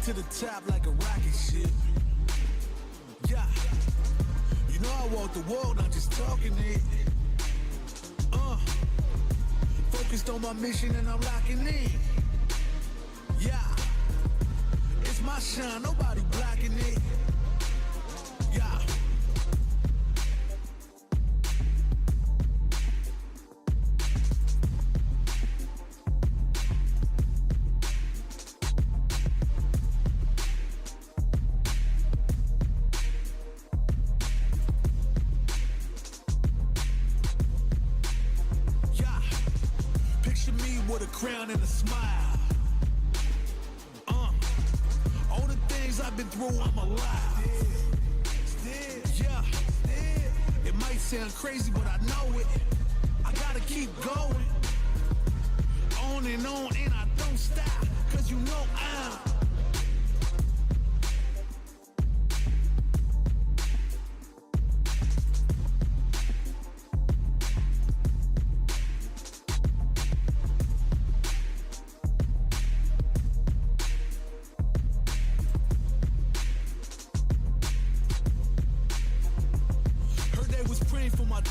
to the top like a rocket ship. Yeah, you know I walk the world, not just talking it. Focused on my mission and I'm locking in. Yeah, it's my shine, nobody blocking it. Yeah. With a crown and a smile. All the things I've been through, I'm alive. Yeah, it might sound crazy, but I know it. I gotta keep going. On and I don't stop. Cause you know I'm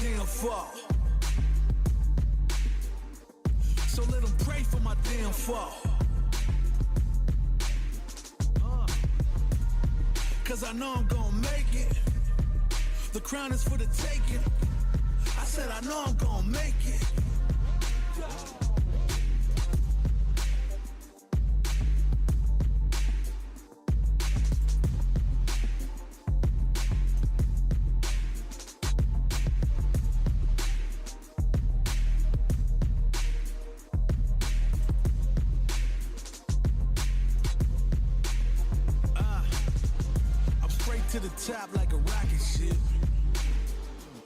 damn fall. So let them pray for my damn fall. Cause I know I'm gonna make it. The crown is for the taking. I said I know I'm gonna make it. To the top like a rocket ship.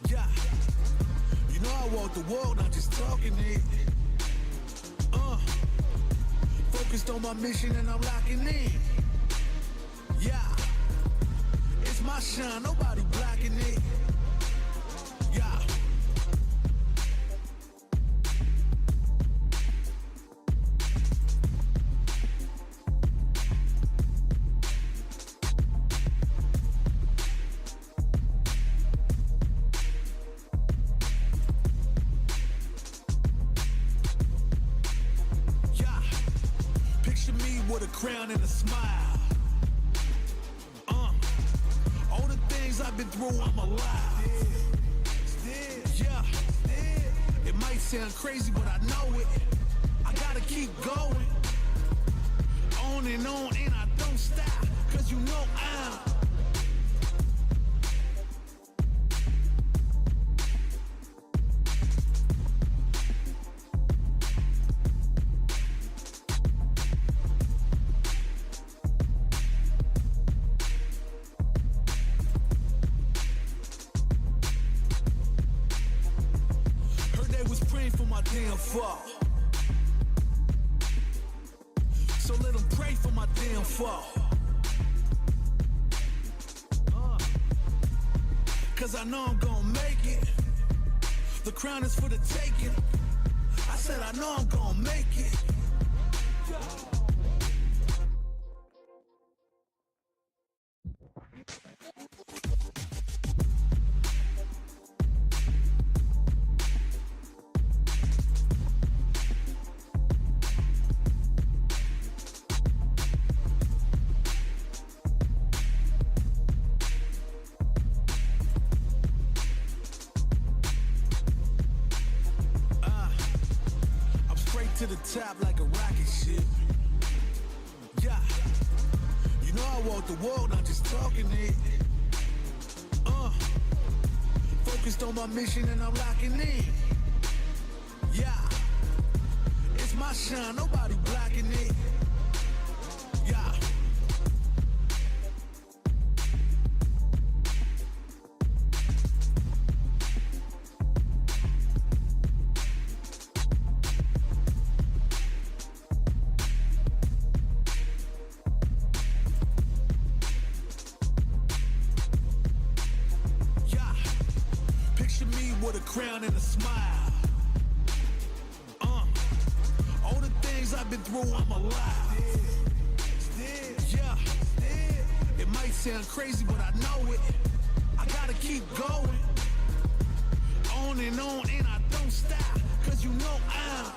Yeah, you know I walk the world, not just talking it. Focused on my mission and I'm locking in. Yeah, it's my shine, nobody blocking it. Yeah. With a crown and a smile. All the things I've been through, I'm alive. Yeah, it might sound crazy, but I know it. I gotta keep going. On and I don't stop. Cause you know I'm damn fall. So let them pray for my damn fall. Cause I know I'm gonna make it. The crown is for the taking. I said I know I'm gonna make it. To the top like a rocket ship. Yeah, you know I walk the world, not just talking it. Focused on my mission and I'm locking in. Yeah, it's my shine, nobody blocking it. Yeah. With a crown and a smile. All the things I've been through, I'm alive. Yeah, it might sound crazy, but I know it. I gotta keep going. On and I don't stop. Cause you know I'm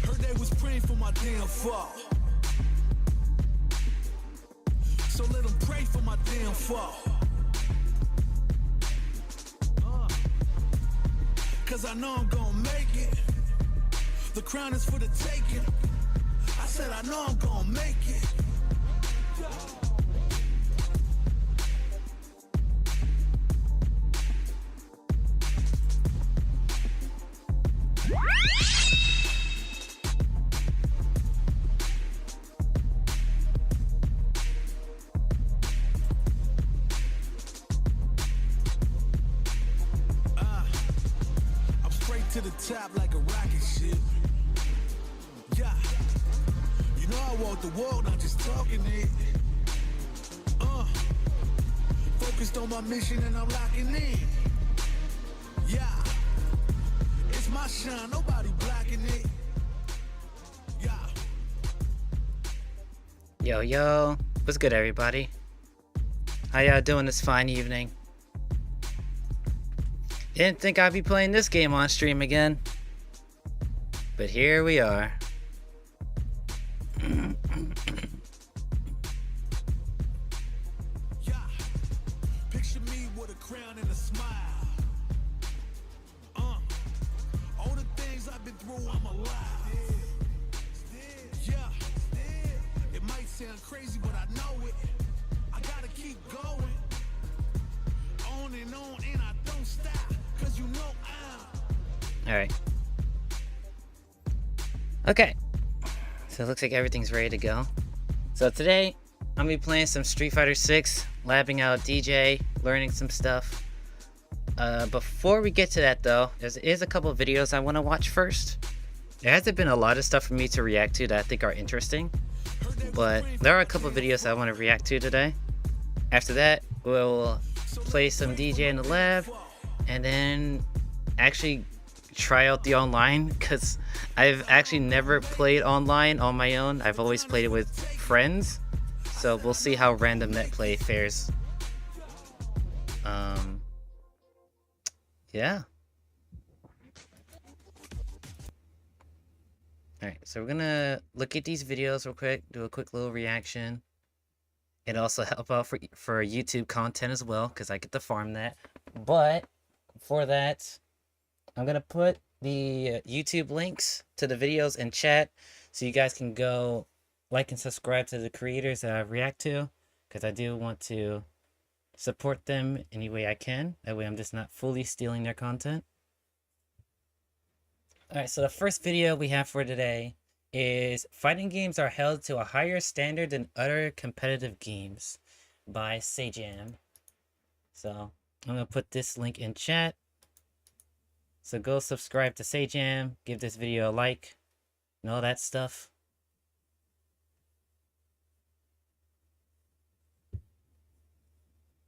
heard they was praying for my damn fall. So let them pray for my damn fall. Cause I know I'm gonna make it. The crown is for the taking. I said I know I'm gonna make it. To the top like a rocket ship. Yeah, you know I walk the walk, not just talking it. Focused on my mission and I'm locking in. Yeah, it's my shine, nobody blocking it. Yeah. Yo, what's good, everybody? How y'all doing this fine evening? Didn't think I'd be playing this game on stream again, but here we are. Yeah, picture me with a crown and a smile. All the things I've been through, I'm alive. Yeah, it might sound crazy, but I know it. I gotta keep going. On and I don't stop. Cause you know I'm Alright. Okay. So it looks like everything's ready to go. So today, I'm gonna be playing some Street Fighter 6, labbing out Deejay, learning some stuff. Before we get to that though, there is a couple of videos I want to watch first. There hasn't been a lot of stuff for me to react to that I think are interesting, but there are a couple of videos I want to react to today. After that, we'll play some DJ in the lab, and then actually try out the online, because I've actually never played online on my own. I've always played it with friends, so we'll see how random Netplay fares. Yeah. Alright, so we're gonna look at these videos real quick, do a quick little reaction. It also help out for YouTube content as well, because I get to farm that. But for that, I'm gonna put the YouTube links to the videos in chat, so you guys can go like and subscribe to the creators that I react to, because I do want to support them any way I can. That way I'm just not fully stealing their content. Alright, so the first video we have for today is Fighting Games Are Held to a Higher Standard Than Other Competitive Games by Sajam. So I'm going to put this link in chat. So go subscribe to Sajam, give this video a like, and all that stuff.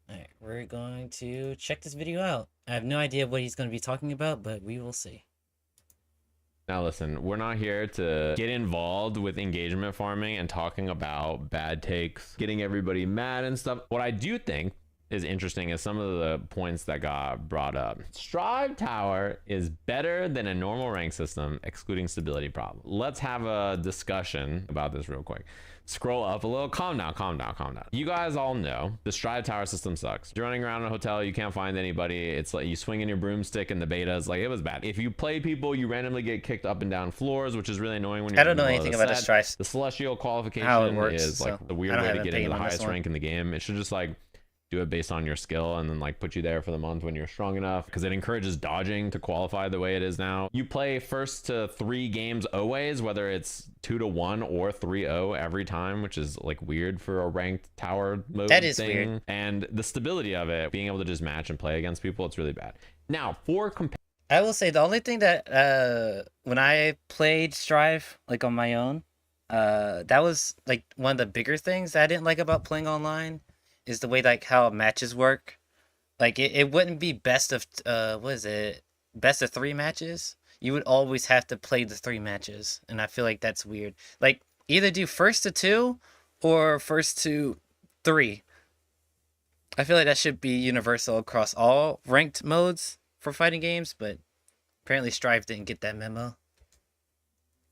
Alright, we're going to check this video out. I have no idea what he's going to be talking about, but we will see. Now listen, we're not here to get involved with engagement farming and talking about bad takes, getting everybody mad and stuff. What I do think is interesting is some of the points that got brought up. Strive Tower is better than a normal rank system, excluding stability problem. Let's have a discussion about this real quick. Scroll up a little. Calm down. You guys all know the Strive Tower system sucks. You're running around in a hotel, you can't find anybody. It's like you swing in your broomstick in the betas. Like, it was bad. If you play people, you randomly get kicked up and down floors, which is really annoying when you're I don't know anything about the Strive. The Celestial qualification how it works, is like the weird way to get into the highest rank in the game. It should just like do it based on your skill and then like put you there for the month when you're strong enough, because it encourages dodging to qualify the way it is now. You play first to 3 games always, whether it's 2-1 or 3-0 every time, which is like weird for a ranked tower mode. That is thing. Weird. And the stability of it, being able to just match and play against people, it's really bad. Now for I will say the only thing that when I played Strive like on my own, that was like one of the bigger things I didn't like about playing online is the way like how matches work. Like it wouldn't be best of what is it? Best of 3 matches. You would always have to play the 3 matches, and I feel like that's weird. Like either do first to 2 or first to 3. I feel like that should be universal across all ranked modes for fighting games, but apparently Strive didn't get that memo.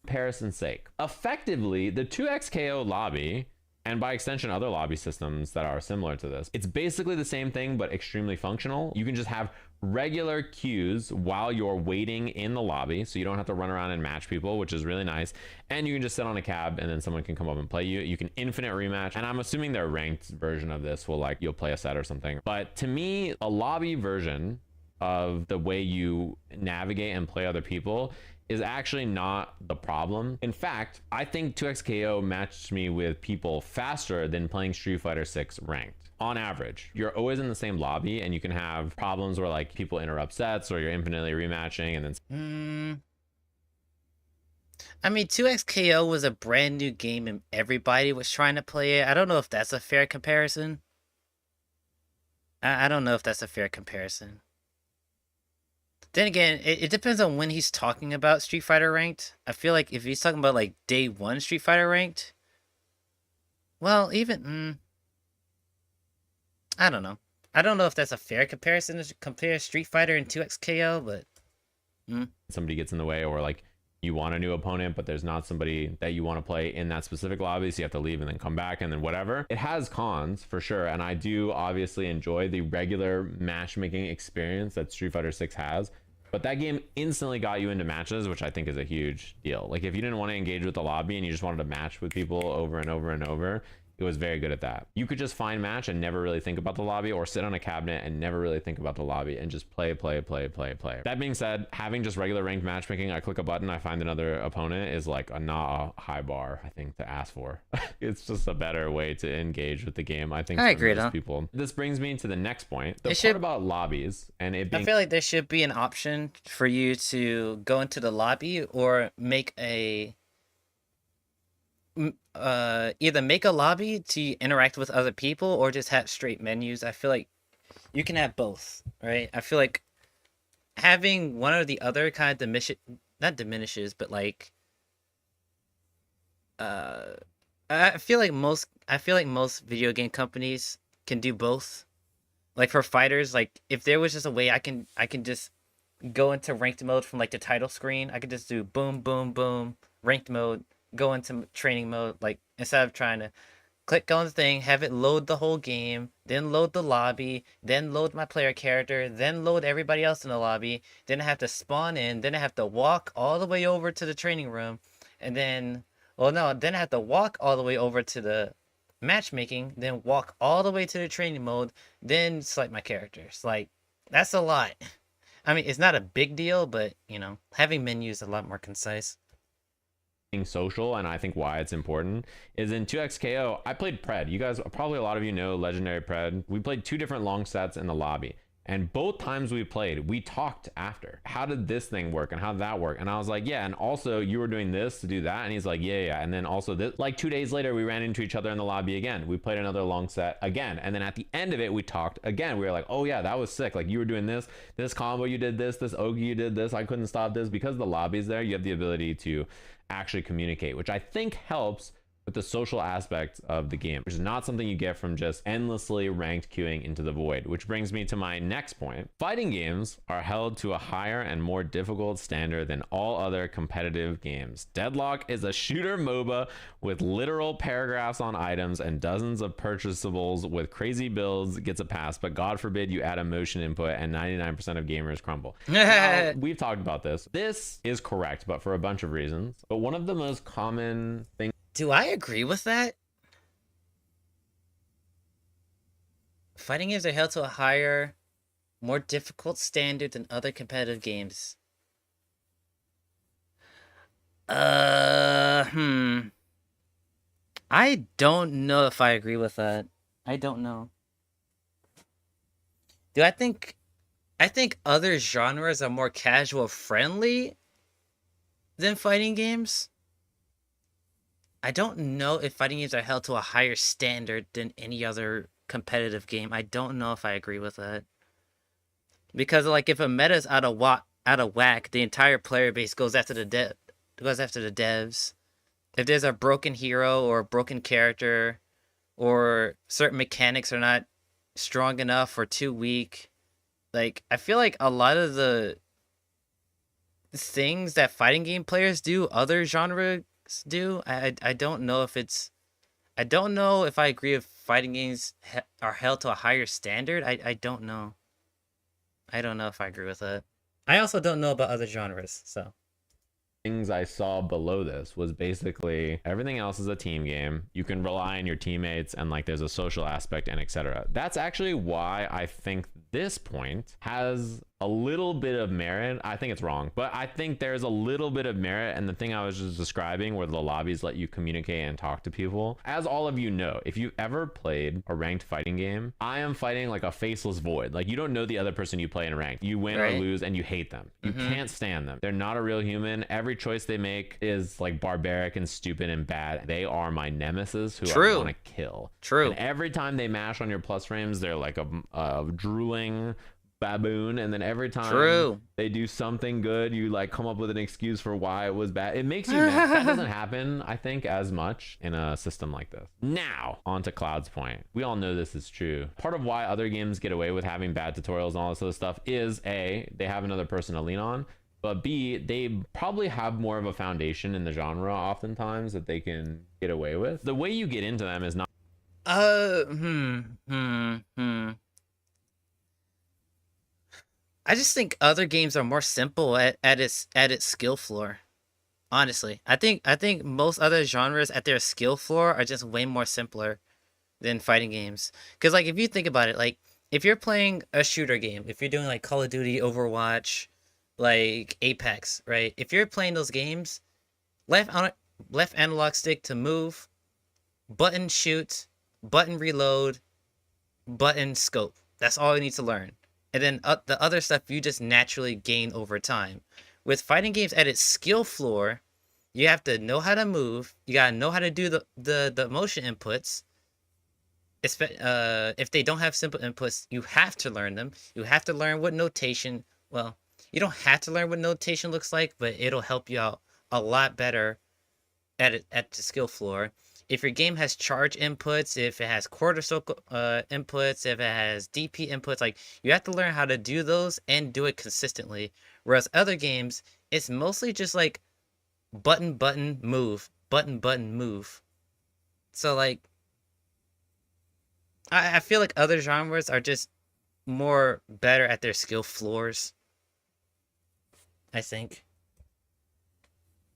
Comparison's sake, effectively the 2xKO lobby, and by extension other lobby systems that are similar to this, it's basically the same thing but extremely functional. You can just have regular queues while you're waiting in the lobby, so you don't have to run around and match people, which is really nice. And you can just sit on a cab and then someone can come up and play you. You can infinite rematch, and I'm assuming their ranked version of this will, like, you'll play a set or something. But to me, a lobby version of the way you navigate and play other people is actually not the problem. In fact, I think 2xKO matched me with people faster than playing Street Fighter 6 ranked. On average, you're always in the same lobby, and you can have problems where like people interrupt sets or you're infinitely rematching and then I mean, 2xKO was a brand new game and everybody was trying to play it. I don't know if that's a fair comparison. I don't know if that's a fair comparison. Then again, it depends on when he's talking about Street Fighter ranked. I feel like if he's talking about like day 1 Street Fighter ranked, well, even I don't know. I don't know if that's a fair comparison to compare Street Fighter and 2xKO, but somebody gets in the way, or like you want a new opponent but there's not somebody that you want to play in that specific lobby, so you have to leave and then come back and then whatever. It has cons for sure, and I do obviously enjoy the regular matchmaking experience that Street Fighter 6 has, but that game instantly got you into matches, which I think is a huge deal. Like if you didn't want to engage with the lobby and you just wanted to match with people over and over and over, it was very good at that. You could just find match and never really think about the lobby, or sit on a cabinet and never really think about the lobby and just play. That being said, having just regular ranked matchmaking, I click a button, I find another opponent, is like not a high bar, I think, to ask for. It's just a better way to engage with the game, I think. I agree, though. People. This brings me to the next point. The It part should- about lobbies and it being... I feel like there should be an option for you to go into the lobby or make a either make a lobby to interact with other people or just have straight menus. I feel like you can have both, right? I feel like having one or the other kind of diminishes, but like I feel like most video game companies can do both. Like for fighters, like if there was just a way I can just go into ranked mode from like the title screen, I could just do boom boom boom ranked mode, go into training mode, like instead of trying to click on the thing, have it load the whole game, then load the lobby, then load my player character, then load everybody else in the lobby, then I have to spawn in, then I have to walk all the way over to the training room, and then then I have to walk all the way over to the matchmaking, then walk all the way to the training mode, then select my characters. Like that's a lot. I mean, it's not a big deal, but you know, having menus is a lot more concise. Social, and I think why it's important is in 2xKO I played Pred. You guys, probably a lot of you know legendary Pred. We played 2 different long sets in the lobby, and both times we played, we talked after. How did this thing work and how did that work? And I was like, yeah, and also you were doing this to do that, and he's like, yeah, and then also this. Like 2 days later we ran into each other in the lobby again, we played another long set again, and then at the end of it we talked again. We were like, oh yeah, that was sick, like you were doing this combo, you did this ogi, you did this, I couldn't stop this. Because the lobby's there, you have the ability to actually communicate, which I think helps with the social aspect of the game, which is not something you get from just endlessly ranked queuing into the void. Which brings me to my next point. Fighting games are held to a higher and more difficult standard than all other competitive games. Deadlock is a shooter MOBA with literal paragraphs on items and dozens of purchasables with crazy builds gets a pass, but God forbid you add a motion input and 99% of gamers crumble. Now, we've talked about this. This is correct, but for a bunch of reasons. But one of the most common things... Do I agree with that? Fighting games are held to a higher, more difficult standard than other competitive games. I don't know if I agree with that. I don't know. Do I think I think other genres are more casual friendly than fighting games. I don't know if fighting games are held to a higher standard than any other competitive game. I don't know if I agree with that. Because like if a meta's out of whack, the entire player base goes after goes after the devs. If there's a broken hero or a broken character, or certain mechanics are not strong enough or too weak, like I feel like a lot of the things that fighting game players do, other genres do. I don't know if it's. I don't know if I agree if fighting games are held to a higher standard. I don't know. I don't know if I agree with that. I also don't know about other genres, so. Things I saw below this was basically everything else is a team game. You can rely on your teammates and like there's a social aspect and etc. That's actually why I think this point has a little bit of merit. I think it's wrong, but I think there's a little bit of merit. And the thing I was just describing where the lobbies let you communicate and talk to people, as all of you know, if you've ever played a ranked fighting game, I am fighting like a faceless void. Like you don't know the other person you play in ranked. You win or lose and you hate them. You can't stand them. They're not a real human. Every choice they make is like barbaric and stupid and bad. They are my nemesis who I want to kill. And every time they mash on your plus frames, they're like a drooling baboon, and then every time they do something good, you like come up with an excuse for why it was bad. It makes you mad. That doesn't happen, I think, as much in a system like this. Now on to Cloud's point. We all know this is true. Part of why other games get away with having bad tutorials and all this other stuff is A, they have another person to lean on, but B, they probably have more of a foundation in the genre oftentimes that they can get away with. The way you get into them is not I just think other games are more simple at its skill floor. Honestly, I think most other genres at their skill floor are just way more simpler than fighting games. Because like if you think about it, like if you're playing a shooter game, if you're doing like Call of Duty, Overwatch, like Apex, right? If you're playing those games, left analog stick to move, button shoot, button reload, button scope. That's all you need to learn. And then the other stuff you just naturally gain over time. With fighting games at its skill floor, you have to know how to move. You gotta know how to do the motion inputs. If they don't have simple inputs, you have to learn them. You have to learn what notation. Well, you don't have to learn what notation looks like, but it'll help you out a lot better at the skill floor. If your game has charge inputs, if it has quarter circle inputs, if it has DP inputs, like you have to learn how to do those and do it consistently. Whereas other games, it's mostly just like button, button, move, button, button, move. So like, I feel like other genres are just more better at their skill floors, I think.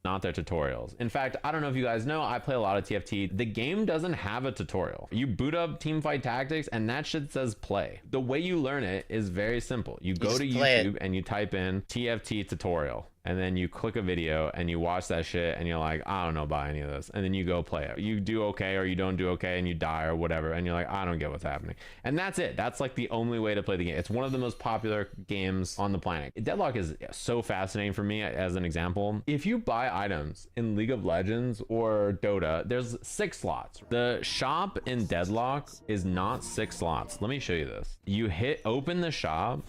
Not their tutorials. In fact, I don't know if you guys know, I play a lot of TFT. The game doesn't have a tutorial. You boot up Teamfight Tactics and that shit says play. The way you learn it is very simple. You go to YouTube and you type in TFT tutorial. And then you click a video and you watch that shit and you're like, I don't know about any of this. And then you go play it. You do okay or you don't do okay and you die or whatever. And you're like, I don't get what's happening. And that's it. That's like the only way to play the game. It's one of the most popular games on the planet. Deadlock is so fascinating for me as an example. If you buy items in League of Legends or Dota, there's 6 slots. The shop in Deadlock is not 6 slots. Let me show you this. You open the shop,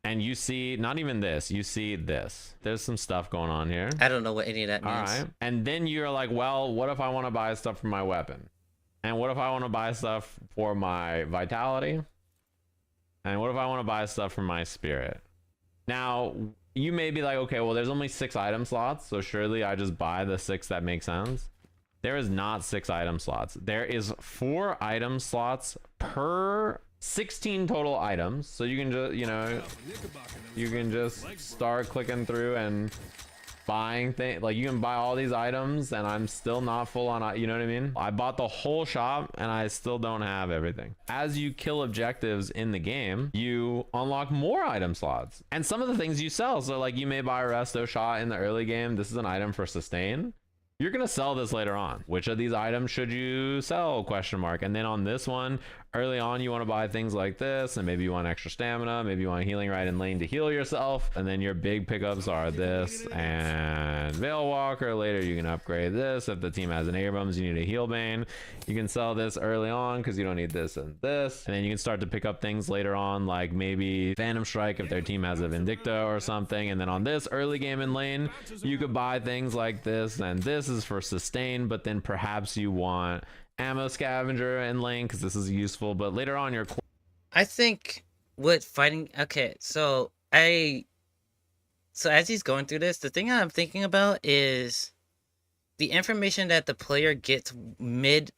and you see, not even this, you see this. There's some stuff going on here. I don't know what any of that means. All right. And then you're like, well, what if I want to buy stuff for my weapon? And what if I want to buy stuff for my vitality? And what if I want to buy stuff for my spirit? Now, you may be like, okay, well, there's only 6 item slots, so surely I just buy the 6 that make sense. There is not 6 item slots. There is 4 item slots per 16 total items, so you can just, you know, you can just start clicking through and buying things. Like you can buy all these items and I'm still not full on, you know what I mean? I bought the whole shop and I still don't have everything. As you kill objectives in the game, you unlock more item slots and some of the things you sell. So like you may buy a resto shot in the early game. This is an item for sustain. You're gonna sell this later on. Which of these items should you sell? Question mark. And then on this one, Early on, you want to buy things like this, and maybe you want extra stamina, maybe you want healing right in lane to heal yourself, and then your big pickups are this and Veil Walker. Later, you can upgrade this. If the team has an Abrams, you need a heal bane. You can sell this early on because you don't need this and this, and then you can start to pick up things later on, like maybe Phantom Strike if their team has a Vindicta or something. And then on this early game in lane, you could buy things like this, and this is for sustain, but then perhaps you want ammo scavenger in lane because this is useful. But later on, your I think with fighting, okay, so as he's going through this, the thing I'm thinking about is the information that the player gets mid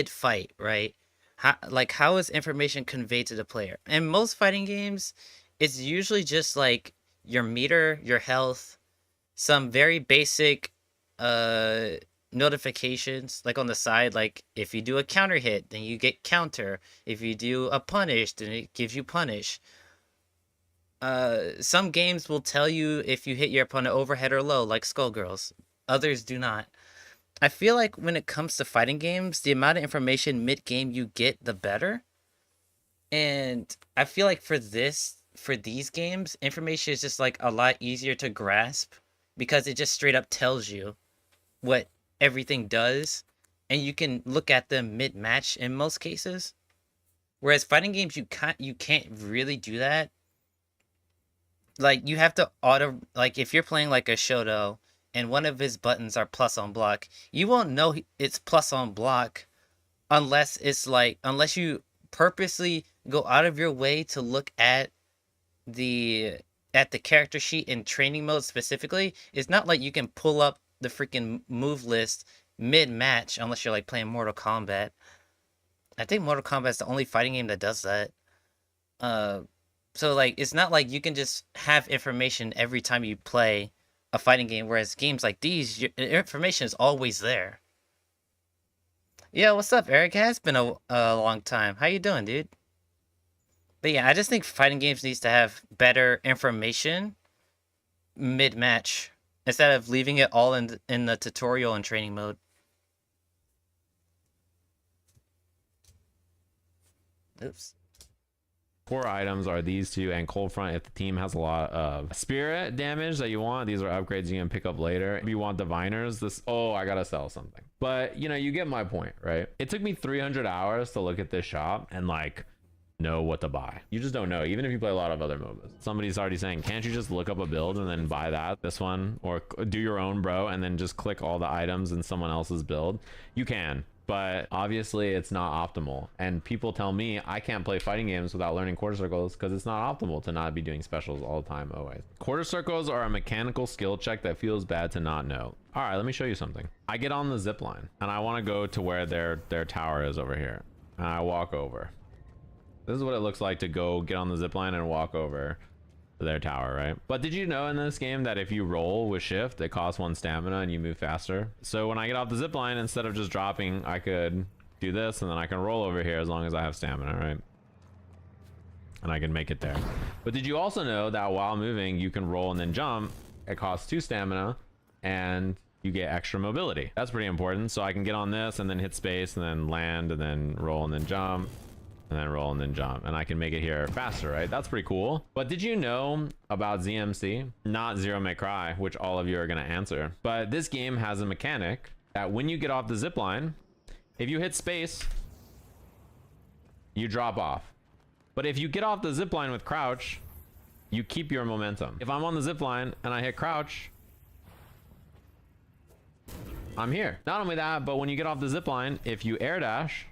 fight, right? How is information conveyed to the player? In most fighting games, it's usually just like your meter, your health, some very basic notifications like on the side, like if you do a counter hit, then you get counter. If you do a punish, then it gives you punish. Some games will tell you if you hit your opponent overhead or low, like Skullgirls. Others do not. I feel like when it comes to fighting games, the amount of information mid-game you get, the better. And I feel like for these games, information is just like a lot easier to grasp because it just straight up tells you what everything does, and you can look at them mid-match in most cases. Whereas fighting games, you can't really do that. Like you have to like if you're playing like a Shoto and one of his buttons are plus on block, you won't know it's plus on block unless you purposely go out of your way to look at the character sheet in training mode specifically. It's not like you can pull up the freaking move list mid-match unless you're like playing Mortal Kombat. I think Mortal Kombat is the only fighting game that does that. So like it's not like you can just have information every time you play a fighting game, whereas games like these, your information is always there. Yeah, what's up, Eric? It has been a long time. How you doing, dude? But yeah, I just think fighting games needs to have better information mid-match instead of leaving it all in the tutorial and training mode. Oops. core items are these two and Cold Front if the team has a lot of spirit damage that you want. These are upgrades you can pick up later. If you want diviners, I gotta sell something. But you know, you get my point, right? It took me 300 hours to look at this shop and like know what to buy. You just don't know, even if you play a lot of other MOBAs. Somebody's already saying, can't you just look up a build and then buy this one, or do your own, bro, and then just click all the items in someone else's build? You can, but obviously it's not optimal. And people tell me I can't play fighting games without learning quarter circles because it's not optimal to not be doing specials all the time always. Quarter circles are a mechanical skill check that feels bad to not know. All right, let me show you something. I get on the zip line and I want to go to where their tower is over here, and I walk over. This is what it looks like to go get on the zip line and walk over to their tower, right? But did you know in this game that if you roll with shift, it costs 1 stamina and you move faster? So when I get off the zip line, instead of just dropping, I could do this and then I can roll over here as long as I have stamina, right? And I can make it there. But did you also know that while moving, you can roll and then jump? It costs 2 stamina and you get extra mobility. That's pretty important. So I can get on this and then hit space and then land and then roll and then jump. And then roll and then jump, and I can make it here faster, right? That's pretty cool. But did you know about ZMC? Not Zero May Cry, which all of you are gonna answer. But this game has a mechanic that when you get off the zip line, if you hit space, you drop off. But if you get off the zip line with crouch, you keep your momentum. If I'm on the zip line and I hit crouch, I'm here. Not only that, but when you get off the zip line, if you air dash,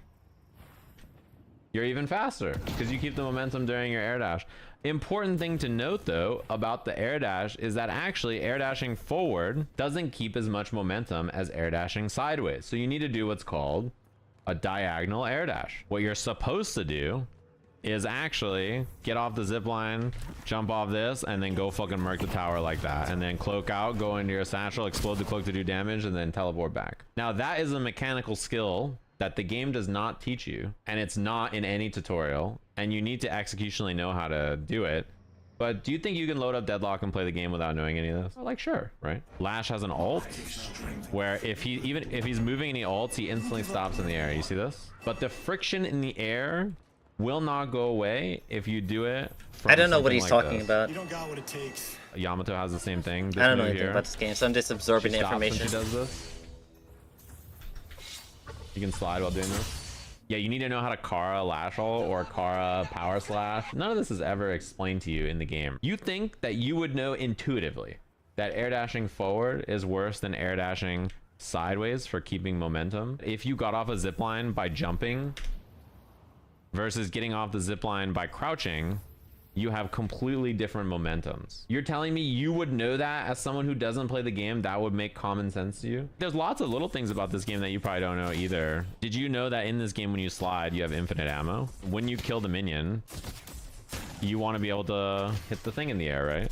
you're even faster because you keep the momentum during your air dash. Important thing to note though about the air dash is that actually air dashing forward doesn't keep as much momentum as air dashing sideways. So you need to do what's called a diagonal air dash. What you're supposed to do is actually get off the zip line, jump off this, and then go fucking murk the tower like that, and then cloak out, go into your satchel, explode the cloak to do damage, and then teleport back. Now that is a mechanical skill that the game does not teach you, and it's not in any tutorial, and you need to executionally know how to do it. But do you think you can load up Deadlock and play the game without knowing any of this? Like, sure, right? Lash has an ult where even if he's moving and he ults, he instantly stops in the air. You see this? But the friction in the air will not go away if you do it from I don't know what something he's like talking this. about. You don't got what it takes. Yamato has the same thing. This I don't know move anything here, about this game, so I'm just absorbing she the stops when information. she does this. You can slide while doing this. Yeah, you need to know how to Kara Lashal or Kara Power Slash. None of this is ever explained to you in the game. You think that you would know intuitively that air dashing forward is worse than air dashing sideways for keeping momentum. If you got off a zipline by jumping versus getting off the zipline by crouching, you have completely different momentums. You're telling me you would know that as someone who doesn't play the game? That would make common sense to you? There's lots of little things about this game that you probably don't know either. Did you know that in this game, when you slide, you have infinite ammo? When you kill the minion, you want to be able to hit the thing in the air, right?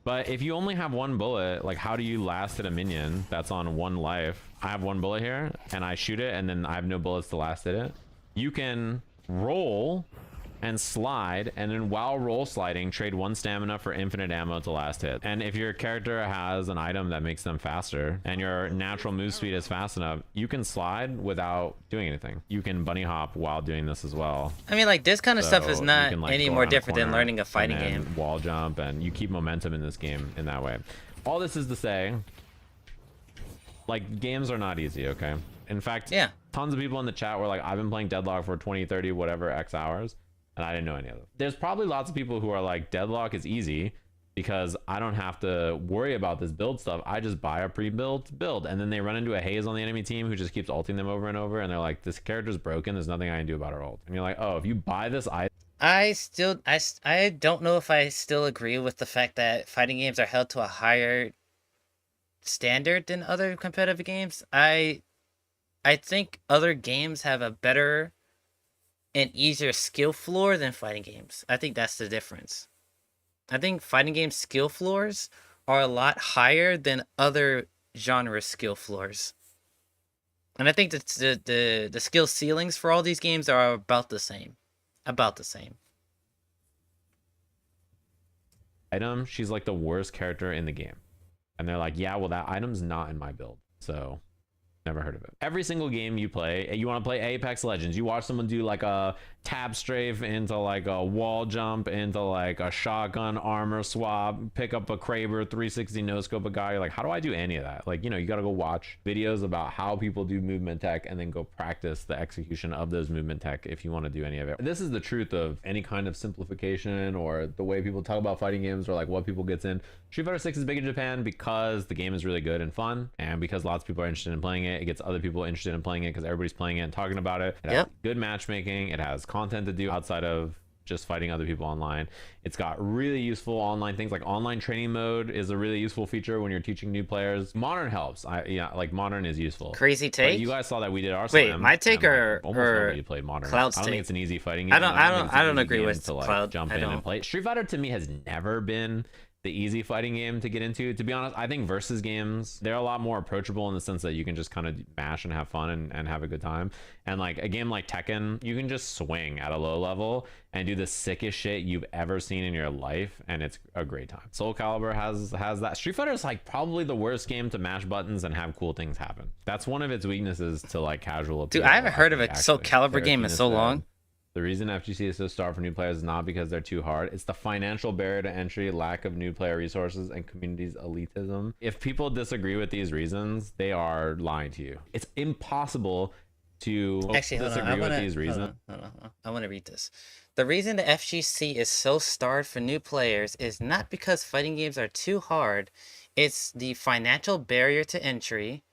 But if you only have one bullet, like how do you last hit a minion that's on 1 life? I have 1 bullet here and I shoot it and then I have no bullets to last hit it. You can roll and slide, and then while roll sliding, trade 1 stamina for infinite ammo to last hit. And if your character has an item that makes them faster and your natural move speed is fast enough, you can slide without doing anything. You can bunny hop while doing this as well. I mean, like, this kind of stuff is So not you can, like, any go more around a different than corner learning a fighting and then game. wall jump, and you keep momentum in this game in that way. All this is to say, like, games are not easy, okay? In fact, Yeah. tons of people in the chat were like, I've been playing Deadlock for 20, 30, whatever X hours, and I didn't know any of them. There's probably lots of people who are like, Deadlock is easy because I don't have to worry about this build stuff. I just buy a pre-built build, and then they run into a haze on the enemy team who just keeps ulting them over and over, and they're like, this character's broken, there's nothing I can do about her ult. And you're like, oh, if you buy this item, I don't know if I still agree with the fact that fighting games are held to a higher standard than other competitive games. I think other games have a better and easier skill floor than fighting games. I think that's the difference. I think fighting game skill floors are a lot higher than other genre skill floors. And I think that the skill ceilings for all these games are about the same. About the same. she's like the worst character in the game. And they're like, yeah, well, that item's not in my build. So never heard of it. Every single game you play, you want to play Apex Legends, you watch someone do like a tab strafe into like a wall jump into like a shotgun armor swap, pick up a Kraber 360 no scope a guy. You're like, how do I do any of that? Like, you know, you got to go watch videos about how people do movement tech and then go practice the execution of those movement tech if you want to do any of it. This is the truth of any kind of simplification or the way people talk about fighting games or like what people gets in. Street Fighter 6 is big in Japan because the game is really good and fun, and because lots of people are interested in playing it. It gets other people interested in playing it because everybody's playing it and talking about it. It has good matchmaking. It has content to do outside of just fighting other people online. It's got really useful online things, like online training mode is a really useful feature when you're teaching new players. Modern helps. Like modern is useful. Crazy take. But you guys saw that we did our Wait, slam, my take or almost nobody played modern. Cloud's I don't think take? it's an easy fighting game. I don't agree game with to like Cloud. jump I in don't. and play. Street Fighter to me has never been the easy fighting game to get into. To be honest, I think versus games, they're a lot more approachable in the sense that you can just kind of mash and have fun and have a good time. And like a game like Tekken, you can just swing at a low level and do the sickest shit you've ever seen in your life, and it's a great time. Soul Calibur has that. Street Fighter is like probably the worst game to mash buttons and have cool things happen. That's one of its weaknesses to like casual appeal. Dude, I haven't heard of a Soul Calibur Derek game in Enos so said, long. the reason FGC is so starved for new players is not because they're too hard. It's the financial barrier to entry, lack of new player resources, and community's elitism. If people disagree with these reasons, they are lying to you. It's impossible to disagree with these reasons. Hold on. I want to read this. The reason the FGC is so starved for new players is not because fighting games are too hard. It's the financial barrier to entry,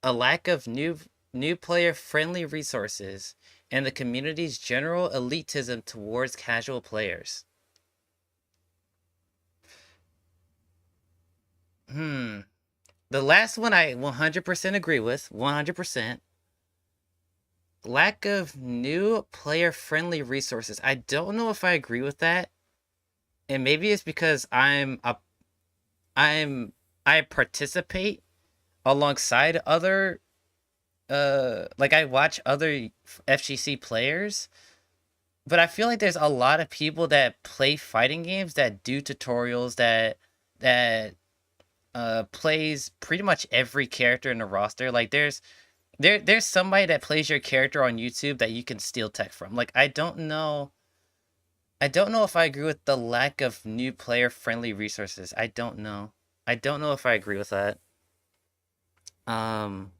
a lack of new player-friendly resources, and the community's general elitism towards casual players. The last one I 100% agree with. 100%. Lack of new player-friendly resources. I don't know if I agree with that. And maybe it's because I participate alongside other like I watch other FGC players, but I feel like there's a lot of people that play fighting games that do tutorials that plays pretty much every character in the roster. Like there's somebody that plays your character on YouTube that you can steal tech from. Like I don't know I don't know if I agree with the lack of new player-friendly resources. I don't know. I don't know if I agree with that. Um,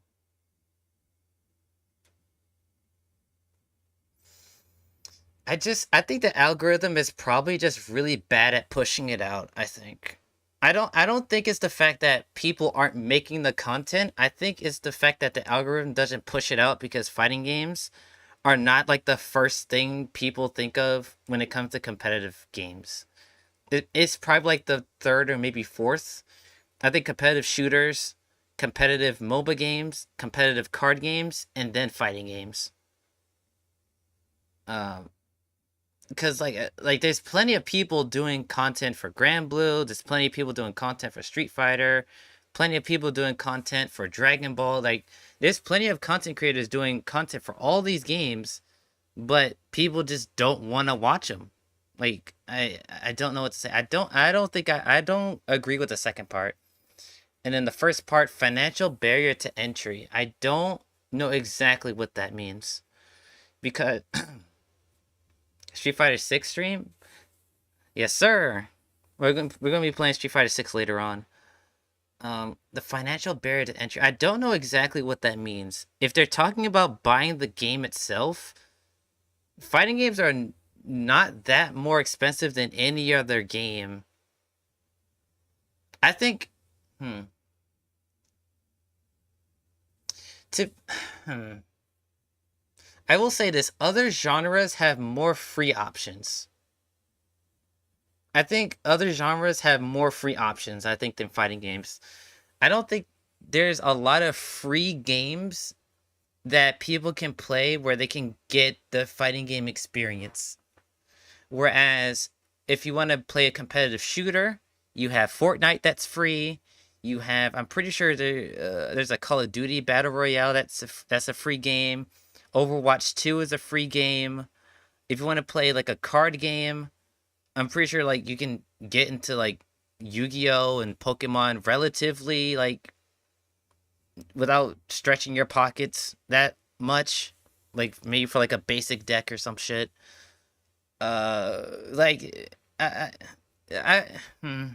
I think the algorithm is probably just really bad at pushing it out, I think. I don't think it's the fact that people aren't making the content. I think it's the fact that the algorithm doesn't push it out because fighting games are not like the first thing people think of when it comes to competitive games. It's probably like the third or maybe fourth. I think competitive shooters, competitive MOBA games, competitive card games, and then fighting games. Um, because like there's plenty of people doing content for Grand Blue. There's plenty of people doing content for Street Fighter. Plenty of people doing content for Dragon Ball. Like there's plenty of content creators doing content for all these games, but people just don't want to watch them. Like I don't know what to say. I don't agree with the second part. And then the first part, financial barrier to entry. I don't know exactly what that means because Street Fighter 6 stream? Yes, sir. We're gonna be playing Street Fighter 6 later on. The financial barrier to entry. I don't know exactly what that means. If they're talking about buying the game itself, fighting games are not that more expensive than any other game. I think, to, I will say this: other genres have more free options. I think other genres have more free options, I think, than fighting games. I don't think there's a lot of free games that people can play where they can get the fighting game experience. Whereas if you want to play a competitive shooter, you have Fortnite that's free. You have, I'm pretty sure there's a Call of Duty Battle Royale that's a free game. Overwatch 2 is a free game. If you want to play like a card game, I'm pretty sure like you can get into like Yu-Gi-Oh and Pokemon relatively like without stretching your pockets that much. Like maybe for like a basic deck or some shit. Like I, hmm.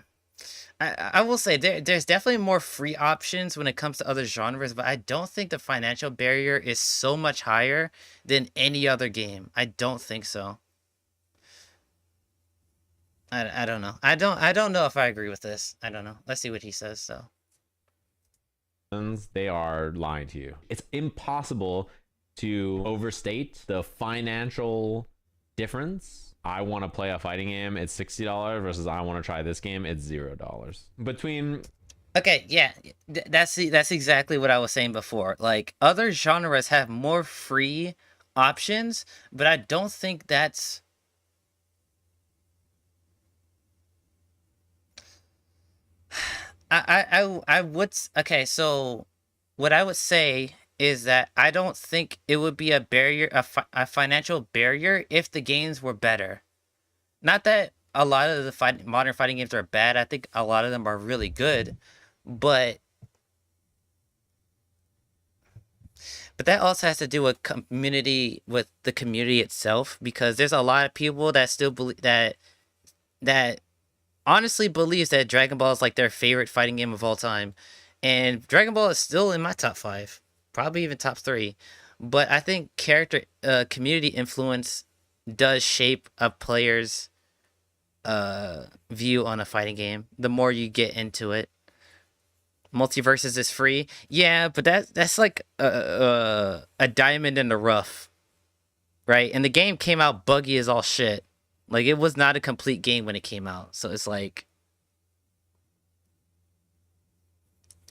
I will say there's definitely more free options when it comes to other genres, but I don't think the financial barrier is so much higher than any other game. I don't think so. I don't know. I don't know if I agree with this. I don't know. Let's see what he says. So They are lying to you. It's impossible to overstate the financial difference. I want to play a fighting game, it's $60 versus I want to try this game, it's $0. Between okay, yeah, that's exactly what I was saying before. Like other genres have more free options, but I don't think that's I would okay, so what I would say is that I don't think it would be a barrier, a financial barrier if the games were better. Not that a lot of the modern fighting games are bad. I think a lot of them are really good, but that also has to do with community, with the community itself, because there's a lot of people that still believe that honestly believes that Dragon Ball is like their favorite fighting game of all time, and Dragon Ball is still in my top 5, probably even top 3. But I think community influence does shape a player's view on a fighting game. The more you get into it, Multiverses is free, yeah, but that's like a diamond in the rough, right? And the game came out buggy as all shit. Like it was not a complete game when it came out, so it's like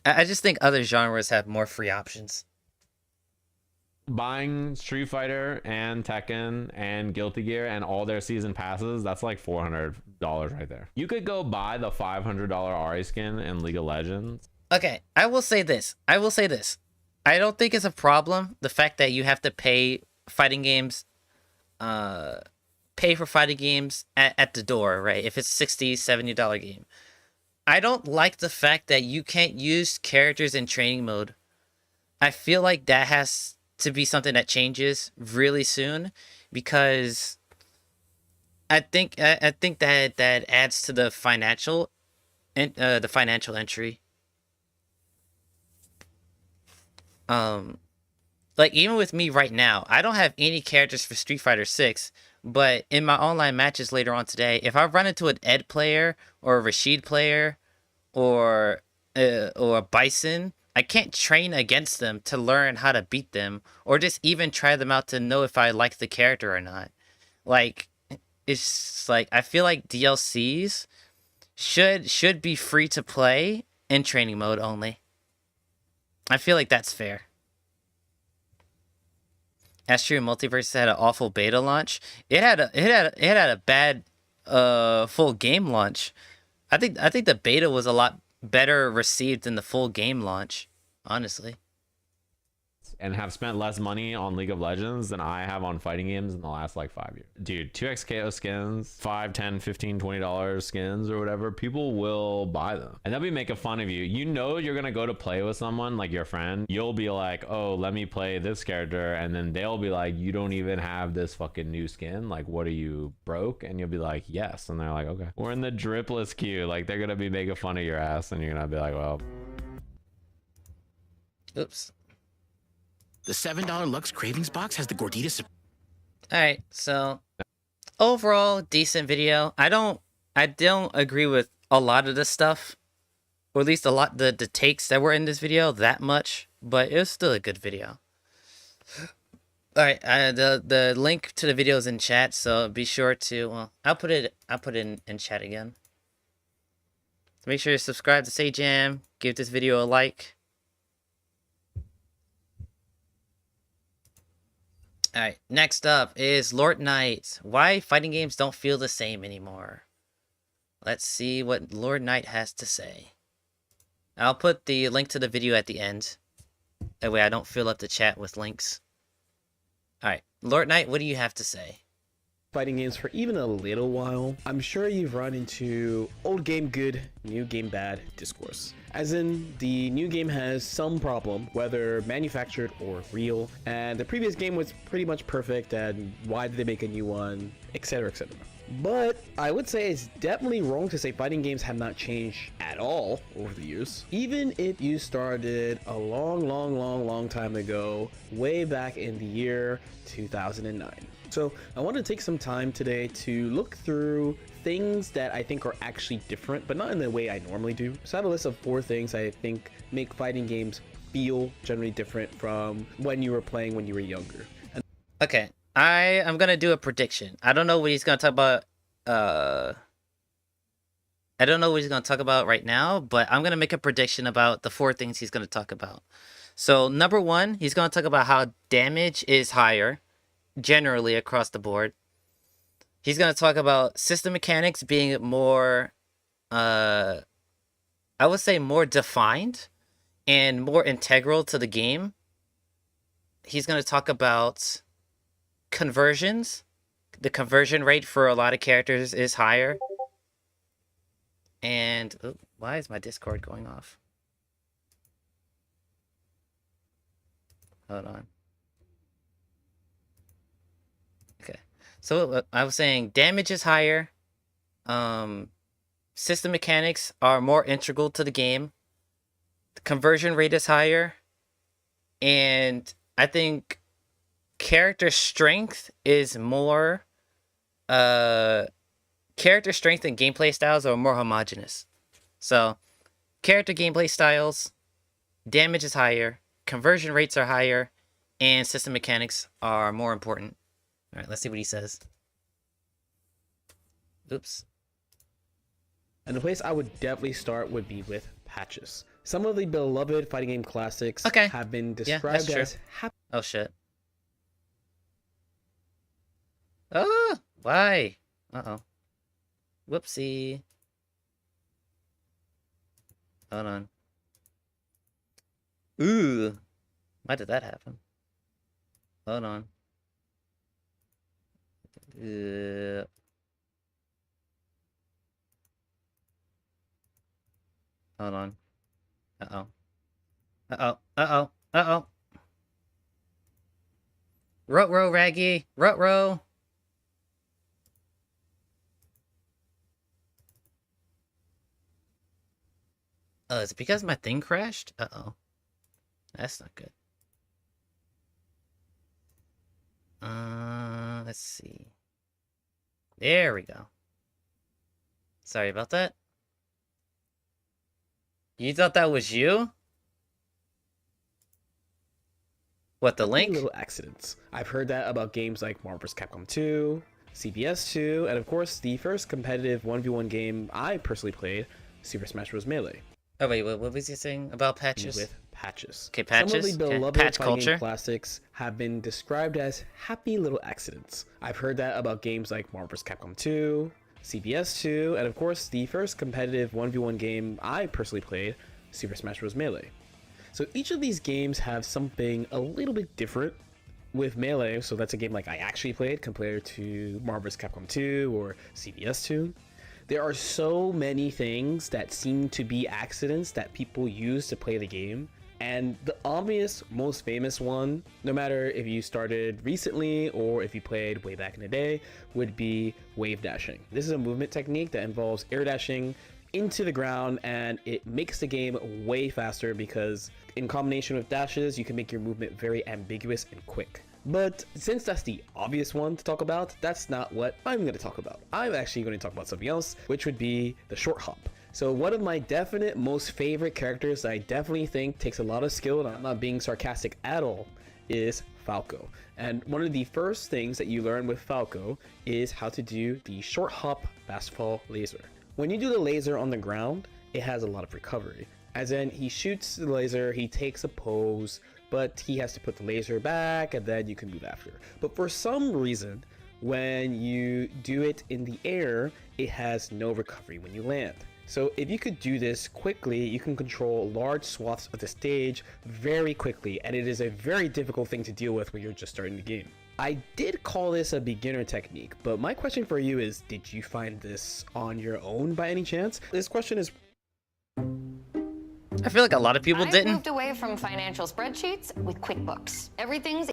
I just think other genres have more free options. Buying Street Fighter and Tekken and Guilty Gear and all their season passes, that's like $400 right there. You could go buy the $500 Ari skin in League of Legends. Okay, I will say this. I don't think it's a problem, the fact that you have to pay fighting games, pay for fighting games at the door, right? If it's $60, $70 game. I don't like the fact that you can't use characters in training mode. I feel like that has to be something that changes really soon, because I think that adds to the financial entry. Like even with me right now, I don't have any characters for Street Fighter 6, but in my online matches later on today, if I run into an Ed player or a Rashid player or a Bison, I can't train against them to learn how to beat them or just even try them out to know if I like the character or not. Like it's like I feel like DLCs should be free to play in training mode only. I feel like that's fair. Astria Multiverse had an awful beta launch. It had a bad full game launch. I think the beta was a lot better received than the full game launch, honestly. And have spent less money on League of Legends than I have on fighting games in the last like 5 years. Dude, 2x KO skins, $5, $10, $15, $20 skins or whatever, people will buy them. And they'll be making fun of you. You know you're gonna go to play with someone like your friend. You'll be like, oh, let me play this character. And then they'll be like, you don't even have this fucking new skin. Like, what are you, broke? And you'll be like, yes. And they're like, okay. We're in the dripless queue. Like, they're gonna be making fun of your ass and you're gonna be like, well. Oops. The $7 Lux Cravings box has the Gordita. Alright, so overall decent video. I don't agree with a lot of the stuff, or at least a lot the takes that were in this video that much, but it was still a good video. Alright, the link to the video is in chat, so be sure to I'll put it in chat again. So make sure to subscribe to Say Jam, give this video a like. Alright, next up is Lord Knight. Why fighting games don't feel the same anymore. Let's see what Lord Knight has to say. I'll put the link to the video at the end. That way I don't fill up the chat with links. Alright, Lord Knight, what do you have to say? Fighting games for even a little while, I'm sure you've run into old game good, new game bad discourse. As in, the new game has some problem, whether manufactured or real, and the previous game was pretty much perfect, and why did they make a new one, etc, etc. But I would say it's definitely wrong to say fighting games have not changed at all over the years. Even if you started a long time ago, way back in the year 2009. So I want to take some time today to look through things that I think are actually different, but not in the way I normally do. So I have a list of 4 things I think make fighting games feel generally different from when you were playing when you were younger. Okay, I am gonna do a prediction. I don't know what he's gonna talk about. I don't know what he's gonna talk about right now, but I'm gonna make a prediction about the 4 things he's gonna talk about. So number 1, he's gonna talk about how damage is higher, generally across the board. He's gonna talk about system mechanics being more, I would say more defined and more integral to the game. He's gonna talk about conversions. The conversion rate for a lot of characters is higher. And why is my Discord going off? Hold on. Okay. So I was saying damage is higher. System mechanics are more integral to the game. The conversion rate is higher. And I think character strength is more character strength and gameplay styles are more homogeneous. So character gameplay styles, damage is higher, conversion rates are higher, and system mechanics are more important. All right, let's see what he says. Oops. And the place I would definitely start would be with patches. Some of the beloved fighting game classics have been described as oh shit. Oh, why? Uh-oh. Whoopsie. Hold on. Ooh. Why did that happen? Hold on. Hold on. Uh-oh. Uh-oh. Uh-oh. Uh-oh. Ruh-roh, Raggy. Ruh-roh. Is it because my thing crashed? Uh-oh. That's not good. Let's see. There we go. Sorry about that. You thought that was you? What, the link? Little accidents. I've heard that about games like Marvel vs. Capcom 2, CBS 2, and of course the first competitive 1v1 game I personally played, Super Smash Bros. Melee. Oh wait, what was he saying about patches? With patches. Okay, patches. Some of the beloved Patch fighting culture. game classics have been described as happy little accidents. I've heard that about games like Marvel vs. Capcom 2, CBS 2, and of course the first competitive 1v1 game I personally played, Super Smash Bros. Melee. So each of these games have something a little bit different. With Melee, so that's a game like I actually played compared to Marvel vs. Capcom 2 or CBS 2. There are so many things that seem to be accidents that people use to play the game. And the obvious, most famous one, no matter if you started recently or if you played way back in the day, would be wave dashing. This is a movement technique that involves air dashing into the ground, and it makes the game way faster because in combination with dashes, you can make your movement very ambiguous and quick. But since that's the obvious one to talk about, that's not what I'm going to talk about. I'm actually going to talk about something else, which would be the short hop. So one of my definite most favorite characters that I definitely think takes a lot of skill, and I'm not being sarcastic at all, is Falco. And one of the first things that you learn with Falco is how to do the short hop fast fall laser. When you do the laser on the ground, it has a lot of recovery. As in, he shoots the laser, he takes a pose, but he has to put the laser back and then you can move after. But for some reason, when you do it in the air, it has no recovery when you land. So if you could do this quickly, you can control large swaths of the stage very quickly, and it is a very difficult thing to deal with when you're just starting the game. I did call this a beginner technique, but my question for you is, did you find this on your own by any chance? This question is... I feel like a lot of people I've didn't. moved away from financial spreadsheets with QuickBooks. Everything's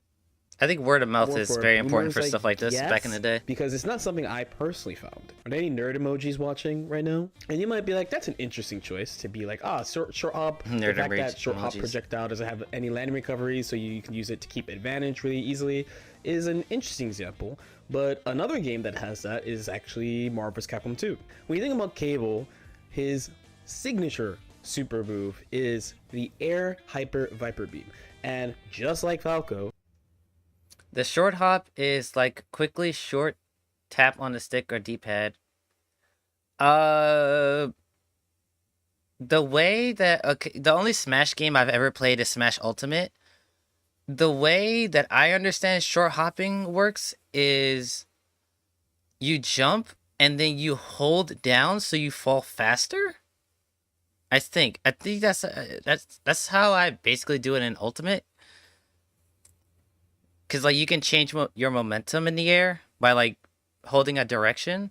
I think word of mouth more is for very important for boomers, stuff like this yes, back in the day. Because it's not something I personally found. Are there any nerd emojis watching right now? And you might be like, that's an interesting choice to be like, short hop. Nerd the fact that emoji- short hop emojis. projectile doesn't have any landing recovery, so you can use it to keep advantage really easily, is an interesting example. But another game that has that is actually Marvel vs. Capcom 2. When you think about Cable, his signature super move is the Air Hyper Viper Beam. And just like Falco, The short hop is like quickly short tap on the stick or D-pad. The way that the only Smash game I've ever played is Smash Ultimate. The way that I understand short hopping works is you jump and then you hold down so you fall faster. I think that's how I basically do it in Ultimate. Cause like you can change your momentum in the air by like holding a direction,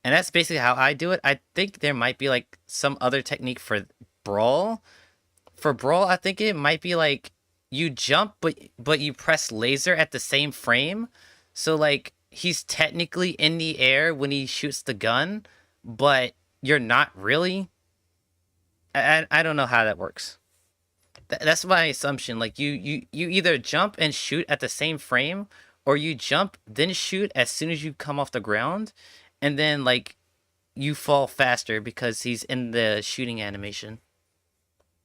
and that's basically how I do it. I think there might be like some other technique for Brawl. For Brawl, I think it might be like you jump, but you press laser at the same frame. So like he's technically in the air when he shoots the gun, but you're not really. I don't know how that works. That's my assumption. Like you either jump and shoot at the same frame, or you jump then shoot as soon as you come off the ground, and then like you fall faster because he's in the shooting animation.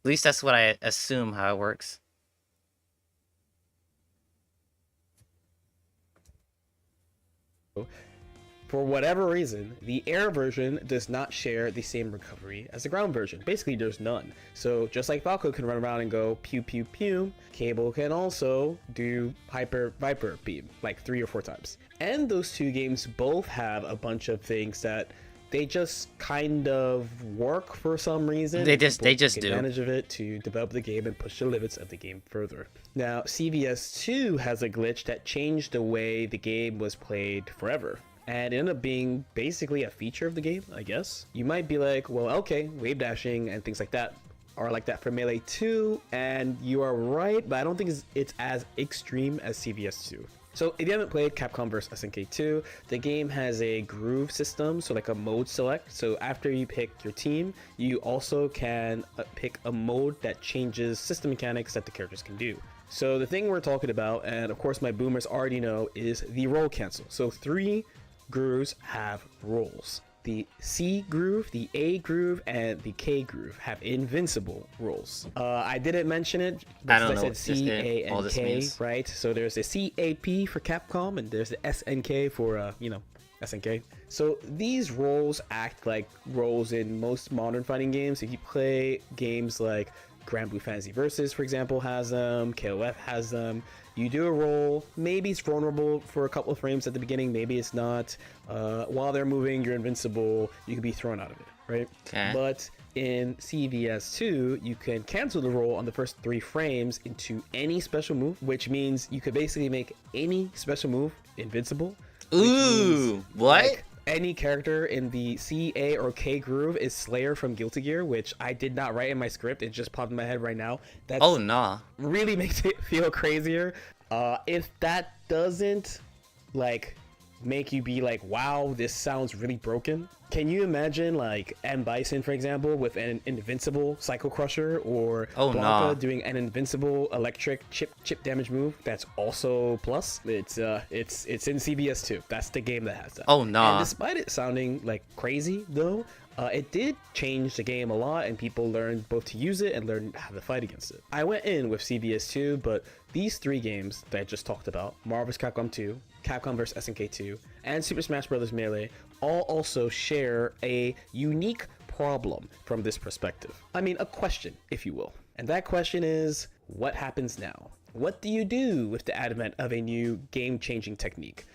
At least that's what I assume how it works. for whatever reason, the air version does not share the same recovery as the ground version. Basically, there's none. So just like Falco can run around and go pew pew pew, Cable can also do Hyper Viper Beam like 3 or 4 times. And those two games both have a bunch of things that they just kind of work for some reason. They just take do. advantage of it to develop the game and push the limits of the game further. Now, CVS 2 has a glitch that changed the way the game was played forever. And it ended up being basically a feature of the game, I guess. You might be like, well, okay, wave dashing and things like that are like that for Melee 2, and you are right, but I don't think it's as extreme as CVS 2. So if you haven't played Capcom vs SNK 2, the game has a groove system, so like a mode select. So after you pick your team, you also can pick a mode that changes system mechanics that the characters can do. So the thing we're talking about, and of course my boomers already know, is the roll cancel. So 3 grooves have rolls. The C groove, the A groove, and the K groove have invincible rolls. I didn't mention it, but I don't I know said what C, A, all and this K, means. right? So there's the CAP for Capcom, and there's the SNK for, SNK. So these rolls act like rolls in most modern fighting games. If you play games like Grand Blue Fantasy Versus, for example, has them, KOF has them. You do a roll, maybe it's vulnerable for a couple of frames at the beginning, maybe it's not. While they're moving, you're invincible, you can be thrown out of it, right? Okay. But in CVS2, you can cancel the roll on the first 3 frames into any special move, which means you could basically make any special move invincible. Ooh, what? Like, any character in the C, A, or K groove is Slayer from Guilty Gear, which I did not write in my script. It just popped in my head right now. That's Oh, nah. really makes it feel crazier. If that doesn't like make you be like, wow, this sounds really broken. Can you imagine like M. Bison, for example, with an invincible Psycho Crusher, or Blanca nah. doing an invincible electric chip damage move that's also plus? It's in CBS 2. That's the game that has that. Oh, nah. And despite it sounding like crazy though, it did change the game a lot, and people learned both to use it and learn how to fight against it. I went in with CBS 2, but these 3 games that I just talked about, Marvel vs. Capcom 2, Capcom vs. SNK 2, and Super Smash Bros. Melee, all also share a unique problem from this perspective. I mean, a question, if you will. And that question is, what happens now? What do you do with the advent of a new game-changing technique?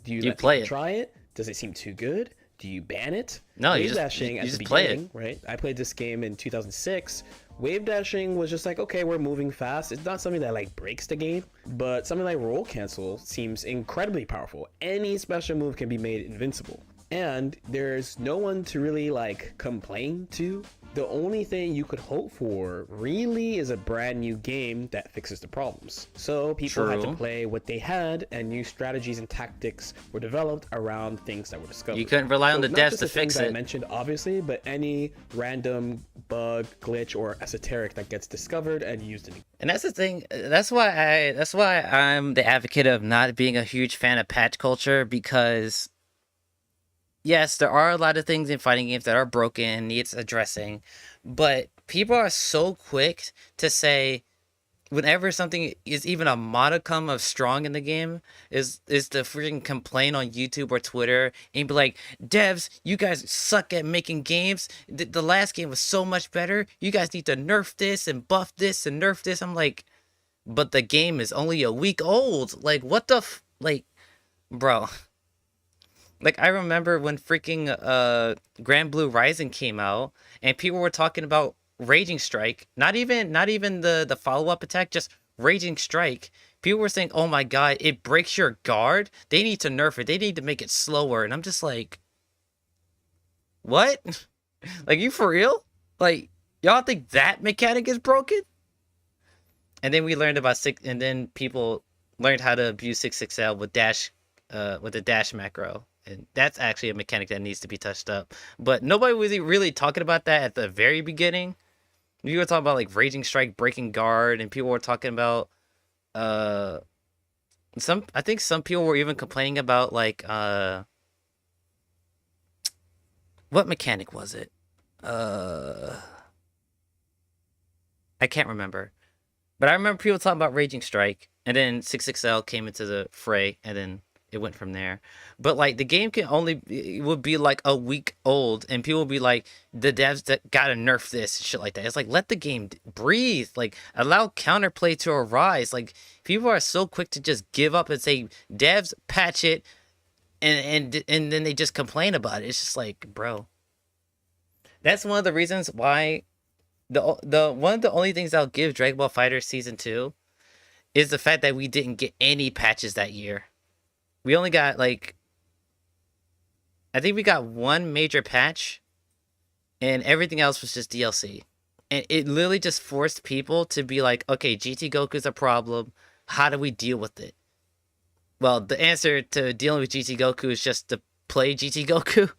Do you let play people it. try it? Does it seem too good? Do you ban it? No, you Wave just- dashing you at just the play it. beginning, right? I played this game in 2006. Wave dashing was just like, okay, we're moving fast. It's not something that like breaks the game, but something like roll cancel seems incredibly powerful. Any special move can be made invincible, and there's no one to really like complain to. The only thing you could hope for really is a brand new game that fixes the problems. So people had to True. play what they had, and new strategies and tactics were developed around things that were discovered. You couldn't rely on the not devs just to the things fix that I it. mentioned, obviously, but any random bug, glitch, or esoteric that gets discovered and used in a And that's the thing. That's why I'm the advocate of not being a huge fan of patch culture, because yes, there are a lot of things in fighting games that are broken, needs addressing, but people are so quick to say whenever something is even a modicum of strong in the game is to freaking complain on YouTube or Twitter and be like, devs, you guys suck at making games. The last game was so much better. You guys need to nerf this and buff this and nerf this. I'm like, but the game is only a week old. Like, what the like, bro. Like, I remember when freaking Grand Blue Rising came out and people were talking about Raging Strike, not even the follow-up attack, just Raging Strike. People were saying, oh my god, it breaks your guard. They need to nerf it. They need to make it slower. And I'm just like, what? Like, you for real? Like, y'all think that mechanic is broken? And then we learned about and then people learned how to abuse 6XL with the dash macro. And that's actually a mechanic that needs to be touched up. But nobody was really talking about that at the very beginning. You were talking about like Raging Strike breaking guard, and people were talking about I think some people were even complaining about like what mechanic was it? I can't remember. But I remember people talking about Raging Strike, and then 6XL came into the fray, and then it went from there. But like the game it would be like a week old, and people would be like, the devs that gotta nerf this shit like that. It's like, let the game breathe, like allow counterplay to arise. Like, people are so quick to just give up and say, devs, patch it, and then they just complain about it. It's just like, bro, that's one of the reasons why the one of the only things I'll give Dragon Ball FighterZ Season 2 is the fact that we didn't get any patches that year. We only got like, I think we got one major patch, and everything else was just DLC. And it literally just forced people to be like, okay, GT Goku's a problem. How do we deal with it? well, the answer to dealing with GT Goku is just to play GT Goku.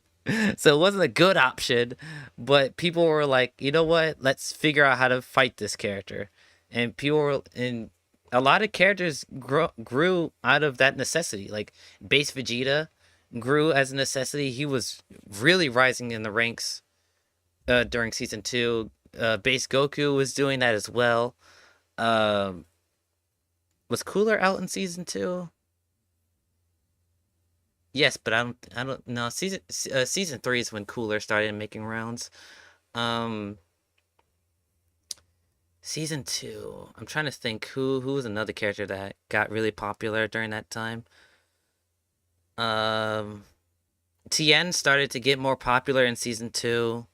So it wasn't a good option, but people were like, you know what? Let's figure out how to fight this character. And a lot of characters grew out of that necessity. Like Base Vegeta grew as a necessity. He was really rising in the ranks during season 2. Base Goku was doing that as well. Was Cooler out in season 2? Yes, but I don't know. Season 3 is when Cooler started making rounds. Season 2, I'm trying to think who was another character that got really popular during that time. Tien started to get more popular in season 2.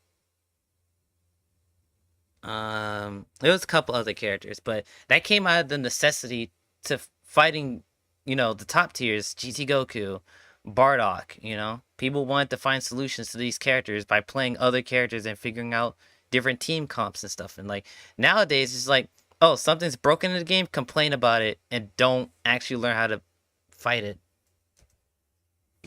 There was a couple other characters, but that came out of the necessity to fighting, the top tiers, GT Goku, Bardock, People wanted to find solutions to these characters by playing other characters and figuring out different team comps and stuff. And like nowadays it's like, oh, something's broken in the game, complain about it and don't actually learn how to fight it.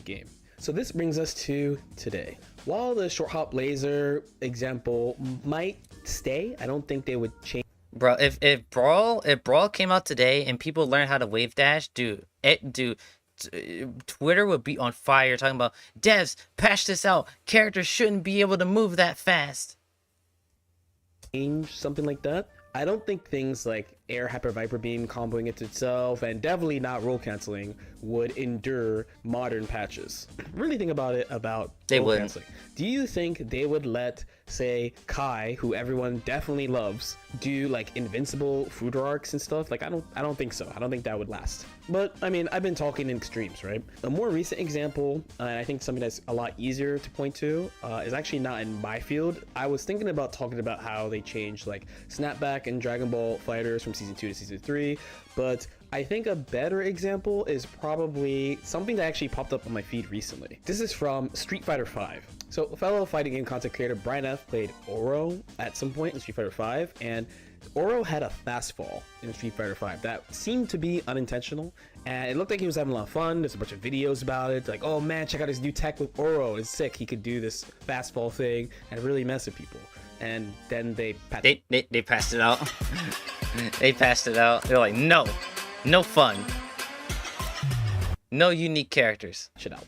Game. So this brings us to today. While the short hop laser example might stay, I don't think they would change. Bro, if Brawl came out today and people learned how to wave dash, Twitter would be on fire talking about, devs, patch this out. Characters shouldn't be able to move that fast. Something like that. I don't think things like Air Hyper Viper Beam comboing into itself and definitely not roll canceling would endure modern patches. Really think about it about roll canceling. Do you think they would let, say, Kai, who everyone definitely loves, do like invincible food arcs and stuff? Like I don't think so. I don't think that would last. But I mean, I've been talking in extremes, right? A more recent example, and I think something that's a lot easier to point to, is actually not in my field. I was thinking about talking about how they changed like Snapback and Dragon Ball Fighters from season 2 to season 3, but I think a better example is probably something that actually popped up on my feed recently. This is from Street Fighter V. So fellow fighting game content creator Brian F played Oro at some point in Street Fighter V, and Oro had a fast fall in Street Fighter V that seemed to be unintentional, and it looked like he was having a lot of fun. There's a bunch of videos about it, like, oh man, check out his new tech with Oro, it's sick, he could do this fast fall thing and really mess with people. And then they passed it out. They passed it out. They're like, no fun, no unique characters. Shit out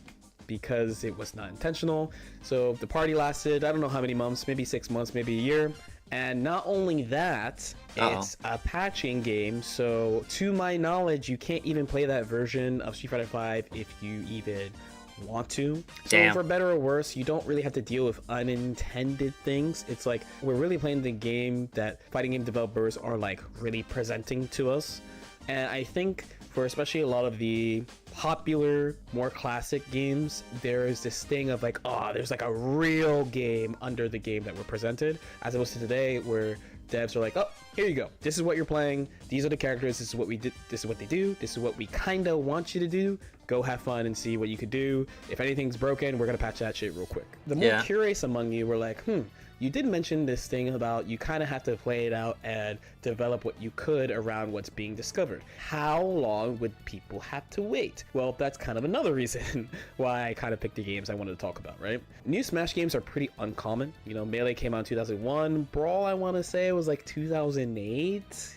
because it was not intentional. So the party lasted, I don't know how many months, maybe 6 months, maybe a year. And not only that, it's a patching game. So to my knowledge, you can't even play that version of Street Fighter V if you even want to. So for better or worse, you don't really have to deal with unintended things. It's like we're really playing the game that fighting game developers are like really presenting to us. And I think for especially a lot of the popular, more classic games, there is this thing of like, oh, there's like a real game under the game that we're presented, as opposed to today where devs are like, oh, here you go, this is what you're playing, these are the characters, this is what we did, this is what they do, this is what we kind of want you to do, go have fun and see what you could do. If anything's broken, we're gonna patch that shit real quick. The more curious among you were like, you did mention this thing about you kind of have to play it out and develop what you could around what's being discovered. How long would people have to wait? Well, that's kind of another reason why I kind of picked the games I wanted to talk about, right? New Smash games are pretty uncommon. You know, Melee came out in 2001. Brawl, I want to say, was like 2008.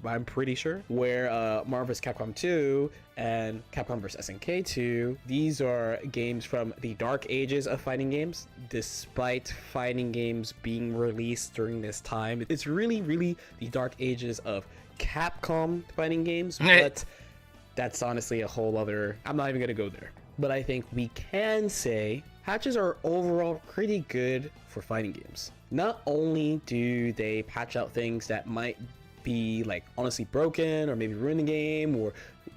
I'm pretty sure. Where Marvel vs. Capcom 2 and Capcom vs. SNK 2, these are games from the dark ages of fighting games. Despite fighting games being released during this time, it's really the dark ages of Capcom fighting games. But that's honestly a whole other, I'm not even gonna go there. But I think we can say patches are overall pretty good for fighting games. Not only do they patch out things that might be like honestly broken or maybe ruin the game or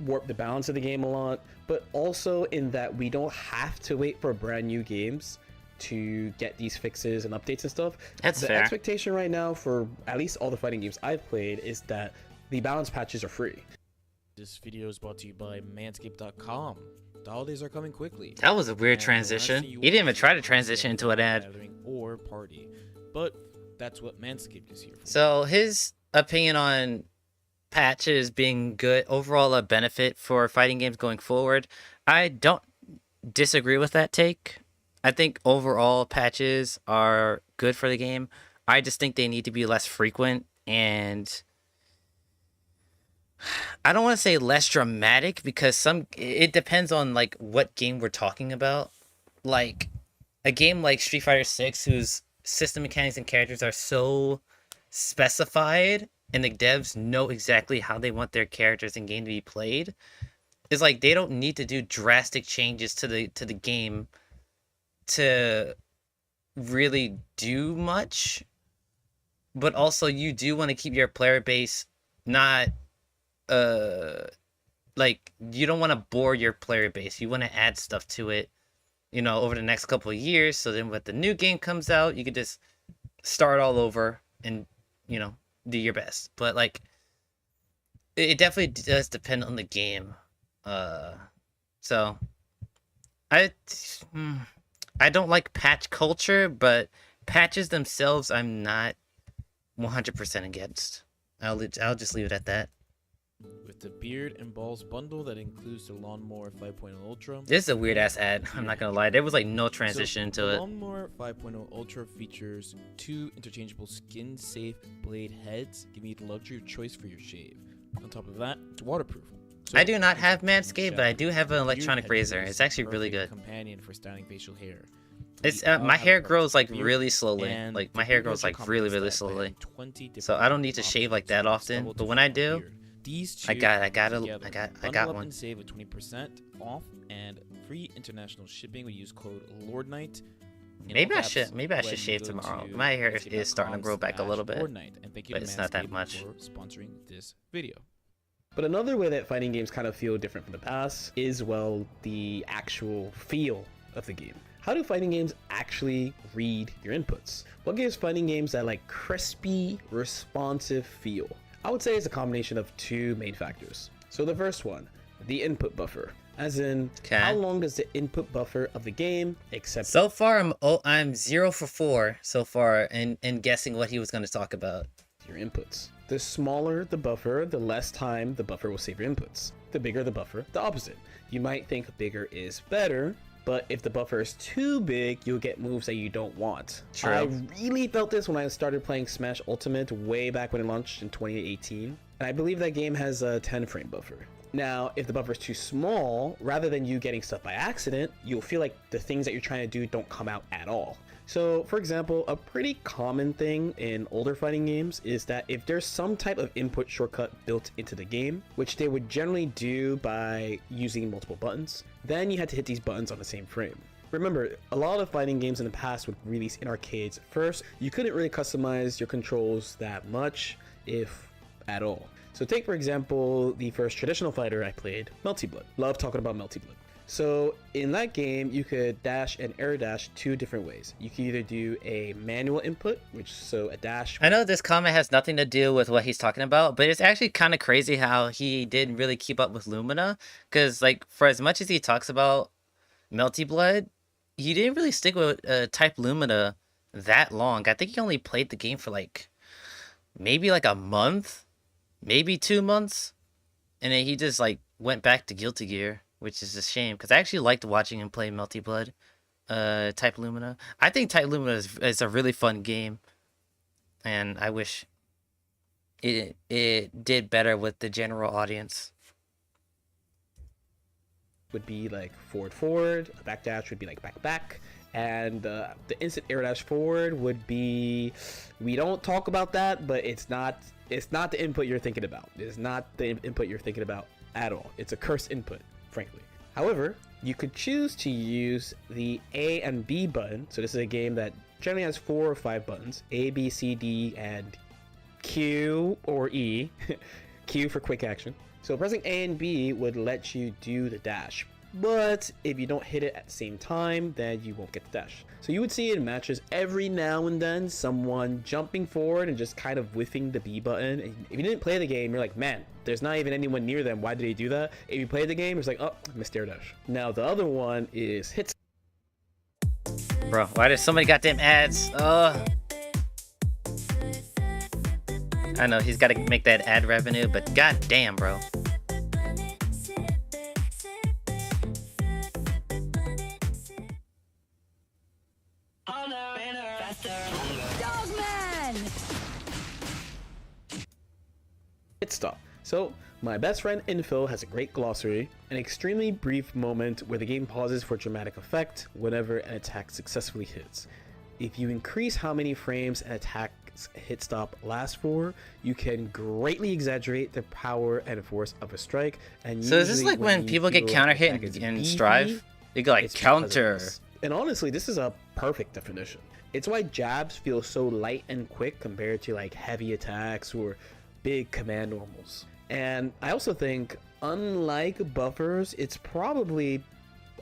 warp the balance of the game a lot, but also in that we don't have to wait for brand new games to get these fixes and updates and stuff. That's the fair. Expectation right now for at least all the fighting games I've played is that the balance patches are free. This video is brought to you by manscaped.com. The holidays are coming quickly. That was a weird transition. You didn't even try to transition into an ad. Or party. But that's what Manscaped is here for. So his opinion on patches being good overall a benefit for fighting games going forward. I don't disagree with that take. I think overall patches are good for the game. I just think they need to be less frequent, and I don't want to say less dramatic, because it depends on like what game we're talking about. Like a game like Street Fighter 6, whose system mechanics and characters are so specified and the devs know exactly how they want their characters in game to be played, is like they don't need to do drastic changes to the game to really do much. But also you do want to keep your player base not like, you don't want to bore your player base. You want to add stuff to it, over the next couple of years, so then when the new game comes out, you could just start all over and do your best. But like, it definitely does depend on the game. So I don't like patch culture, but patches themselves I'm not 100% against. I'll just leave it at that. With the Beard and Balls bundle that includes the Lawnmower 5.0 Ultra. This is a weird ass ad. I'm not gonna lie. There was like no transition to the it. Lawnmower 5.0 Ultra features 2 interchangeable skin-safe blade heads, giving you the luxury of choice for your shave. On top of that, it's waterproof. So I do not have it's a Manscaped, but I do have an electronic Beard razor. head It's actually is really perfect good. Companion for styling facial hair. It's We all my have hair parts grows like of the really beard, slowly. and Like my the hair beard grows culture like really complements that by slowly. having 20 So different I don't need to shave like that options, often. double But when I different do, beard. These I two got together. Bundle up one. and save with 20% off and free international shipping when you use code LordNight. maybe I should shave tomorrow. My hair is starting to grow back a little bit, Thank you but to it's not that Manscaped much. for sponsoring this video. But another way that fighting games kind of feel different from the past is, well, the actual feel of the game. How do fighting games actually read your inputs? What gives fighting games that like crispy, responsive feel? I would say it's a combination of 2 main factors. So the first one, the input buffer. As in, how long does the input buffer of the game accept? So far, I'm 0 for 4 so far in guessing what he was going to talk about. Your inputs. The smaller the buffer, the less time the buffer will save your inputs. The bigger the buffer, the opposite. You might think bigger is better, but if the buffer is too big, you'll get moves that you don't want. True. I really felt this when I started playing Smash Ultimate way back when it launched in 2018, and I believe that game has a 10 frame buffer. Now, if the buffer is too small, rather than you getting stuff by accident, you'll feel like the things that you're trying to do don't come out at all. So, for example, a pretty common thing in older fighting games is that if there's some type of input shortcut built into the game, which they would generally do by using multiple buttons, then you had to hit these buttons on the same frame. Remember, a lot of fighting games in the past would release in arcades. First, you couldn't really customize your controls that much, if at all. So take, for example, the first traditional fighter I played, Melty Blood. Love talking about Melty Blood. So in that game, you could dash and air dash 2 different ways. You can either do a manual input, so a dash. I know this comment has nothing to do with what he's talking about, but it's actually kind of crazy how he didn't really keep up with Lumina. Because like, for as much as he talks about Melty Blood, he didn't really stick with Type Lumina that long. I think he only played the game for like maybe like a month, maybe 2 months, and then he just like went back to Guilty Gear, which is a shame because I actually liked watching him play Melty Blood, Type Lumina. I think Type Lumina is a really fun game, and I wish it did better with the general audience. Would be like forward, a backdash would be like back, and the instant air dash forward would be, we don't talk about that, but it's not the input you're thinking about. It's not the input you're thinking about at all. It's a cursed input, frankly. However, you could choose to use the A and B button. So this is a game that generally has 4 or 5 buttons, A, B, C, D, and Q or E. Q for quick action. So pressing A and B would let you do the dash, but if you don't hit it at the same time, then you won't get the dash. So you would see in matches every now and then someone jumping forward and just kind of whiffing the B button. And if you didn't play the game, you're like, man, there's not even anyone near them. Why did they do that? If you played the game, it's like, oh, missed air dash. Now the other one is hits. Bro, why there's so many goddamn ads? I I know he's got to make that ad revenue, but god damn, bro. Hit stop. So, my best friend Info has a great glossary, an extremely brief moment where the game pauses for dramatic effect whenever an attack successfully hits. If you increase how many frames an attack's hit stop lasts for, you can greatly exaggerate the power and force of a strike. And So is this usually like when you people get feel counter an hit attack is in beefy, Strive? They go like it's because of counter. this. And honestly, this is a perfect definition. It's why jabs feel so light and quick compared to like heavy attacks or big command normals. And I also think, unlike buffers, it's probably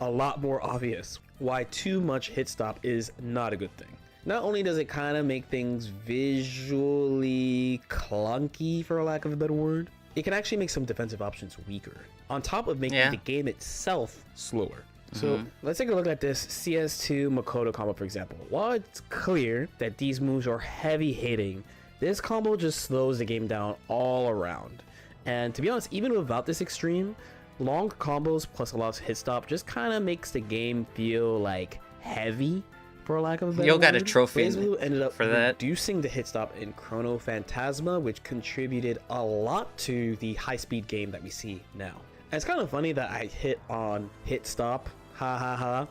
a lot more obvious why too much hit stop is not a good thing. Not only does it kind of make things visually clunky, for lack of a better word, it can actually make some defensive options weaker, on top of making the game itself slower. So let's take a look at this CS2 Makoto combo, for example. While it's clear that these moves are heavy hitting, this combo just slows the game down all around. And to be honest, even without this extreme, long combos plus a lot of hit stop just kind of makes the game feel like heavy, for lack of a better Yo word. got a trophy BlazBlue ended up for that. reducing the hit stop in Chrono Phantasma, which contributed a lot to the high-speed game that we see now. And it's kind of funny that I hit on hit stop, ha ha ha,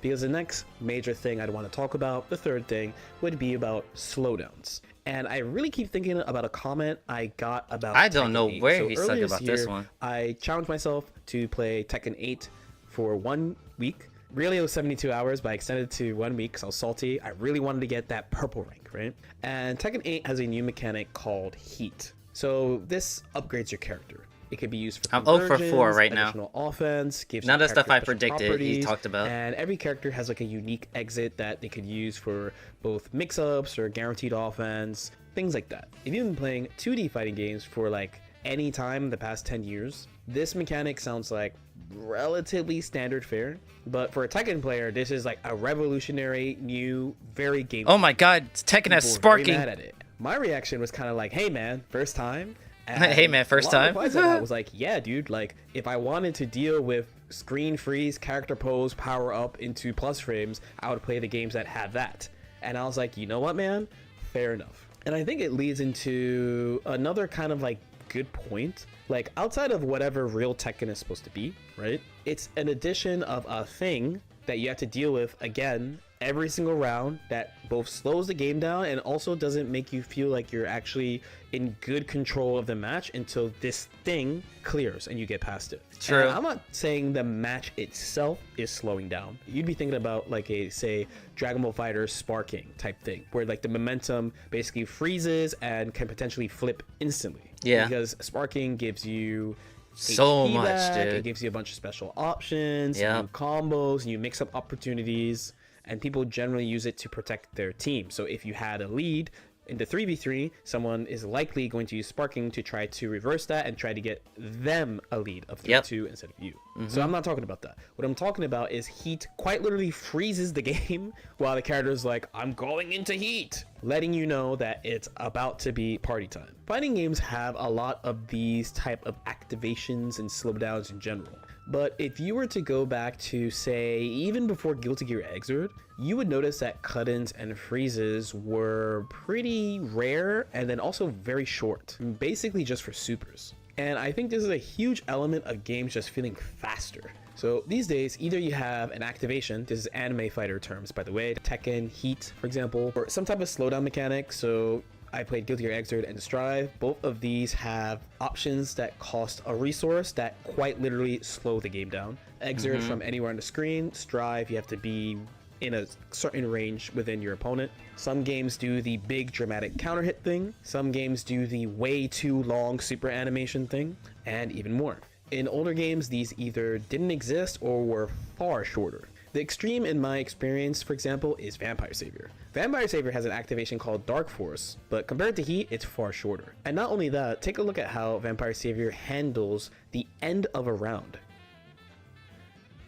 because the next major thing I'd want to talk about, the third thing, would be about slowdowns. And I really keep thinking about a comment I got about I don't know Tekken 8. where So he said earlier about this this year, one. I challenged myself to play Tekken 8 for 1 week. Really, it was 72 hours, but I extended it to 1 week because I was salty. I really wanted to get that purple rank, right? And Tekken 8 has a new mechanic called Heat. So this upgrades your character. It can be used for I'm 0 for 4 conversions, right now. additional offense, gives None your of the stuff I character special predicted, he properties, talked about. and every character has like a unique exit that they could use for both mix-ups or guaranteed offense, things like that. If you've been playing 2D fighting games for like any time in the past 10 years, this mechanic sounds like relatively standard fare, but for a Tekken player, this is like a revolutionary, new, very game. Oh my god, Tekken has People were very sparking. mad at it. My reaction was kind of like, "Hey man, first time." Hey, man, first a lot of time? replies I got was like, "Yeah, dude. Like, if I wanted to deal with screen freeze, character pose, power up into plus frames, I would play the games that have that." And I was like, "You know what, man? Fair enough." And I think it leads into another kind of like good point. Like, outside of whatever real Tekken is supposed to be, right? It's an addition of a thing that you have to deal with again every single round that both slows the game down and also doesn't make you feel like you're actually in good control of the match until this thing clears and you get past it. True. And I'm not saying the match itself is slowing down. You'd be thinking about like a, say, Dragon Ball FighterZ sparking type thing, where like the momentum basically freezes and can potentially flip instantly. Yeah. Because sparking gives you So HP much, back, dude. It gives you a bunch of special options, Yeah. new combos, new mix-up opportunities, and people generally use it to protect their team. So if you had a lead in the 3v3, someone is likely going to use sparking to try to reverse that and try to get them a lead of 3-2 instead of you. So I'm not talking about that. What I'm talking about is Heat quite literally freezes the game while the character is like, "I'm going into Heat," letting you know that it's about to be party time. Fighting games have a lot of these type of activations and slowdowns in general. But if you were to go back to, say, even before Guilty Gear Xrd, you would notice that cut-ins and freezes were pretty rare and then also very short, basically just for supers. And I think this is a huge element of games just feeling faster. So these days, either you have an activation, this is anime fighter terms by the way, Tekken, Heat, for example, or some type of slowdown mechanic. So I played Guilty Gear Xrd and Strive. Both of these have options that cost a resource that quite literally slow the game down. Xrd from anywhere on the screen. Strive, you have to be in a certain range within your opponent. Some games do the big dramatic counter hit thing. Some games do the way too long super animation thing, and even more. In older games, these either didn't exist or were far shorter. The extreme in my experience, for example, is Vampire Savior. Vampire Savior has an activation called Dark Force, but compared to Heat, it's far shorter. And not only that, take a look at how Vampire Savior handles the end of a round.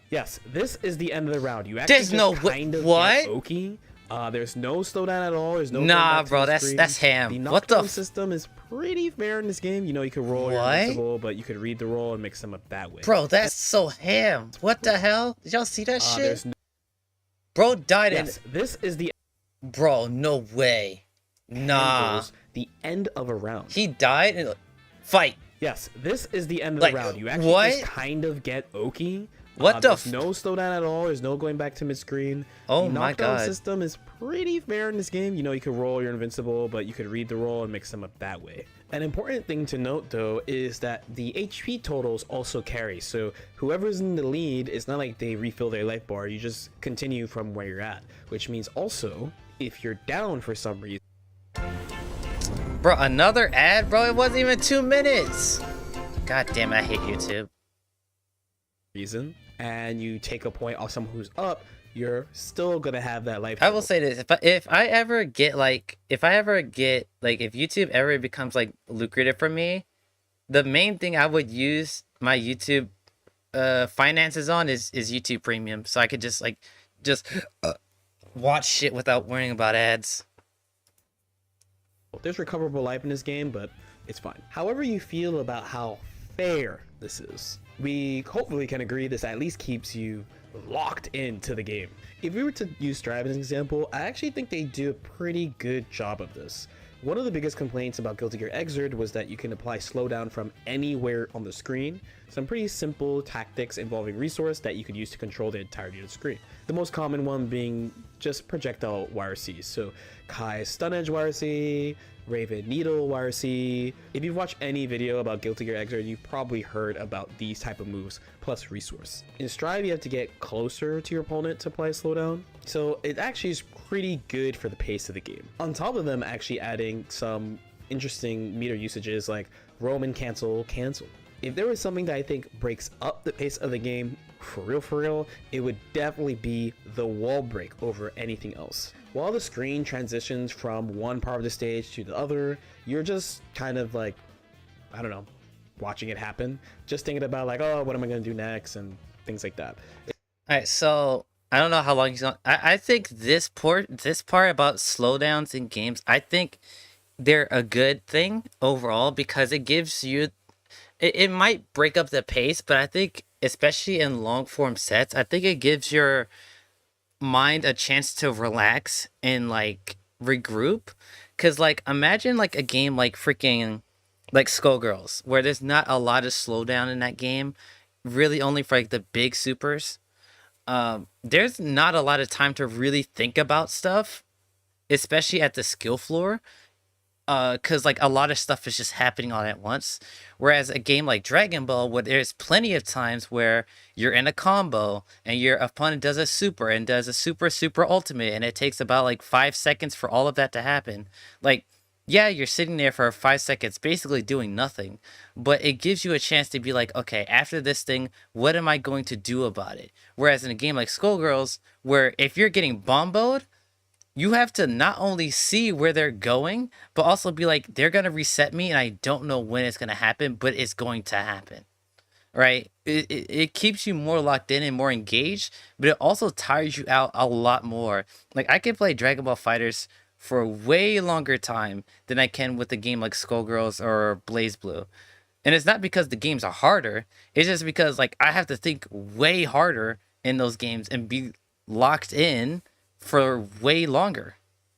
Yes, this is the end of the round. You actually There's no kind of what? get Oki There's no slowdown at all. There's no Nah, going back to bro, the that's screen. ham. The What the knockdown f- system is pretty fair in this game. You know, you can roll, you're What? invincible, but you could read the roll and mix them up that way. Bro, that's so ham. What the hell? Did y'all see that shit? There's no, Bro died yes, this is the Bro, no way. Nah. goes the end of a round. He died in fight. Yes, this is the end of Like, the round. You actually what? just kind of get Oki. What the There's f- no slowdown at all. There's no going back to mid-screen. Oh the my knockdown God. system is pretty fair in this game. You know, you can roll, you're invincible, but you could read the roll and mix them up that way. An important thing to note, though, is that the HP totals also carry. So whoever's in the lead, it's not like they refill their life bar. You just continue from where you're at, which means also, if you're down for some reason, Bro, another ad, bro. It wasn't even 2 minutes. God damn it, I hate YouTube. and you take a point off someone who's up, you're still gonna have that life. I will say this: if I ever get like if YouTube ever becomes like lucrative for me, the main thing I would use my YouTube finances on is YouTube Premium, so I could just watch shit without worrying about ads. There's recoverable life in this game, but it's fine. However you feel about how fair this is, we hopefully can agree this at least keeps you locked into the game. If we were to use Strive as an example, I actually think they do a pretty good job of this. One of the biggest complaints about Guilty Gear Xrd was that you can apply slowdown from anywhere on the screen. Some pretty simple tactics involving resource that you could use to control the entirety of the screen. The most common one being just projectile YRC. So Kai's Stun Edge YRC, Raven Needle YRC. If you've watched any video about Guilty Gear Xrd, you've probably heard about these type of moves plus resource. In Strive, you have to get closer to your opponent to apply slowdown, so it actually is pretty good for the pace of the game. On top of them actually adding some interesting meter usages like Roman cancel. If there was something that I think breaks up the pace of the game for real, it would definitely be the wall break over anything else. While the screen transitions from one part of the stage to the other, you're just kind of like, I don't know, watching it happen, just thinking about like, oh, what am I gonna do next, and things like that. Alright, so I don't know how long he's on. I think this part about slowdowns in games, I think they're a good thing overall because it gives you, it might break up the pace, but I think especially in long form sets, I think it gives your mind a chance to relax and like regroup. Cause like imagine like a game like freaking like Skullgirls where there's not a lot of slowdown in that game, really only for like the big supers. There's not a lot of time to really think about stuff, especially at the skill floor. Cause like a lot of stuff is just happening all at once. Whereas a game like Dragon Ball, where there's plenty of times where you're in a combo and your opponent does a super and does a super ultimate, and it takes about like 5 seconds for all of that to happen. Like, yeah, you're sitting there for 5 seconds basically doing nothing, but it gives you a chance to be like, okay, after this thing, what am I going to do about it? Whereas in a game like Skullgirls, where if you're getting bomboed, you have to not only see where they're going, but also be like, they're going to reset me and I don't know when it's going to happen, but it's going to happen, right? It keeps you more locked in and more engaged, but it also tires you out a lot more. Like, I can play Dragon Ball FighterZ for a way longer time than I can with a game like Skullgirls or BlazBlue. And it's not because the games are harder. It's just because, like, I have to think way harder in those games and be locked in for way longer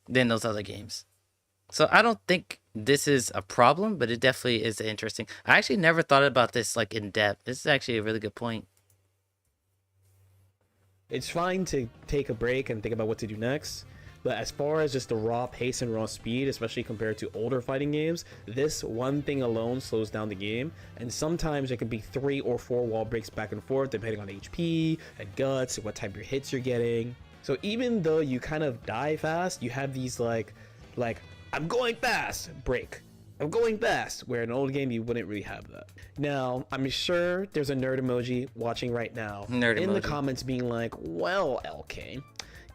than those other games. So I don't think this is a problem, but it definitely is interesting. I actually never thought about this like in depth. This is actually a really good point. It's fine to take a break and think about what to do next, but as far as just the raw pace and raw speed, especially compared to older fighting games, this one thing alone slows down the game, and sometimes there could be 3 or 4 wall breaks back and forth depending on HP and guts and what type of hits you're getting. So even though you kind of die fast, you have these like I'm going fast, break. I'm going fast, where in an old game you wouldn't really have that. Now, I'm sure there's a nerd emoji watching right now Nerd in the emoji. comments being like, well, LK,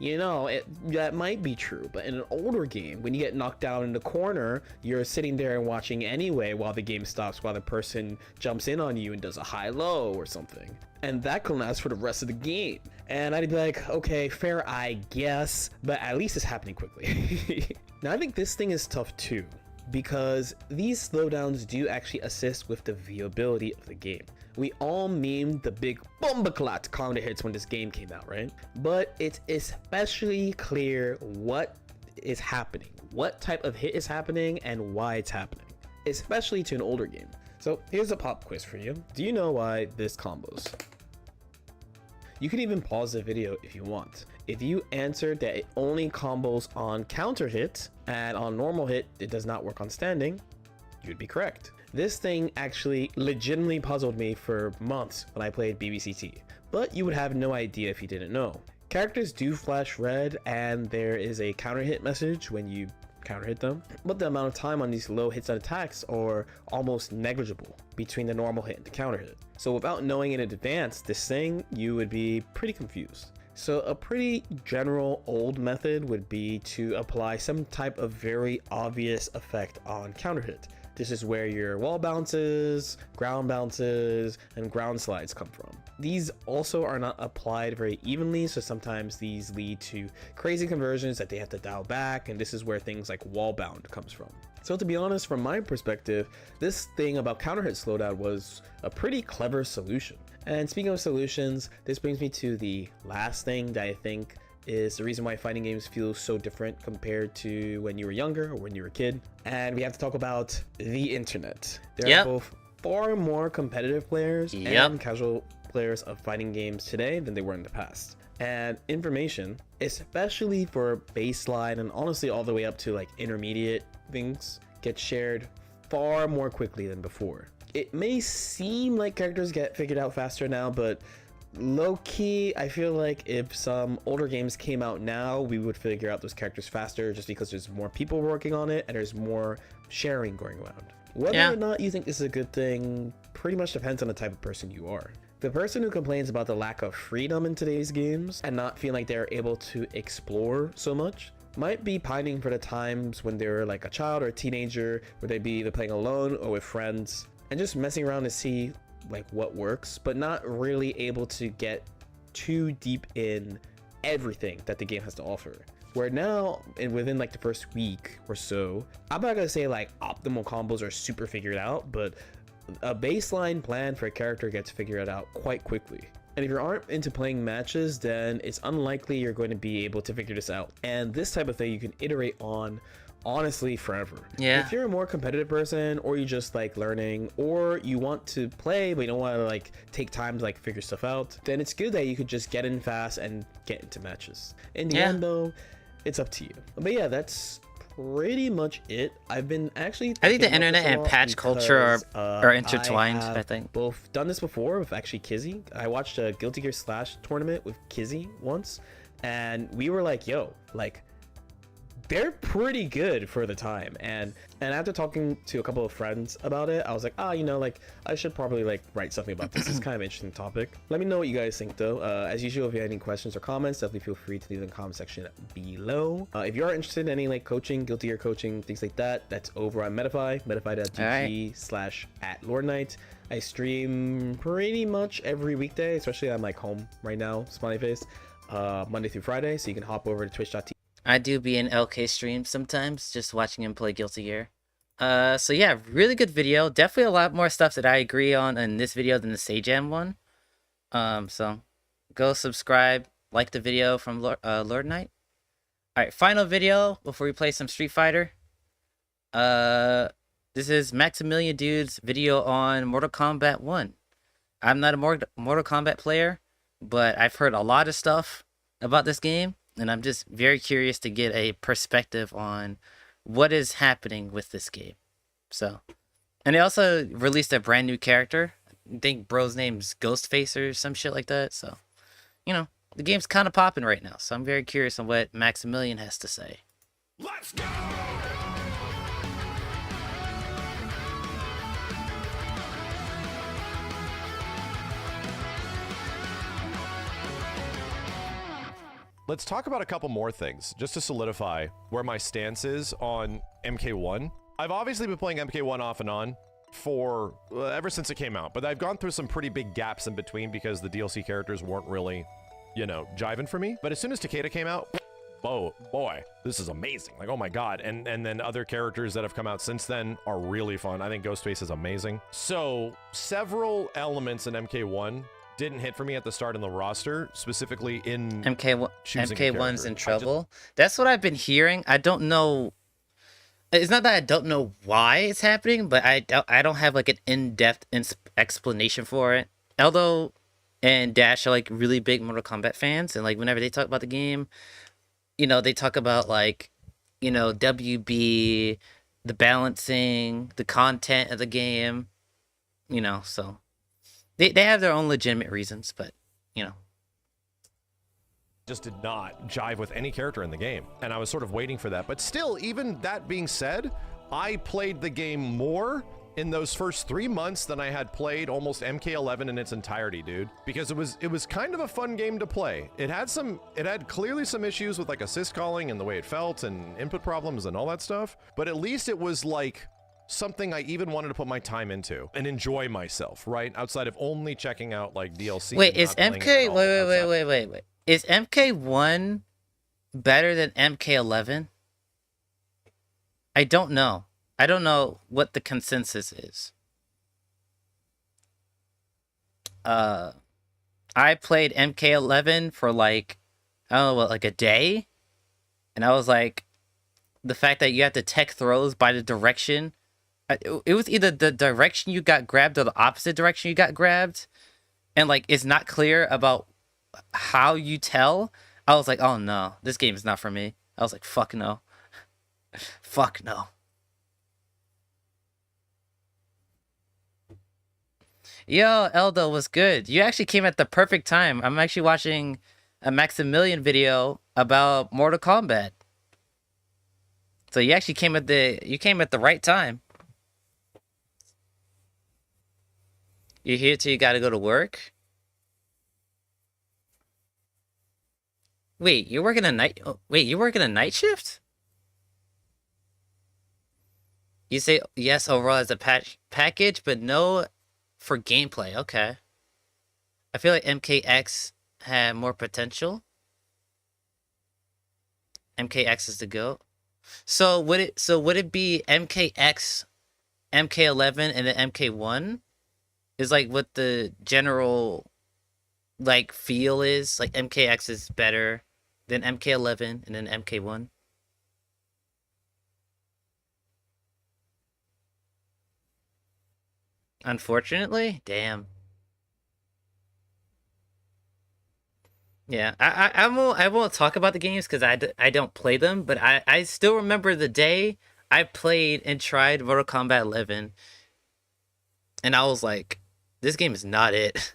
that might be true, but in an older game, when you get knocked down in the corner, you're sitting there and watching anyway while the game stops, while the person jumps in on you and does a high-low or something. And that can last for the rest of the game. And I'd be like, okay, fair, I guess, but at least it's happening quickly. Now, I think this thing is tough too, because these slowdowns do actually assist with the viewability of the game. We all memed the big bombaclat counter hits when this game came out, right? But it's especially clear what is happening, what type of hit is happening, and why it's happening, especially to an older game. So here's a pop quiz for you. Do you know why this combos? You can even pause the video if you want. If you answered that it only combos on counter hit and on normal hit it does not work on standing, you'd be correct. This thing actually legitimately puzzled me for months when I played BBCT, but you would have no idea if you didn't know. Characters do flash red and there is a counter hit message when you counter hit them, but the amount of time on these low hits and attacks are almost negligible between the normal hit and the counter hit. So without knowing in advance this thing, you would be pretty confused. So a pretty general old method would be to apply some type of very obvious effect on counter hit. This is where your wall bounces, ground bounces, and ground slides come from. These also are not applied very evenly, so sometimes these lead to crazy conversions that they have to dial back, and this is where things like wall bound comes from. So to be honest, from my perspective, this thing about counter hit slowdown was a pretty clever solution. And speaking of solutions, this brings me to the last thing that I think is the reason why fighting games feel so different compared to when you were younger or when you were a kid. And we have to talk about the internet. There are both far more competitive players and casual players of fighting games today than they were in the past. And information, especially for baseline and honestly all the way up to like intermediate things, get shared far more quickly than before. It may seem like characters get figured out faster now, but low-key, I feel like if some older games came out now, we would figure out those characters faster just because there's more people working on it and there's more sharing going around. Whether or not you think this is a good thing pretty much depends on the type of person you are. The person who complains about the lack of freedom in today's games and not feeling like they're able to explore so much might be pining for the times when they were like a child or a teenager, where they'd be either playing alone or with friends and just messing around to see like what works, but not really able to get too deep in everything that the game has to offer. Where now, and within like the first week or so, I'm not gonna say like optimal combos are super figured out, but a baseline plan for a character gets figured out quite quickly. And if you aren't into playing matches, then it's unlikely you're going to be able to figure this out. And this type of thing you can iterate on honestly forever. If you're a more competitive person, or you just like learning, or you want to play but you don't want to like take time to like figure stuff out, then it's good that you could just get in fast and get into matches. In the end though, it's up to you. But yeah, that's pretty much it. I've been actually I think the internet and patch culture are intertwined. I think both done this before with actually Kizzy. I watched a Guilty Gear Slash tournament with Kizzy once, and we were like, yo, like they're pretty good for the time. And after talking to a couple of friends about it, I was like, you know, like I should probably like write something about this. It's kind of an interesting topic. Let me know what you guys think though. As usual, if you have any questions or comments, definitely feel free to leave in the comment section below. If you are interested in any like coaching, Guilty Gear coaching, things like that, that's over on Metafy, metafy.gg/@LordKnight. I stream pretty much every weekday, especially I'm like home right now, smiley face, Monday through Friday, so you can hop over to twitch.tv. I do be in LK stream sometimes, just watching him play Guilty Gear. So yeah, really good video. Definitely a lot more stuff that I agree on in this video than the Sajam one. So go subscribe, like the video from Lord Knight. Alright, final video before we play some Street Fighter. This is Maximilian Dude's video on Mortal Kombat 1. I'm not a Mortal Kombat player, but I've heard a lot of stuff about this game, and I'm just very curious to get a perspective on what is happening with this game. So, and they also released a brand new character. I think bro's name's Ghostface or some shit like that. So, you know, the game's kind of popping right now. So I'm very curious on what Maximilian has to say. Let's go! let's talk about a couple more things just to solidify where my stance is on MK1. I've obviously been playing MK1 off and on for ever since it came out, but I've gone through some pretty big gaps in between because the DLC characters weren't really, you know, jiving for me. But as soon as Takeda came out, oh boy, this is amazing. Like, oh my god. And then other characters that have come out since then are really fun. I think Ghostface is amazing. So several elements in MK1 didn't hit for me at the start in the roster, specifically in MK1's in trouble. That's what I've been hearing. I don't know. It's not that I don't know why it's happening, but I don't have like an in-depth explanation for it. Eldo and Dash are like really big Mortal Kombat fans, and like whenever they talk about the game, you know, they talk about like, you know, WB, the balancing, the content of the game, you know, so they have their own legitimate reasons, but you know. Just did not jive with any character in the game, and I was sort of waiting for that. But still, even that being said, I played the game more in those first 3 months than I had played almost MK11 in its entirety, dude, because it was kind of a fun game to play. It had clearly some issues with like assist calling and the way it felt and input problems and all that stuff, but at least it was like something I even wanted to put my time into and enjoy myself, right? Outside of only checking out like DLC. Wait, is MK wait. Is MK1 better than MK11? I don't know. I don't know what the consensus is. I played MK11 for like, I don't know what, like a day? And I was like, the fact that you have to tech throws by the direction, it was either the direction you got grabbed or the opposite direction you got grabbed. And like, it's not clear about how you tell. I was like, oh no, this game is not for me. I was like, fuck no. Fuck no. Yo, Eldo, was good. You actually came at the perfect time. I'm actually watching a Maximilian video about Mortal Kombat. So you actually came at the right time. You're here till you gotta go to work? Wait, you're working a night shift? You say yes overall as a package, but no for gameplay. Okay. I feel like MKX had more potential. MKX is the GOAT. So would it be MKX, MK11, and then MK1? Is like what the general like feel is? Like MKX is better than MK11 and then MK1? Unfortunately? Damn. Yeah, I won't talk about the games because I don't play them, but I still remember the day I played and tried Mortal Kombat 11, and I was like, this game is not it.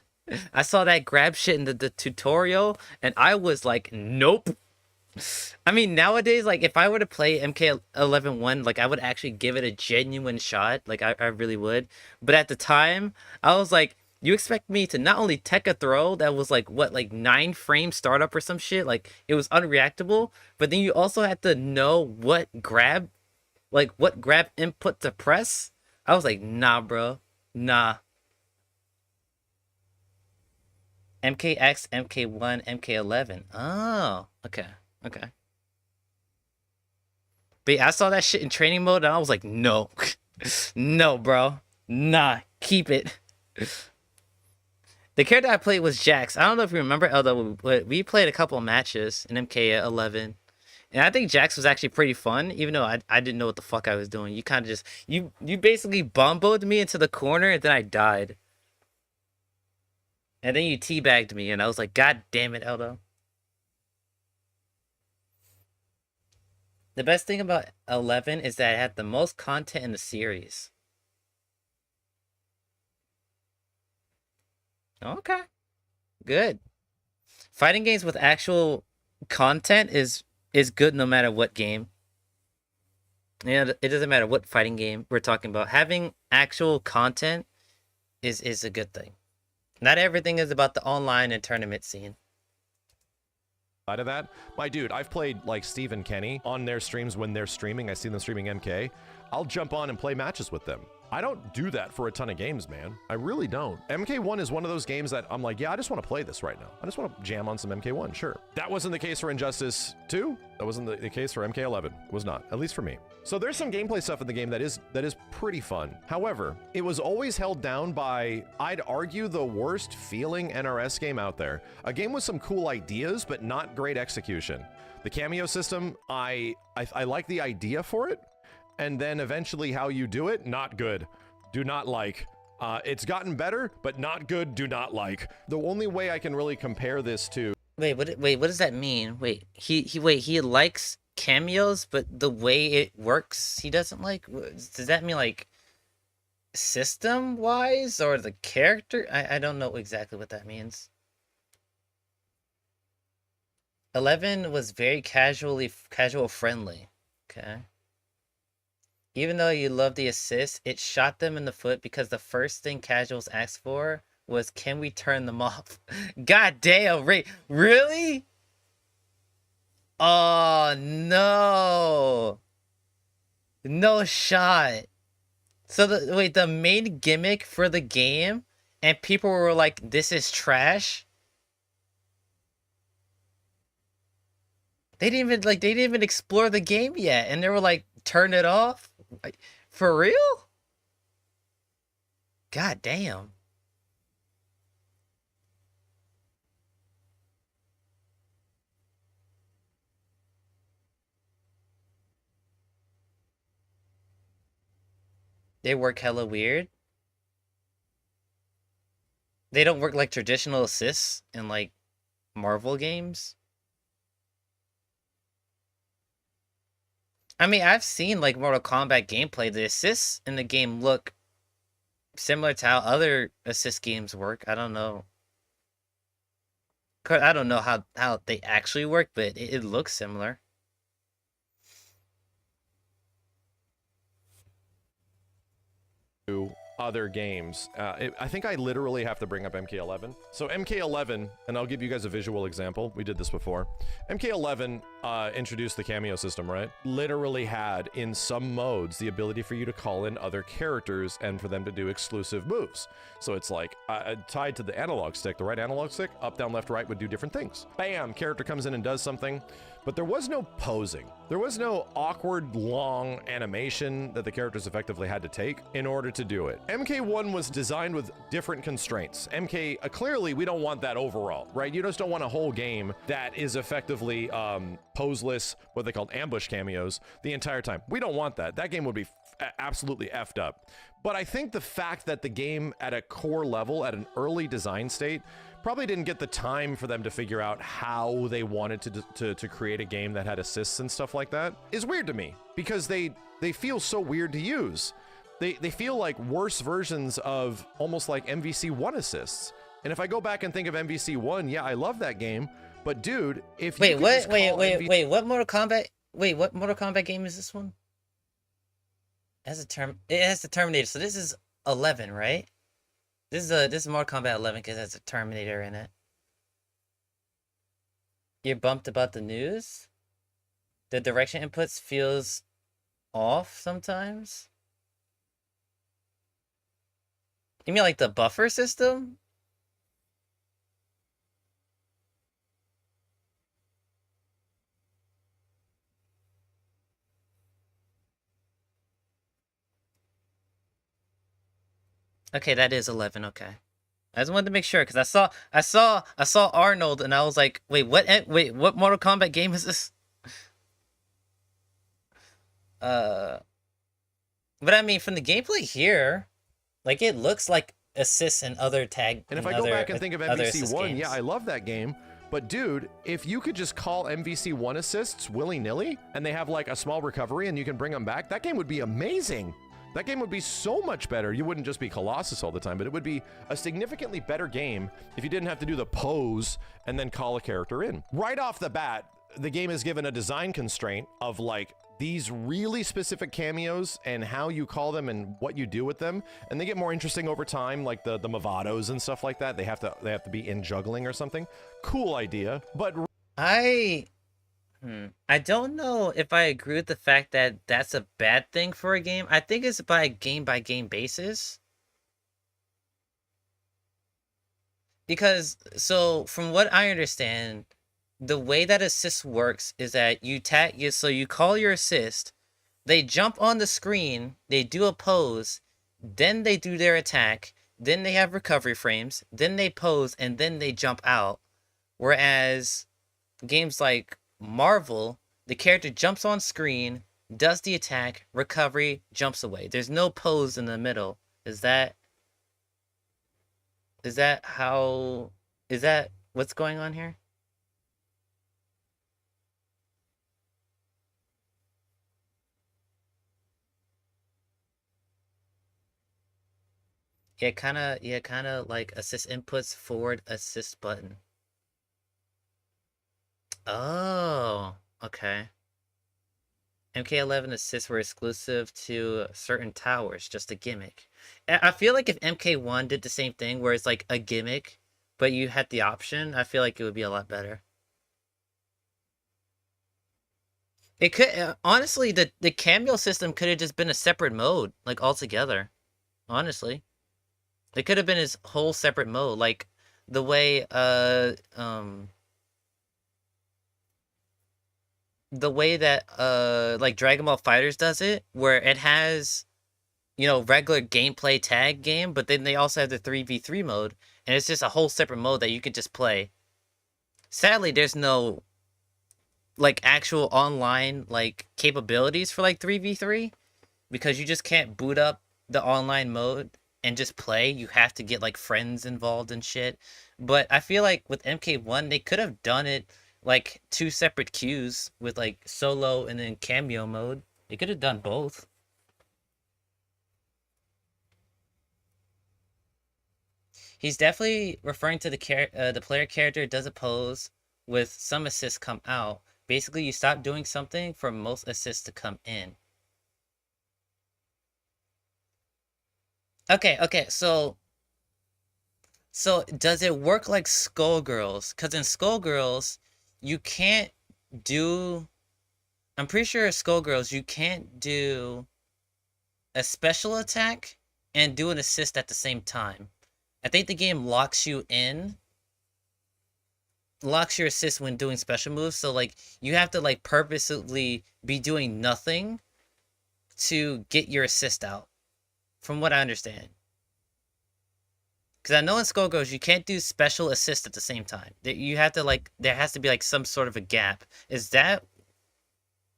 I saw that grab shit in the tutorial, and I was like, nope. I mean, nowadays, like, if I were to play MK11 like, I would actually give it a genuine shot. Like, I really would. But at the time, I was like, you expect me to not only tech a throw that was, like, what, like, 9 frame startup or some shit? Like, it was unreactable. But then you also had to know what grab input to press. I was like, nah, bro. Nah. MKX, MK1, MK11. Oh, okay. Okay. But yeah, I saw that shit in training mode and I was like, no. No, bro. Nah, keep it. The character I played was Jax. I don't know if you remember, Elda, but we played a couple of matches in MK11. And I think Jax was actually pretty fun, even though I didn't know what the fuck I was doing. You kind of just, you basically bumboed me into the corner and then I died. And then you teabagged me and I was like, God damn it, Eldo. The best thing about 11 is that it had the most content in the series. Okay. Good. Fighting games with actual content is good no matter what game. Yeah, it doesn't matter what fighting game we're talking about. Having actual content is a good thing. Not everything is about the online and tournament scene. Out of that, my dude, I've played like Steve and Kenny on their streams when they're streaming. I see them streaming MK. I'll jump on and play matches with them. I don't do that for a ton of games, man. I really don't. MK1 is one of those games that I'm like, yeah, I just want to play this right now. I just want to jam on some MK1, sure. That wasn't the case for Injustice 2. That wasn't the case for MK11. It was not, at least for me. So there's some gameplay stuff in the game that is pretty fun. However, it was always held down by, I'd argue, the worst feeling NRS game out there. A game with some cool ideas, but not great execution. The cameo system, I like the idea for it. And then eventually how you do it, not good. Do not like. It's gotten better, but not good, do not like. The only way I can really compare this to... Wait, what does that mean? Wait, he likes cameos, but the way it works, he doesn't like? Does that mean, like, system-wise, or the character? I don't know exactly what that means. 11 was very casual friendly. Okay. Even though you love the assist, it shot them in the foot because the first thing casuals asked for was, can we turn them off? God damn, really? Oh, no. No shot. So, the main gimmick for the game, and people were like, this is trash? They didn't even explore the game yet, and they were like, turn it off? For real? God damn. They work hella weird. They don't work like traditional assists in like Marvel games. I mean, I've seen, like, Mortal Kombat gameplay. The assists in the game look similar to how other assist games work. I don't know. I don't know how they actually work, but it looks similar. Other games. I think I literally have to bring up MK11. So MK11, and I'll give you guys a visual example. We did this before. MK11 introduced the cameo system, right? Literally had, in some modes, the ability for you to call in other characters and for them to do exclusive moves. So it's like, tied to the analog stick, the right analog stick, up, down, left, right would do different things. Bam! Character comes in and does something. But there was no posing. There was no awkward, long animation that the characters effectively had to take in order to do it. MK1 was designed with different constraints. Clearly, we don't want that overall, right? You just don't want a whole game that is effectively poseless, what they called ambush cameos, the entire time. We don't want that. That game would be absolutely effed up. But I think the fact that the game at a core level, at an early design state, probably didn't get the time for them to figure out how they wanted to create a game that had assists and stuff like that is weird to me, because they feel so weird to use. They feel like worse versions of almost like MVC1 assists. And if I go back and think of MVC1, yeah, I love that game, but dude, if you what Mortal Kombat game is this one? It has the Terminator. So this is 11, right? This is Mortal Kombat 11 because it has a Terminator in it. You're bumped about the news? The direction inputs feels off sometimes? You mean like the buffer system? Okay, that is 11. Okay, I just wanted to make sure because I saw Arnold and I was like, wait, what Mortal Kombat game is this? But I mean, from the gameplay here, like it looks like assists and other tag. And if I go back and think of MVC1, yeah, I love that game. But dude, if you could just call MVC1 assists willy-nilly and they have like a small recovery and you can bring them back, that game would be amazing. That game would be so much better. You wouldn't just be Colossus all the time, but it would be a significantly better game if you didn't have to do the pose and then call a character in. Right off the bat, the game is given a design constraint of like these really specific cameos and how you call them and what you do with them. And they get more interesting over time, like the Movados and stuff like that. They have to be in juggling or something. Cool idea, but I don't know if I agree with the fact that that's a bad thing for a game. I think it's by game basis. Because, so from what I understand, the way that assist works is that so you call your assist, they jump on the screen, they do a pose, then they do their attack, then they have recovery frames, then they pose, and then they jump out. Whereas games like Marvel, the character jumps on screen, does the attack, recovery, jumps away. There's no pose in the middle. Is that what's going on here? Yeah, kind of like assist inputs, forward assist button. Oh, okay. MK11 assists were exclusive to certain towers, just a gimmick. I feel like if MK1 did the same thing, where it's like a gimmick, but you had the option, I feel like it would be a lot better. It could, honestly, the cameo system could have just been a separate mode, like altogether. Honestly, it could have been his whole separate mode, like the way that like Dragon Ball Fighters does it, where it has, you know, regular gameplay tag game, but then they also have the 3v3 mode, and it's just a whole separate mode that you could just play. Sadly, there's no like actual online like capabilities for like 3v3, because you just can't boot up the online mode and just play. You have to get like friends involved and shit. But I feel like with MK1 they could have done it like 2 separate queues with like solo and then cameo mode. They could have done both. He's definitely referring to the player character does a pose with some assists come out. Basically, you stop doing something for most assists to come in. Okay, so does it work like Skullgirls? Because in Skullgirls, you can't do... I'm pretty sure in Skullgirls, you can't do a special attack and do an assist at the same time. I think the game locks you in, locks your assist when doing special moves, so like you have to like purposely be doing nothing to get your assist out, from what I understand. Because I know in Skullgirls you can't do special assist at the same time. You have to like, there has to be like some sort of a gap. Is that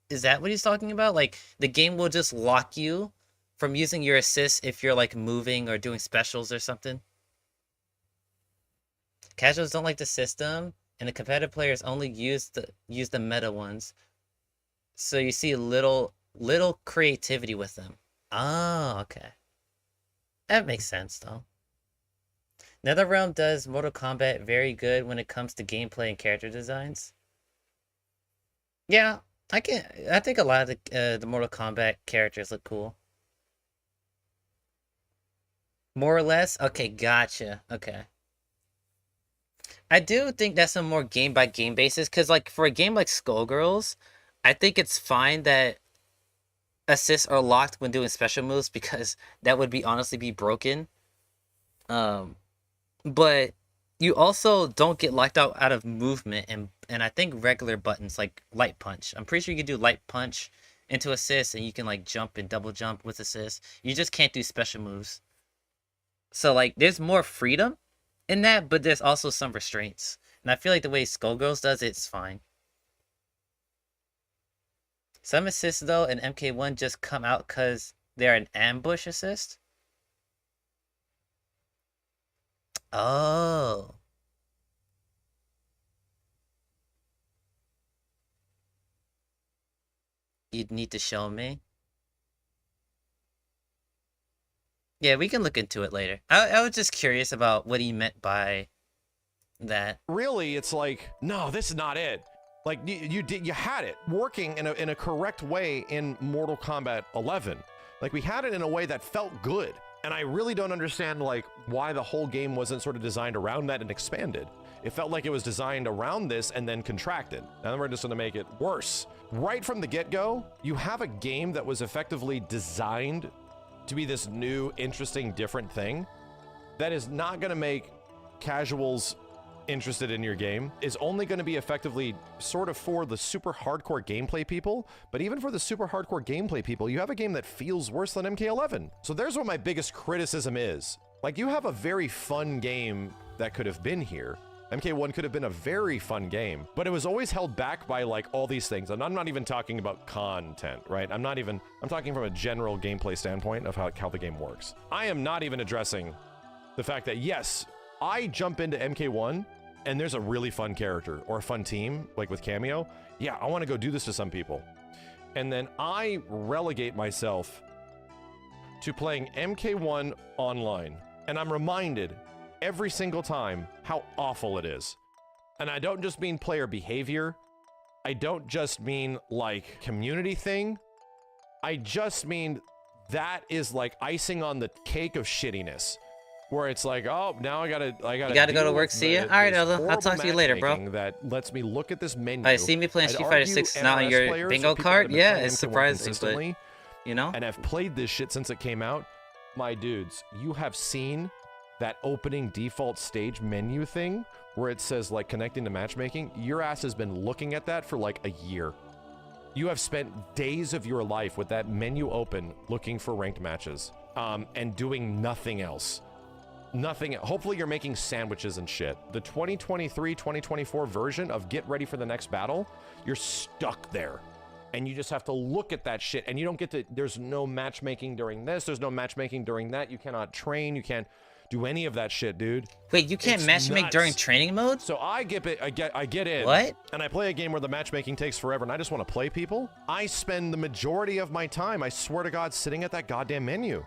what he's talking about? Like the game will just lock you from using your assist if you're like moving or doing specials or something? Casuals don't like the system, and the competitive players only use the meta ones. So you see little creativity with them. Oh, okay. That makes sense though. NetherRealm does Mortal Kombat very good when it comes to gameplay and character designs. Yeah, I think a lot of the Mortal Kombat characters look cool. More or less? Okay, gotcha. Okay. I do think that's a more game-by-game basis, because, like, for a game like Skullgirls, I think it's fine that assists are locked when doing special moves, because that would honestly be broken. But you also don't get locked out of movement, and I think regular buttons, like Light Punch. I'm pretty sure you can do Light Punch into assist, and you can, like, jump and double jump with assist. You just can't do special moves. So, like, there's more freedom in that, but there's also some restraints. And I feel like the way Skullgirls does it's fine. Some assists, though, in MK1 just come out because they're an ambush assist. Oh. You'd need to show me. Yeah, we can look into it later. I was just curious about what he meant by that. Really, it's like, no, this is not it. Like you had it working in a correct way in Mortal Kombat 11. Like we had it in a way that felt good. And I really don't understand like why the whole game wasn't sort of designed around that and expanded. It felt like it was designed around this and then contracted. Now we're just gonna make it worse. Right from the get-go, you have a game that was effectively designed to be this new, interesting, different thing that is not gonna make casuals interested in your game, is only going to be effectively sort of for the super hardcore gameplay people. But even for the super hardcore gameplay people, you have a game that feels worse than MK11. So there's what my biggest criticism is. Like, you have a very fun game that could have been here. MK1 could have been a very fun game, but it was always held back by like all these things. And I'm not even talking about content, right? I'm talking from a general gameplay standpoint of how the game works. I am not even addressing the fact that, yes, I jump into MK1 and there's a really fun character or a fun team, like with Cameo. Yeah, I want to go do this to some people. And then I relegate myself to playing MK1 online. And I'm reminded every single time how awful it is. And I don't just mean player behavior. I don't just mean like community thing. I just mean that is like icing on the cake of shittiness. Where it's like, oh, now I gotta You gotta go to work. See ya. All right, Ella. I'll talk to you later, bro. That lets me look at this menu. I see me playing Street Fighter 6 now on your bingo card. Yeah, it's surprising, but you know. And I've played this shit since it came out. My dudes, you have seen that opening default stage menu thing where it says like connecting to matchmaking. Your ass has been looking at that for like a year. You have spent days of your life with that menu open, looking for ranked matches, and doing nothing else. Nothing. Hopefully you're making sandwiches and shit. The 2023-2024 version of get ready for the next battle, you're stuck there. And you just have to look at that shit. And you don't get to, there's no matchmaking during this. There's no matchmaking during that. You cannot train. You can't do any of that shit, dude. Wait, you can't matchmake during training mode? So I get in. What? And I play a game where the matchmaking takes forever and I just want to play people. I spend the majority of my time, I swear to God, sitting at that goddamn menu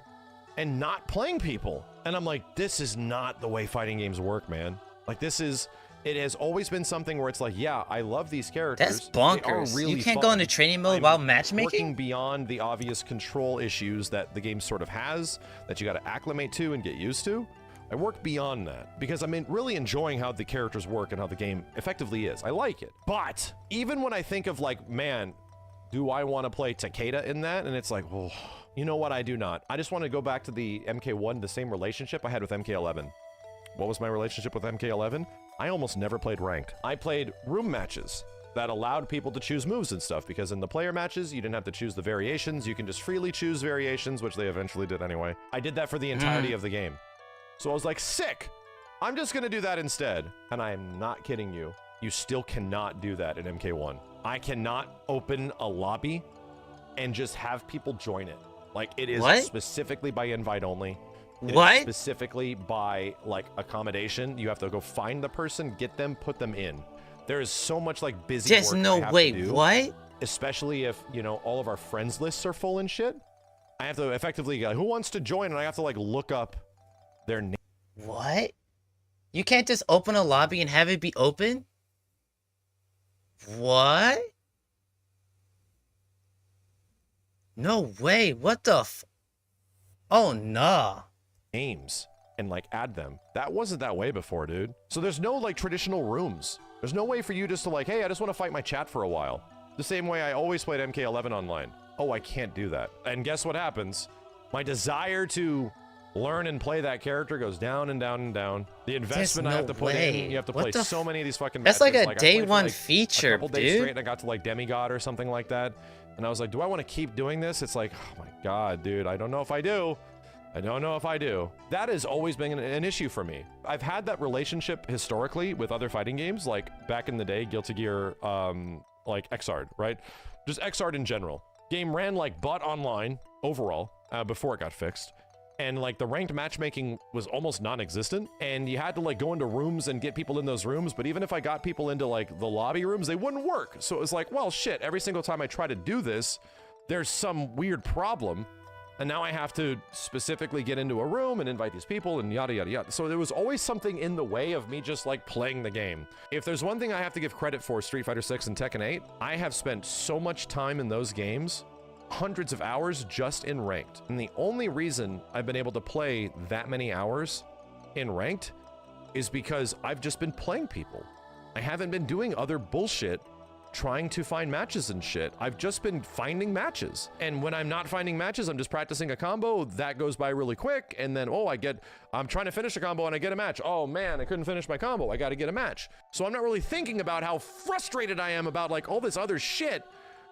and not playing people. And I'm like, this is not the way fighting games work, man. Like, it has always been something where it's like, yeah, I love these characters. That's bonkers. Really you can't go into training mode while matchmaking? Working beyond the obvious control issues that the game sort of has, that you got to acclimate to and get used to. I work beyond that because I'm really enjoying how the characters work and how the game effectively is. I like it. But even when I think of like, man, do I want to play Takeda in that? And it's like, well, you know what? I do not. I just want to go back to the MK1, the same relationship I had with MK11. What was my relationship with MK11? I almost never played ranked. I played room matches that allowed people to choose moves and stuff, because in the player matches, you didn't have to choose the variations. You can just freely choose variations, which they eventually did anyway. I did that for the entirety of the game. So I was like, sick. I'm just going to do that instead. And I am not kidding you. You still cannot do that in MK1. I cannot open a lobby and just have people join it. Like, it is specifically by invite only. It is specifically by like accommodation. You have to go find the person, get them, put them in. There is so much like busy work I have to do, what? Especially if, you know, all of our friends lists are full and shit. I have to effectively go, who wants to join? And I have to like look up their name. What? You can't just open a lobby and have it be open? What? No way. What the f... Oh, nah. Names and like add them. That wasn't that way before, dude. So there's no like traditional rooms. There's no way for you just to like, hey, I just want to fight my chat for a while. The same way I always played MK11 online. Oh, I can't do that. And guess what happens? My desire to learn and play that character goes down and down and down. The investment I have to put in, you have to play so many of these fucking matches. That's like a day one feature, a couple days straight, and I got to like demigod or something like that. And I was like, do I want to keep doing this? It's like, oh my God, dude, I don't know if I do. I don't know if I do. That has always been an issue for me. I've had that relationship historically with other fighting games, like back in the day, Guilty Gear, like Xrd, right? Just Xrd in general. Game ran like butt online overall before it got fixed. And like the ranked matchmaking was almost non-existent, and you had to like go into rooms and get people in those rooms. But even if I got people into like the lobby rooms, they wouldn't work. So it was like, well, shit, every single time I try to do this, there's some weird problem. And now I have to specifically get into a room and invite these people and yada, yada, yada. So there was always something in the way of me just like playing the game. If there's one thing I have to give credit for Street Fighter 6 and Tekken 8, I have spent so much time in those games, hundreds of hours just in ranked. And the only reason I've been able to play that many hours in ranked is because I've just been playing people. I haven't been doing other bullshit trying to find matches and shit. I've just been finding matches. And when I'm not finding matches, I'm just practicing a combo. That goes by really quick. And then, oh, I'm trying to finish a combo and I get a match. Oh man, I couldn't finish my combo. I got to get a match. So I'm not really thinking about how frustrated I am about like all this other shit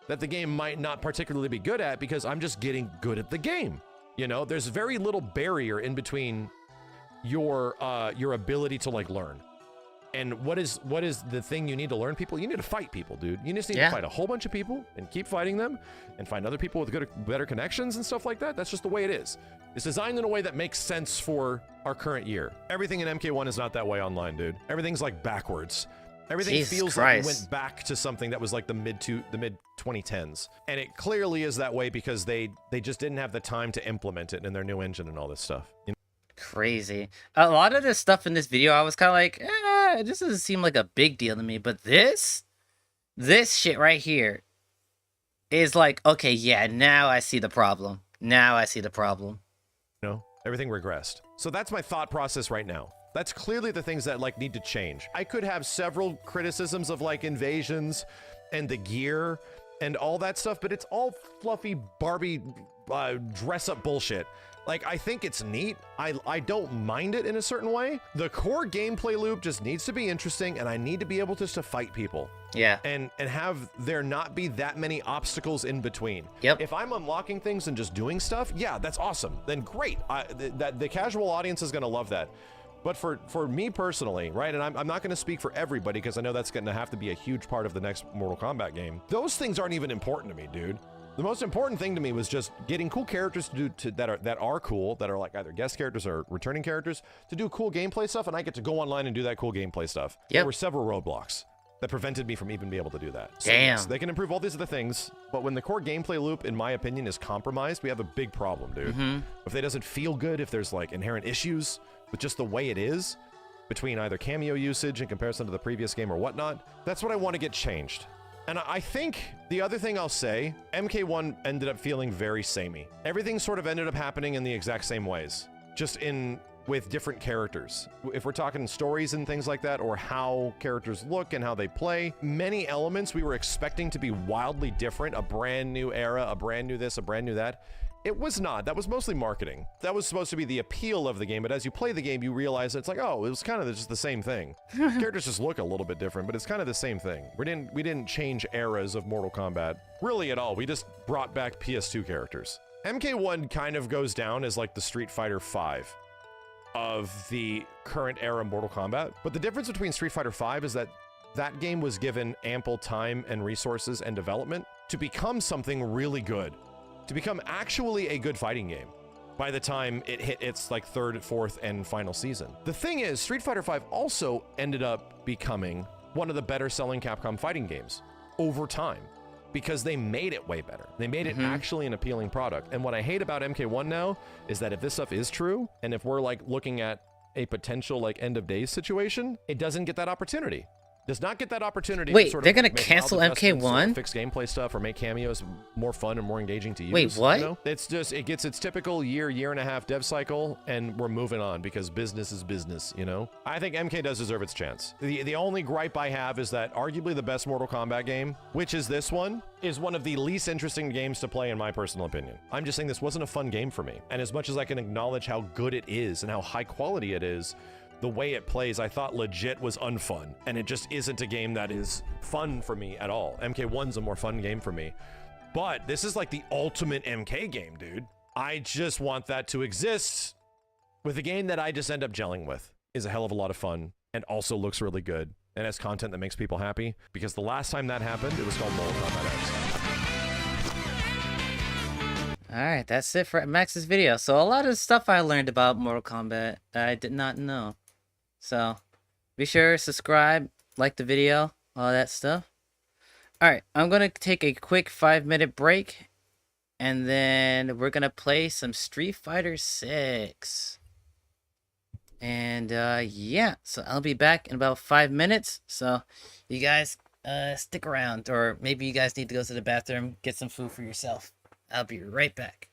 that the game might not particularly be good at because I'm just getting good at the game. You know, there's very little barrier in between your ability to like learn. And what is the thing you need to learn, people? You need to fight people, dude. You just need to fight a whole bunch of people and keep fighting them and find other people with better connections and stuff like that. That's just the way it is. It's designed in a way that makes sense for our current year. Everything in MK1 is not that way online, dude. Everything's like backwards. Everything Jesus feels Christ. like we went back to something that was like the mid 2010s. And it clearly is that way because they just didn't have the time to implement it in their new engine and all this stuff. You know? Crazy. A lot of this stuff in this video, I was kind of like, this doesn't seem like a big deal to me. But this shit right here is like, okay, yeah, now I see the problem. Now I see the problem. You know, everything regressed. So that's my thought process right now. That's clearly the things that like need to change. I could have several criticisms of like invasions and the gear and all that stuff, but it's all fluffy Barbie dress up bullshit. Like, I think it's neat. I don't mind it in a certain way. The core gameplay loop just needs to be interesting, and I need to be able just to fight people. Yeah. And have there not be that many obstacles in between. Yep. If I'm unlocking things and just doing stuff, yeah, that's awesome. Then great. The casual audience is going to love that. But for me personally, right, and I'm not going to speak for everybody because I know that's going to have to be a huge part of the next Mortal Kombat game. Those things aren't even important to me, dude. The most important thing to me was just getting cool characters that are cool, that are like either guest characters or returning characters, to do cool gameplay stuff, and I get to go online and do that cool gameplay stuff. Yep. There were several roadblocks that prevented me from even being able to do that. So Damn. yes, they can improve all these other things, but when the core gameplay loop, in my opinion, is compromised, we have a big problem, dude. If it doesn't feel good, if there's like inherent issues with just the way it is, between either cameo usage in comparison to the previous game or whatnot, that's what I want to get changed. And I think the other thing I'll say, MK1 ended up feeling very samey. Everything sort of ended up happening in the exact same ways, just with different characters. If we're talking stories and things like that, or how characters look and how they play, many elements we were expecting to be wildly different, a brand new era, a brand new this, a brand new that. It was not. That was mostly marketing. That was supposed to be the appeal of the game, but as you play the game, you realize it's like, oh, it was kind of just the same thing. Characters just look a little bit different, but it's kind of the same thing. We didn't change eras of Mortal Kombat really at all. We just brought back PS2 characters. MK1 kind of goes down as like the Street Fighter V of the current era Mortal Kombat. But the difference between Street Fighter V is that that game was given ample time and resources and development to become something really good. To become actually a good fighting game by the time it hit its like third, fourth, and final season. The thing is, Street Fighter V also ended up becoming one of the better selling Capcom fighting games over time because they made it way better. They made it actually an appealing product. And what I hate about MK1 now is that if this stuff is true, and if we're like looking at a potential like end of days situation, it doesn't get that opportunity. Does not get that opportunity. Wait, to sort they're of gonna make cancel mild adjustments or MK1? fix gameplay stuff or make cameos more fun and more engaging to use. Wait, what? You know? It's just, it gets its typical year and a half dev cycle, and we're moving on because business is business, you know? I think MK does deserve its chance. The only gripe I have is that arguably the best Mortal Kombat game, which is this one, is one of the least interesting games to play in my personal opinion. I'm just saying this wasn't a fun game for me. And as much as I can acknowledge how good it is and how high quality it is, the way it plays, I thought legit was unfun. And it just isn't a game that is fun for me at all. MK1's a more fun game for me. But this is like the ultimate MK game, dude. I just want that to exist with a game that I just end up gelling with. Is a hell of a lot of fun and also looks really good and has content that makes people happy. Because the last time that happened, it was called Mortal Kombat X. Alright, that's it for Max's video. So a lot of stuff I learned about Mortal Kombat that I did not know. So, be sure to subscribe, like the video, all that stuff. Alright, I'm going to take a quick 5-minute break. And then we're going to play some Street Fighter 6. And, yeah. So, I'll be back in about 5 minutes. So, you guys, stick around. Or maybe you guys need to go to the bathroom, get some food for yourself. I'll be right back.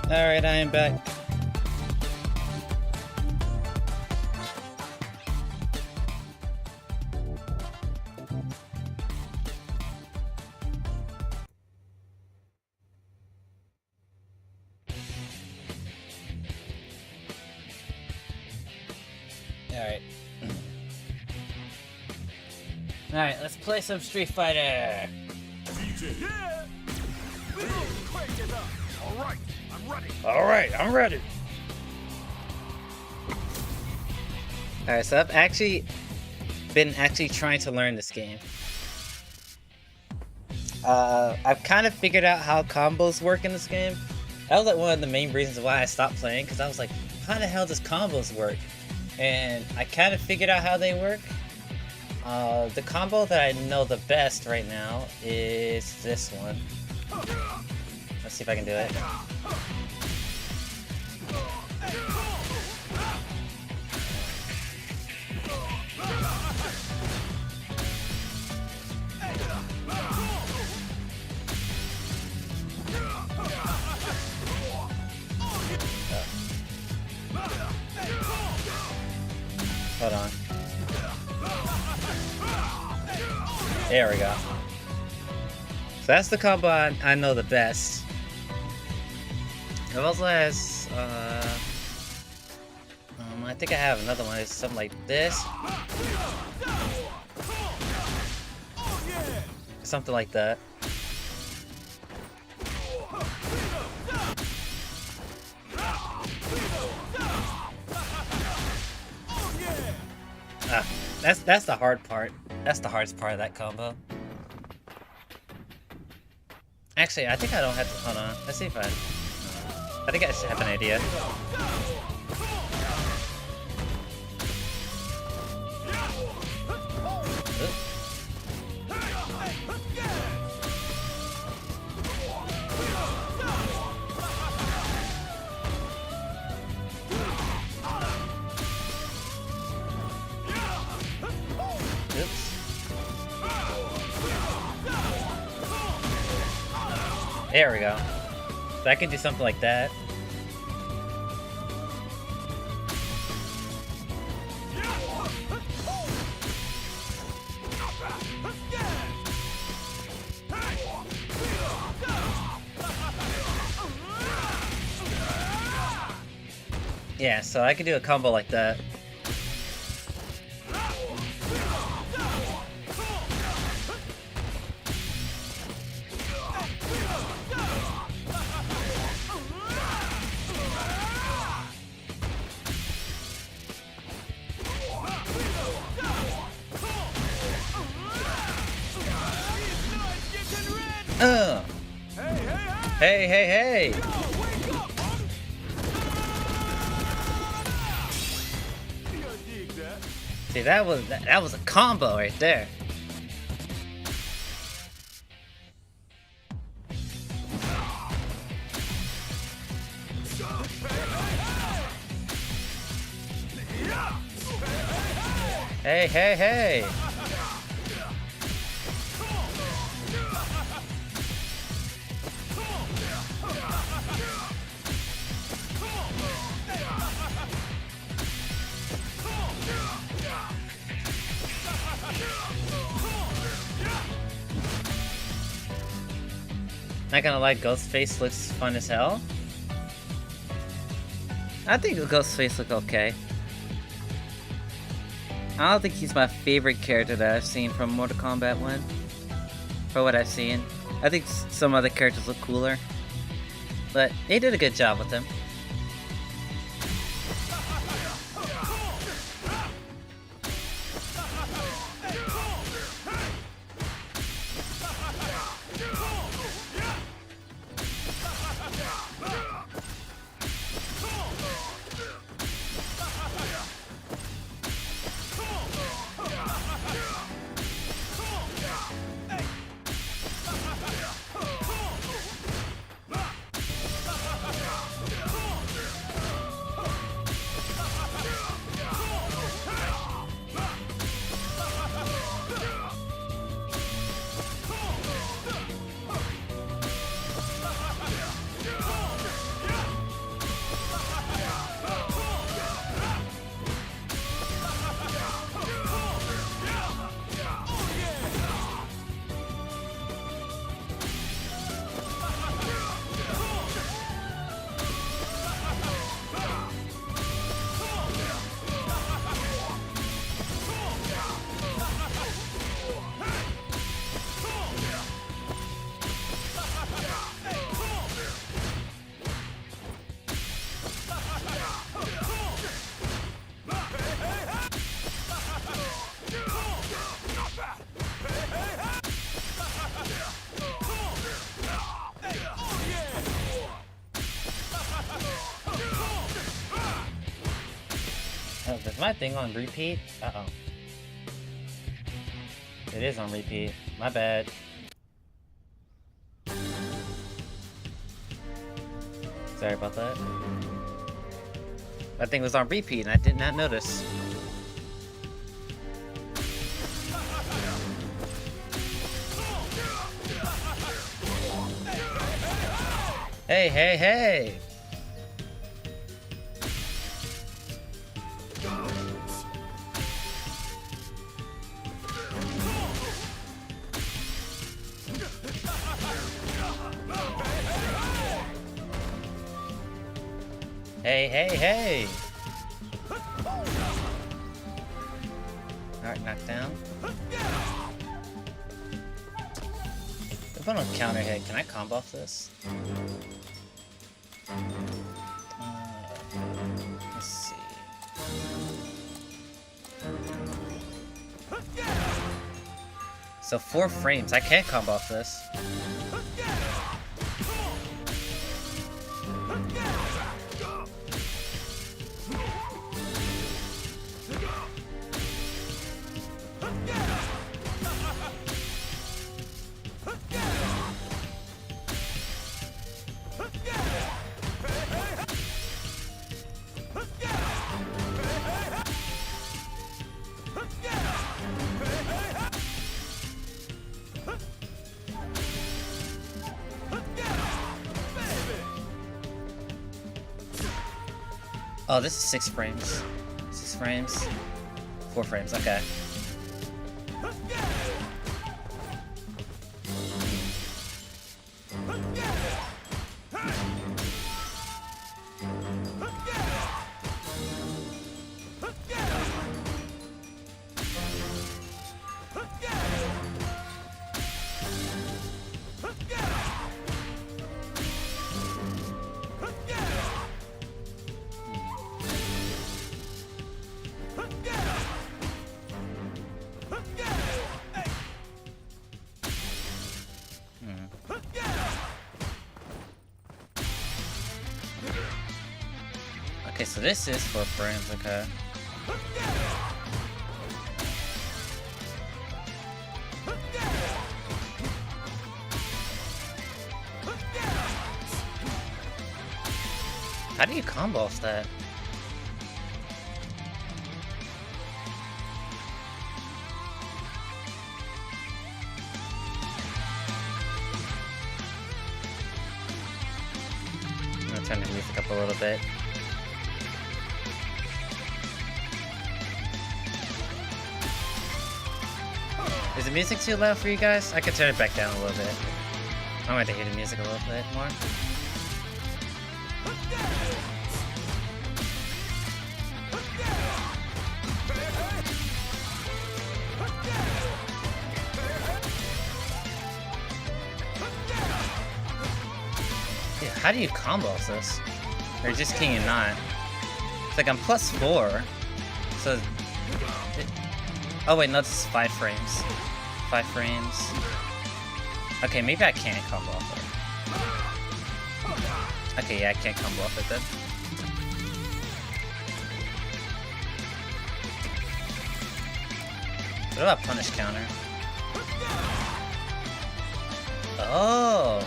Alright, I am back. Alright. Alright, let's play some Street Fighter. Alright, I'm ready. Alright, so I've been trying to learn this game. I've kind of figured out how combos work in this game. That was like one of the main reasons why I stopped playing, because I was like, how the hell does combos work? And I kind of figured out how they work. The combo that I know the best right now is this one. Let's see if I can do it. Hold on. There we go. So that's the combo I know the best. It also has, I think I have another one. It's something like this. Something like that. That's the hard part. That's the hardest part of that combo. Actually, I think I don't have to. Hold on. Let's see if I think I should have an idea. Oops. There we go. So I can do something like that. Yeah, so I can do a combo like that. Hey, hey, hey! See, that was a combo right there. Hey, hey, hey! Not gonna lie, Ghostface looks fun as hell. I think Ghostface look okay. I don't think he's my favorite character that I've seen from Mortal Kombat 1. For what I've seen. I think some other characters look cooler. But they did a good job with him. Oh, is my thing on repeat? Uh-oh. It is on repeat. My bad. Sorry about that. That thing was on repeat and I did not notice. Hey, hey, hey! Hey, hey, hey! Alright, knocked down. If I don't counter hit, can I combo off this? Let's see. So 4 frames. I can't combo off this. Oh, this is 6 frames. 6 frames. 4 frames, okay. Okay, so this is 4 frames, okay. How do you combo off that? I'm gonna turn the music up a little bit. Is the music too loud for you guys? I could turn it back down a little bit. I want to hear the music a little bit more. Dude, how do you combo this? Or just can you not? It's like I'm +4. So... Oh wait, no, this is 5 frames. 5 frames. Okay, maybe I can't combo off it. Okay, yeah, I can't combo off it then. What about punish counter? Oh!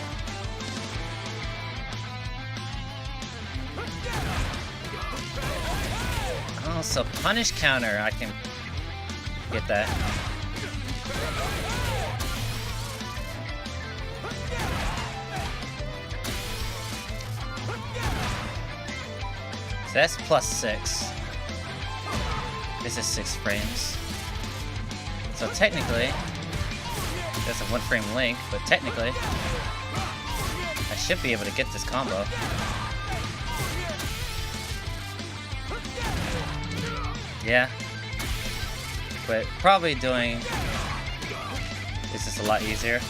Oh, so punish counter, I can get that. So that's +6. This is 6 frames. So technically, that's a 1 frame link, but technically, I should be able to get this combo. Yeah. But probably doing this is a lot easier.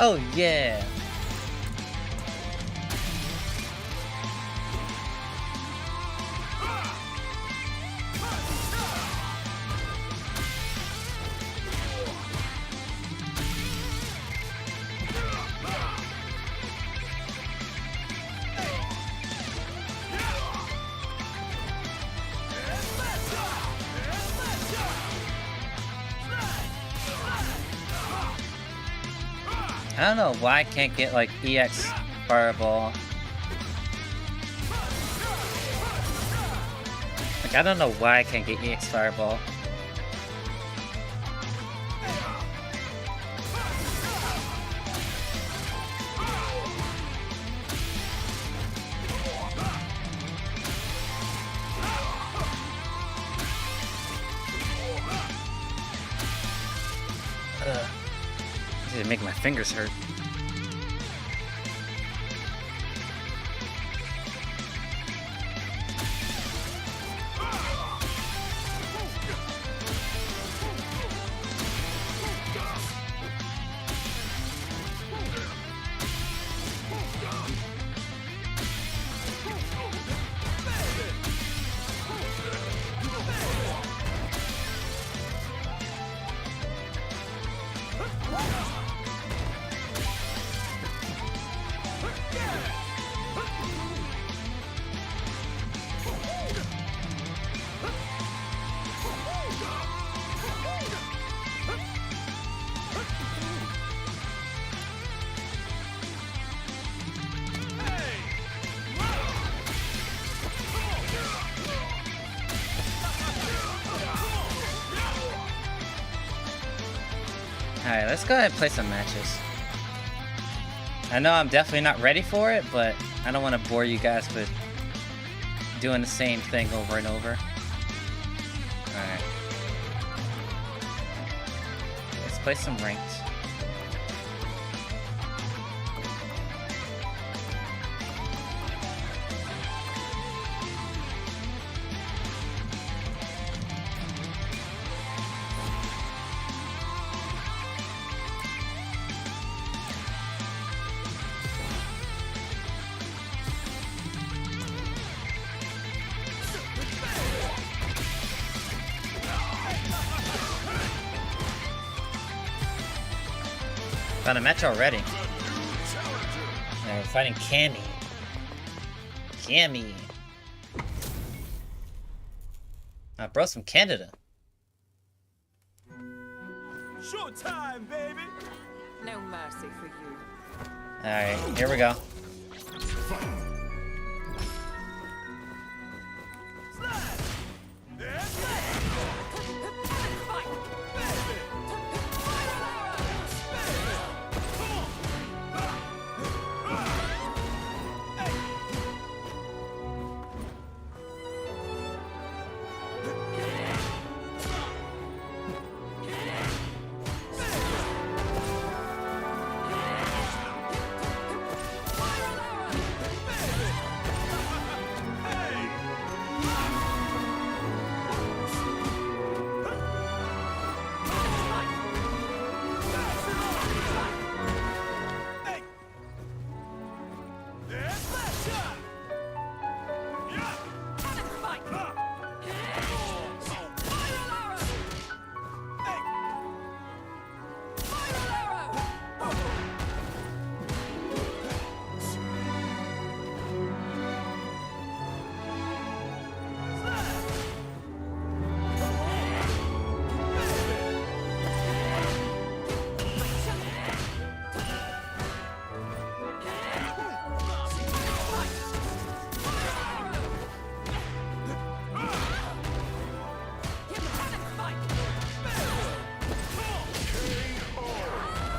Oh yeah. I don't know why I can't get like EX Fireball. Like I don't know why I can't get EX Fireball. It make my fingers hurt. Alright, let's go ahead and play some matches. I know I'm definitely not ready for it, but I don't want to bore you guys with doing the same thing over and over. Alright. Let's play some ranked. Found a match already. And we're fighting Cammy. Cammy. Bro's from Canada. Showtime, baby. No mercy for you. Alright, here we go.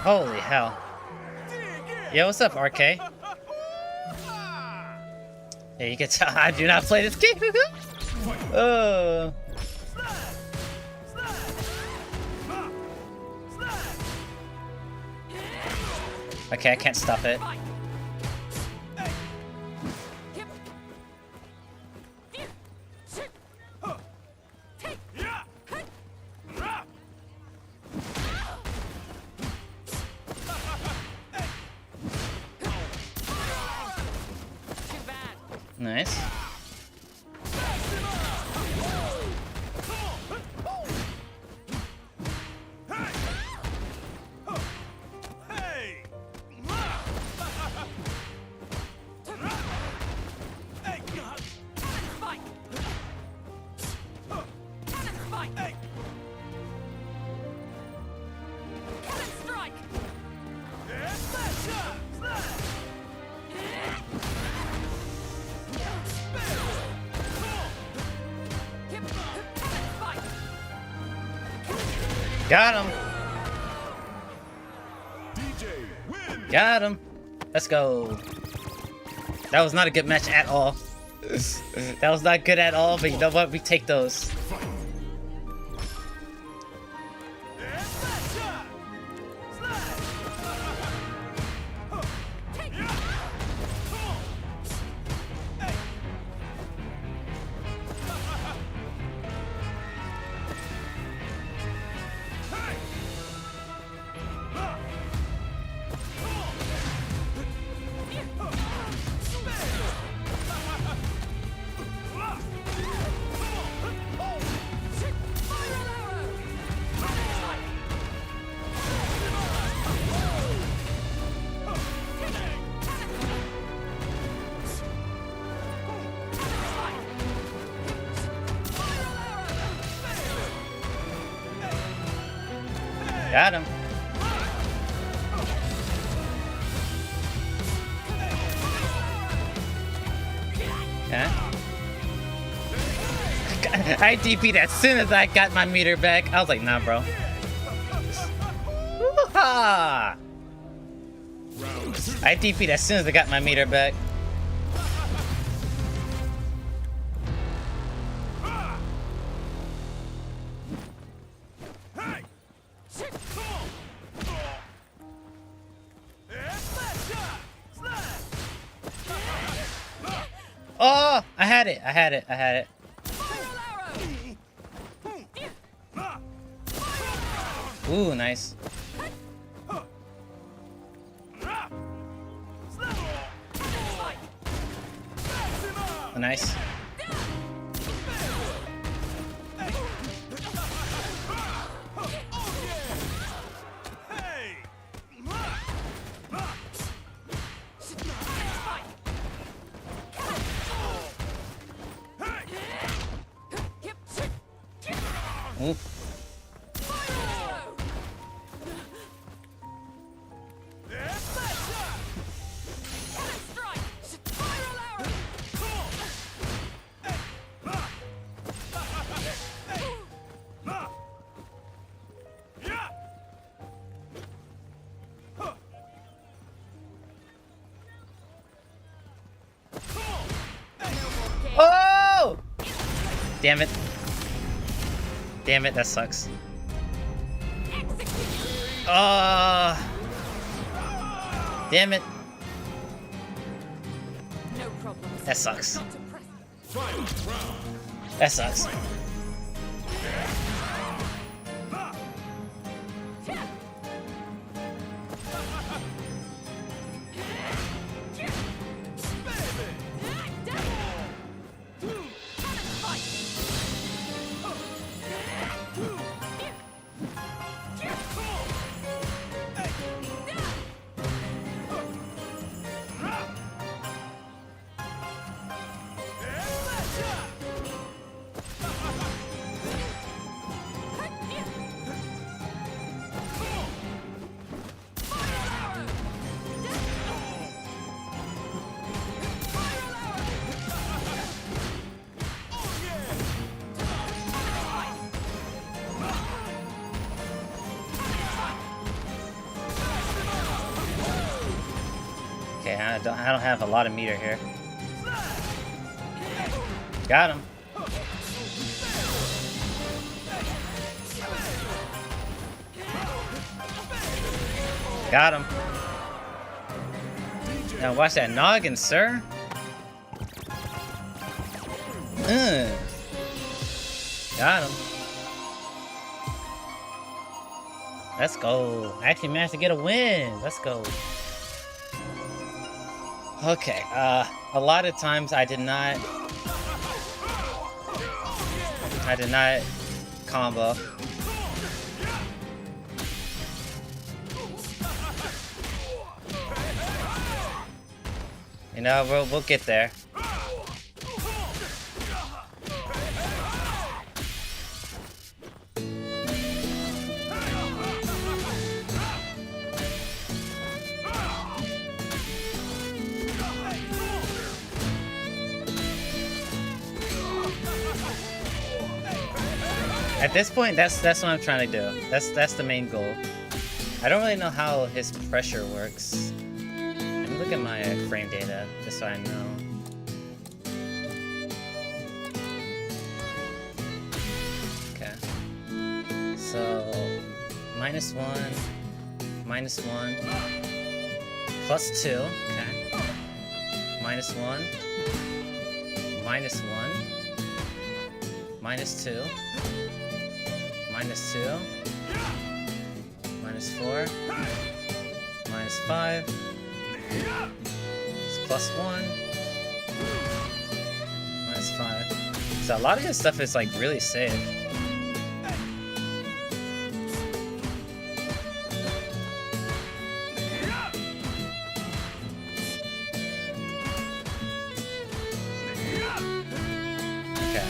Holy hell. Yo, what's up, RK? Yeah, you can tell I do not play this game. Okay, I can't stop it. Nice. Got him. Got him. Let's go. That was not a good match at all. That was not good at all, but you know what? We take those. Got him. Okay. I DP'd as soon as I got my meter back. I was like, nah, bro. Woo-ha! I DP'd as soon as I got my meter back. Oh, I had it. I had it. I had it. Ooh, nice. Nice. Ooh. Oh! Damn it. Damn it, that sucks. Damn it. That sucks. That sucks. Okay, I don't have a lot of meter here. Got him. Got him. Now watch that noggin, sir. Got him. Let's go. I actually managed to get a win. Let's go. Okay, a lot of times I did not combo. You know, we'll get there. At this point, that's what I'm trying to do. That's the main goal. I don't really know how his pressure works. Let me look at my frame data just so I know. Okay. So -1, -1, +2. Okay. -1, -1, -2. -2, -4, -5, it's +1, -5. So a lot of this stuff is like really safe. Okay.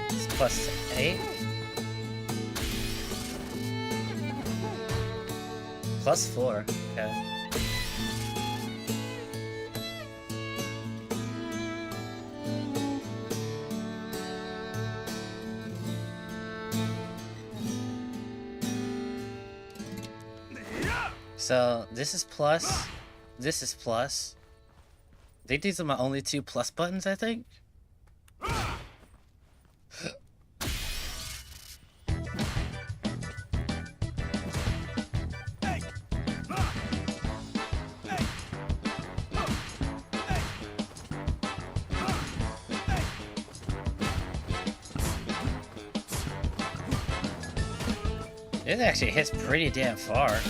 It's +8. +4, okay. So this is plus, this is plus. I think these are my only two plus buttons, I think. This actually hits pretty damn far.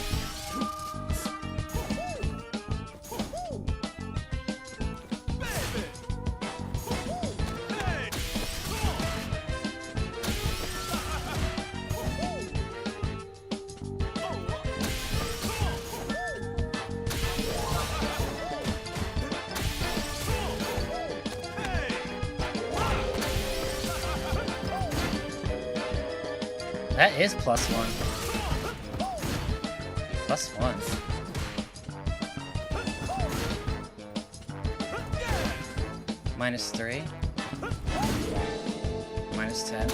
That is +1. +1. -3. -10.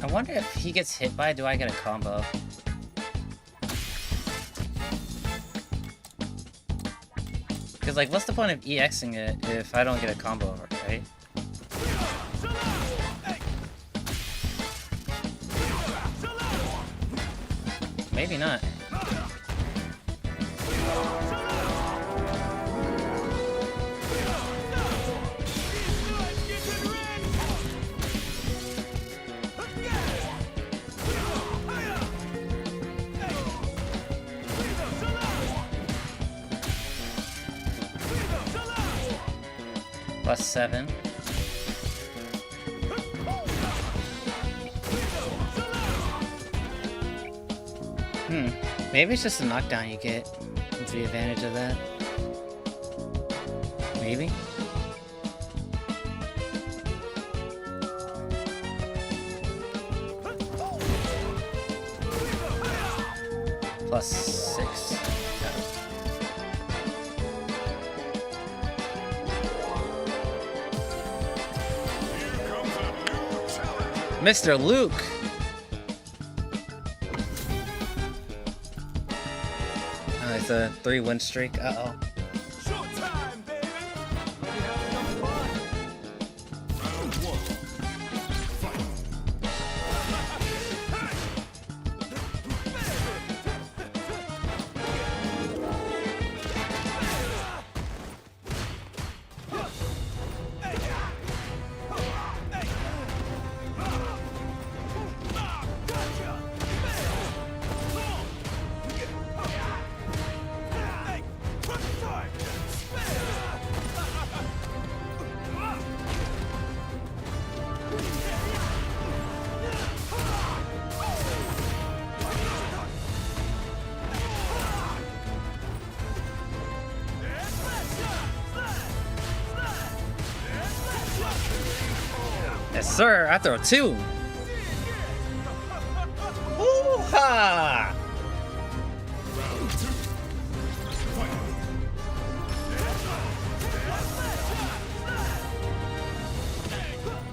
I wonder if he gets hit by, do I get a combo? Because, like, what's the point of EXing it if I don't get a combo over it, right? Maybe not. +7. Maybe it's just a knockdown you get. What's the advantage of that? Maybe? +6. Mr. Luke! Oh, it's a 3-win streak. Uh-oh. Yes, sir. I throw 2. Woo-ha!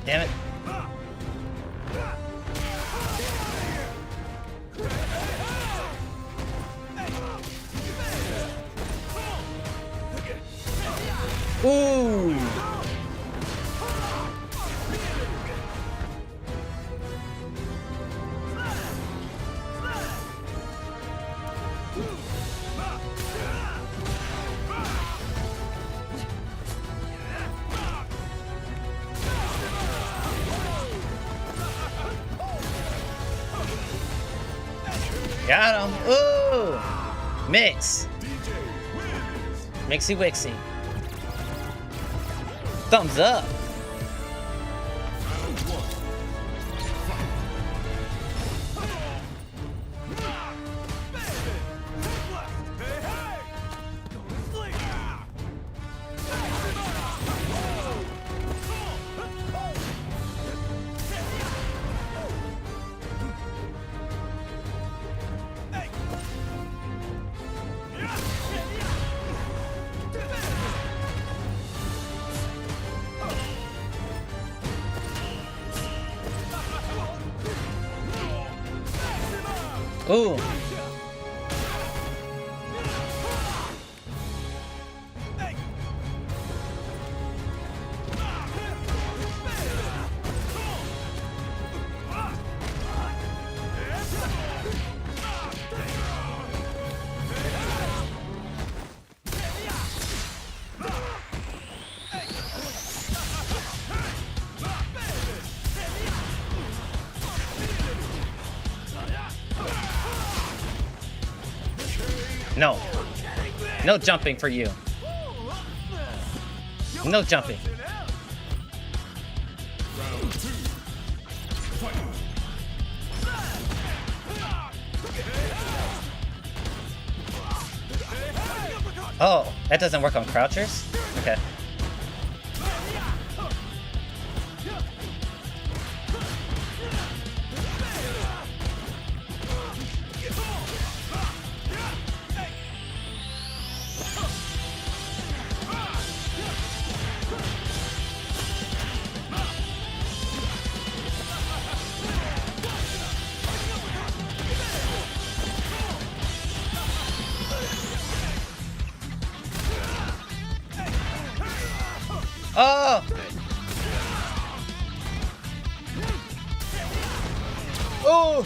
Damn it. Ooh. Got him. Ooh. Mix. Mixy Wixy. Thumbs up. Ooh. No. No jumping for you. No jumping. Oh, that doesn't work on crouchers? Okay. Oh! Oh!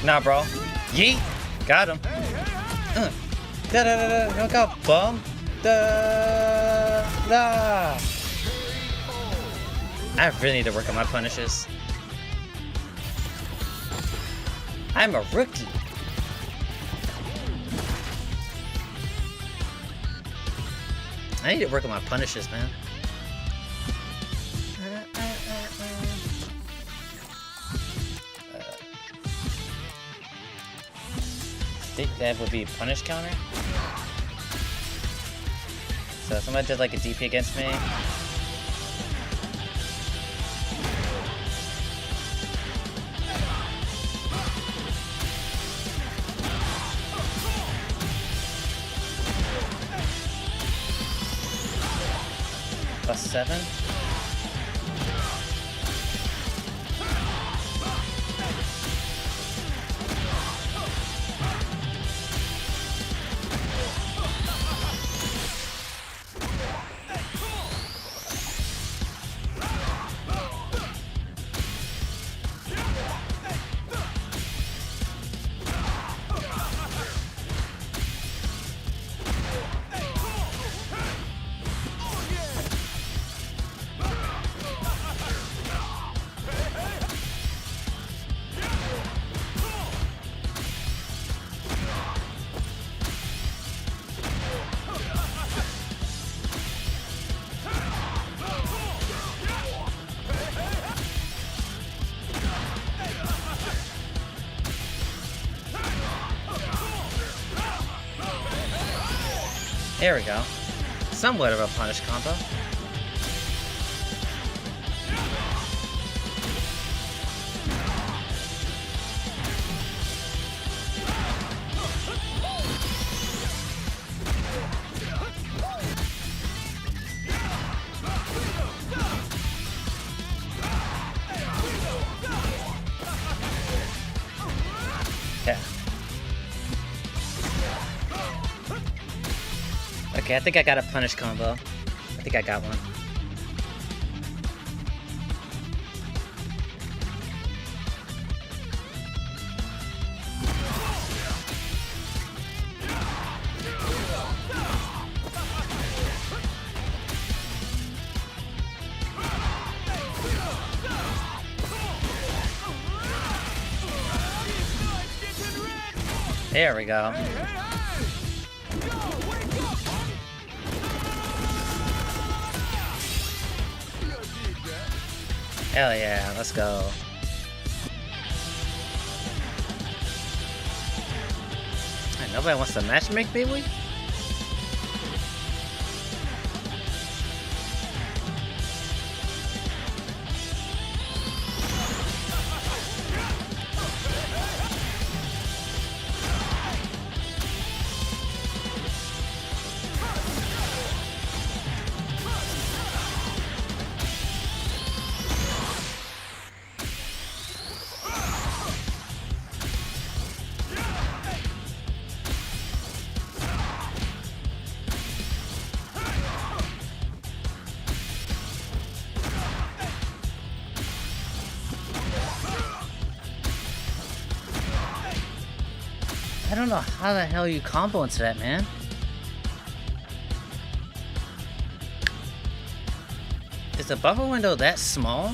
Nah, bro. Yeet! Got him. Da da da da. Look out, bum. Da da. I really need to work on my punishes. I'm a rookie. I need to work on my punishes, man. I think that would be punish counter. So if somebody did like a DP against me. +7. There we go. somewhat of a punish combo. Yeah. Okay, I think I got a punish combo. I think I got one. There we go. Hell yeah, let's go. Hey, nobody wants to matchmake, baby? I don't know how the hell you combo into that, man. Is the buffer window that small?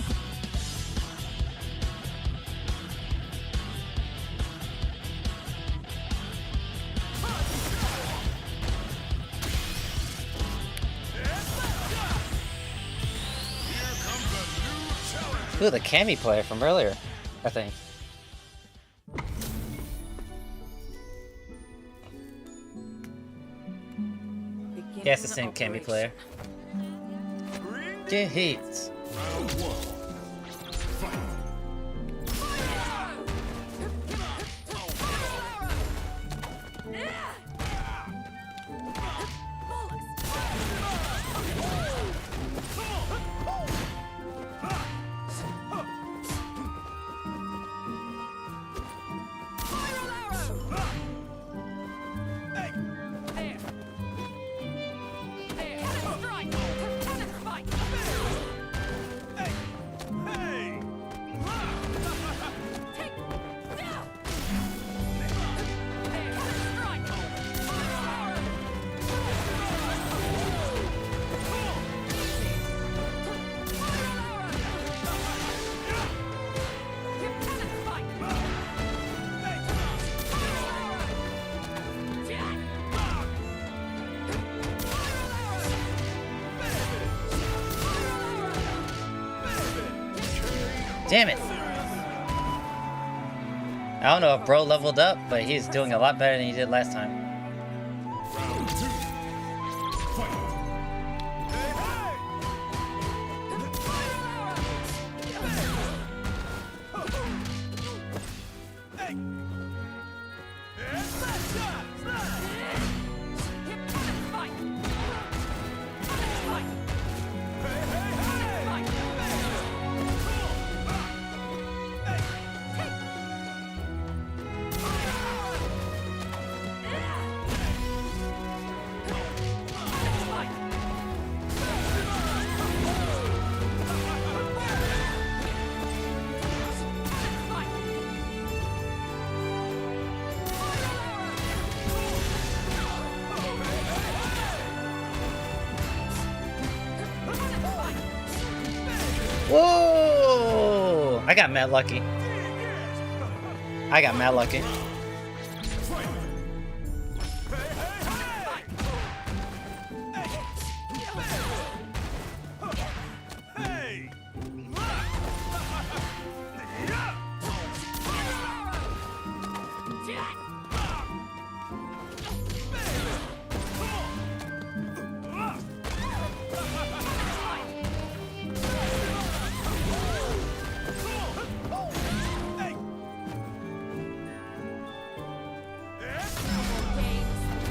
Ooh, the Cammy player from earlier, I think. Yeah, it's the same Cammy player. Get hit. Damn it! I don't know if bro leveled up, but he's doing a lot better than he did last time. Whoa! I got mad lucky. I got mad lucky.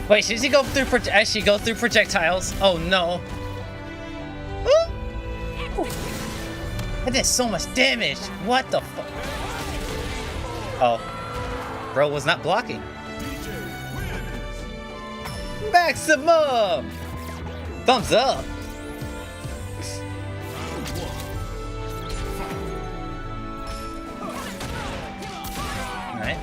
Wait, should she go through actually go through projectiles? Oh no. That did so much damage. What the fuck? Oh. Bro was not blocking. Maximum! Thumbs up! Alright.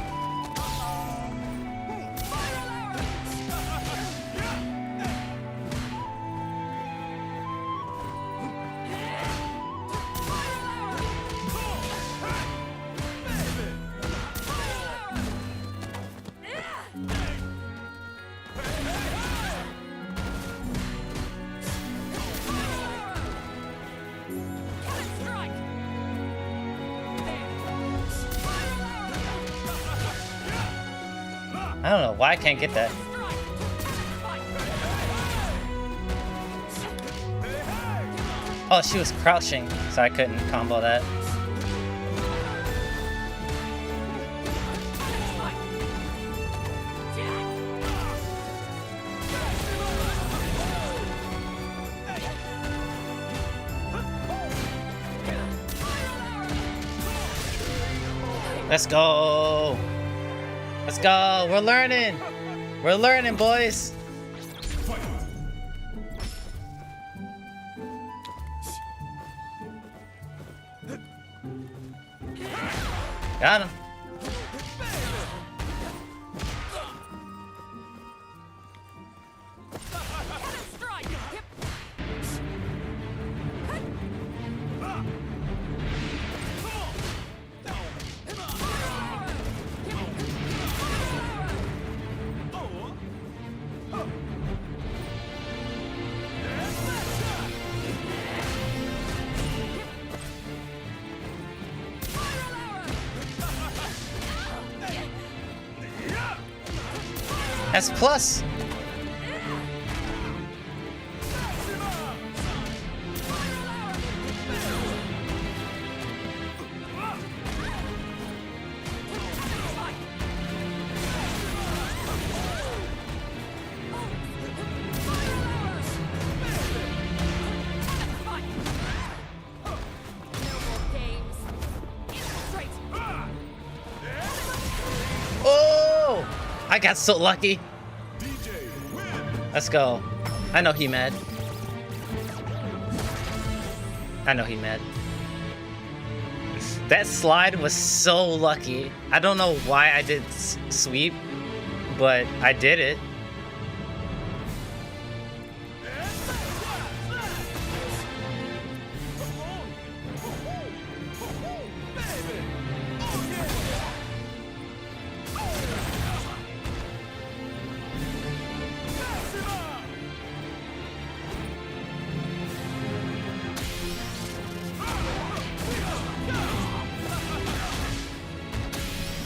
I don't know why I can't get that. Oh, she was crouching, so I couldn't combo that. Let's go! Let's go! We're learning! We're learning, boys! Got him! S plus. Oh! I got so lucky. Let's go. I know he mad. I know he mad. That slide was so lucky. I don't know why I did sweep, but I did it.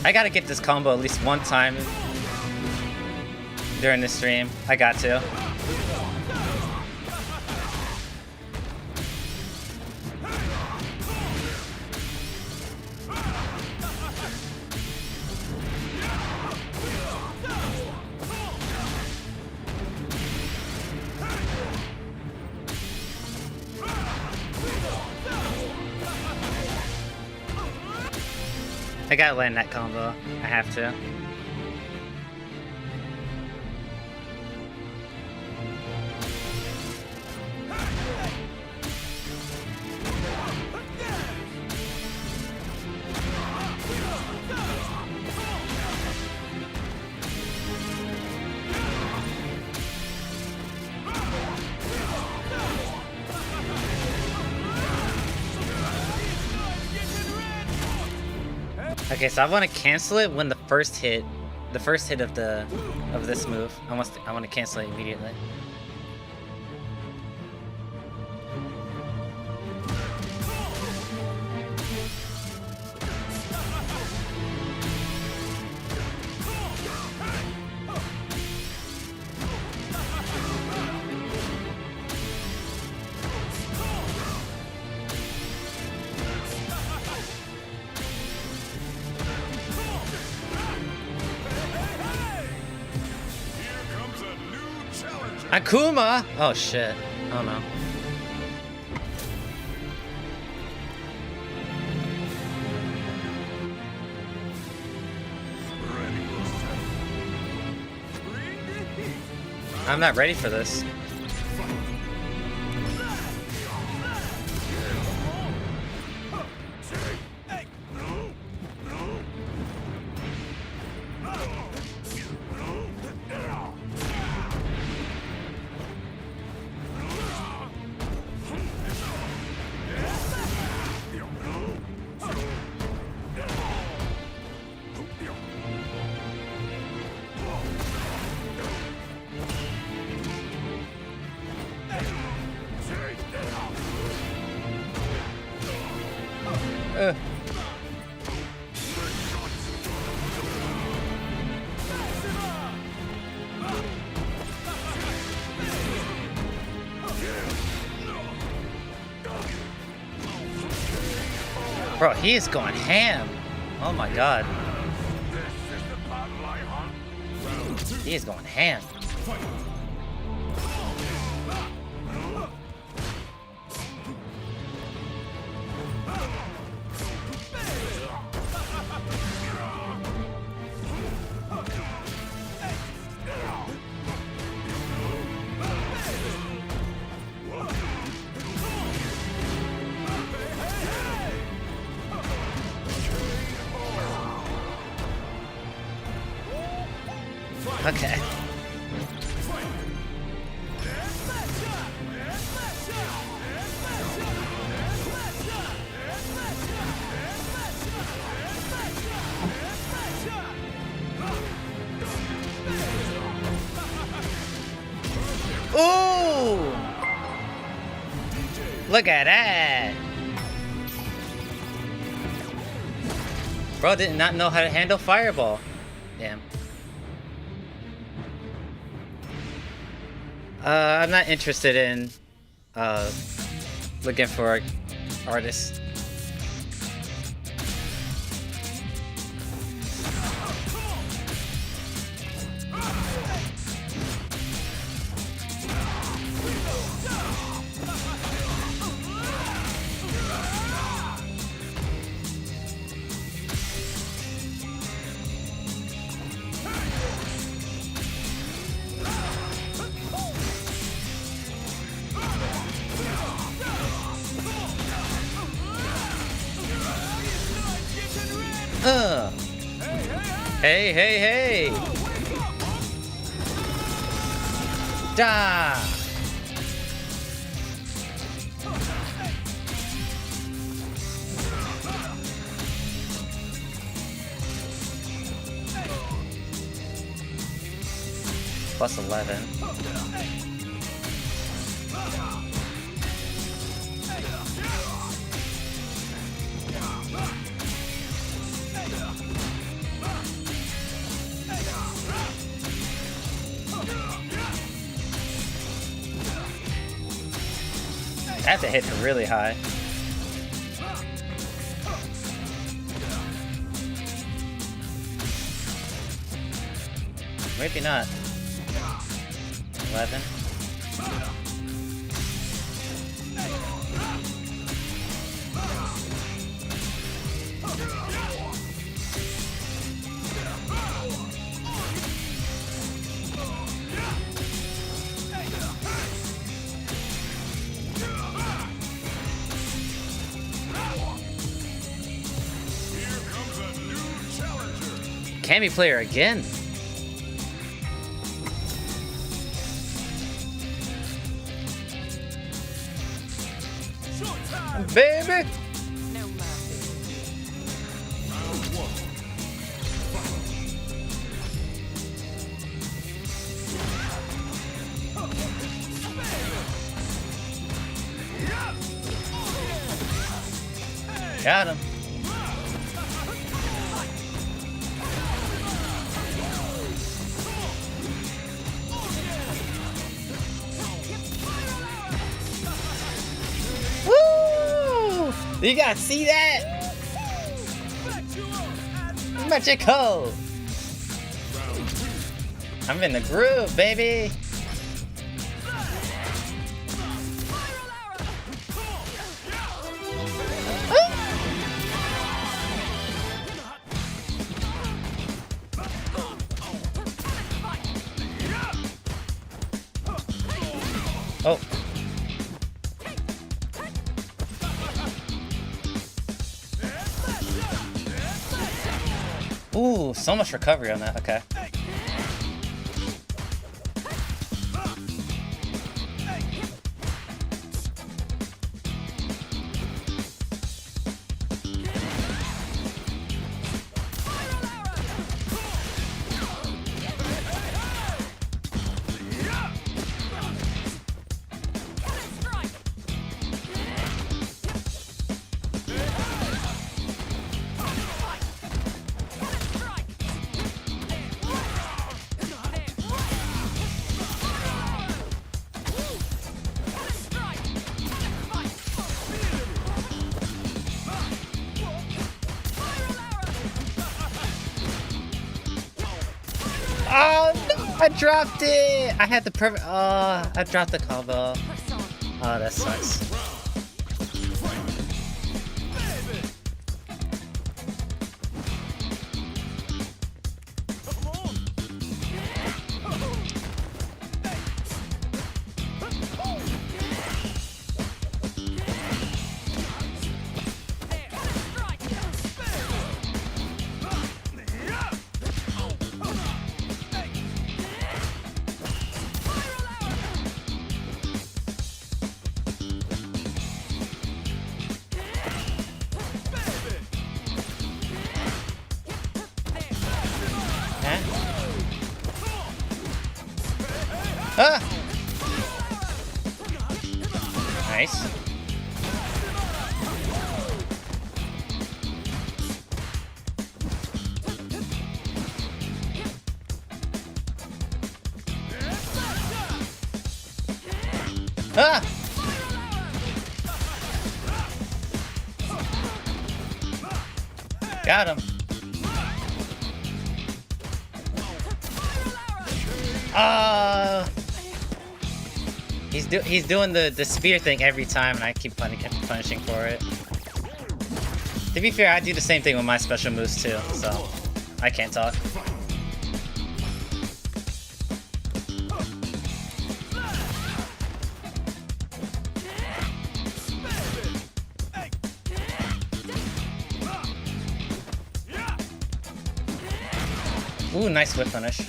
I gotta get this combo at least one time during the stream. I got to. I gotta land that combo. I have to. Okay, so I want to cancel it when the first hit of this move. I want to cancel it immediately. Akuma! Oh shit. Oh no. I'm not ready for this. Bro, he is going ham. Oh my god. He is going ham. Okay. Ooh! Look at that! Bro did not know how to handle Fireball. Damn. I'm not interested in looking for artists. Hey, hey, hey! Da! Plus 11. I have to hit her really high. Maybe not. 11. Cammy player again. Baby. No mercy. Got him. Woo! You gotta see that? Magical. I'm in the groove, baby. Oh. Ooh, so much recovery on that. Okay. Oh no, I dropped it! I had the perfect. Oh, I dropped the combo. Oh, that sucks. Ah! Nice. Ah! Got him. He's doing the spear thing every time, and I keep punishing for it. To be fair, I do the same thing with my special moves too, so I can't talk. Ooh, nice whip punish.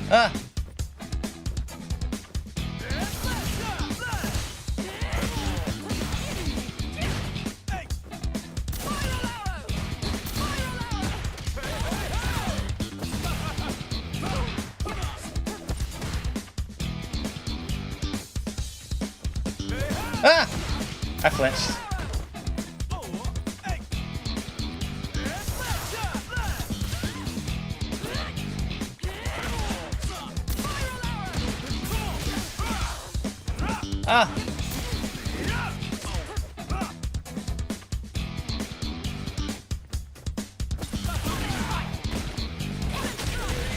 Ah! Ah! I flinched. Ah!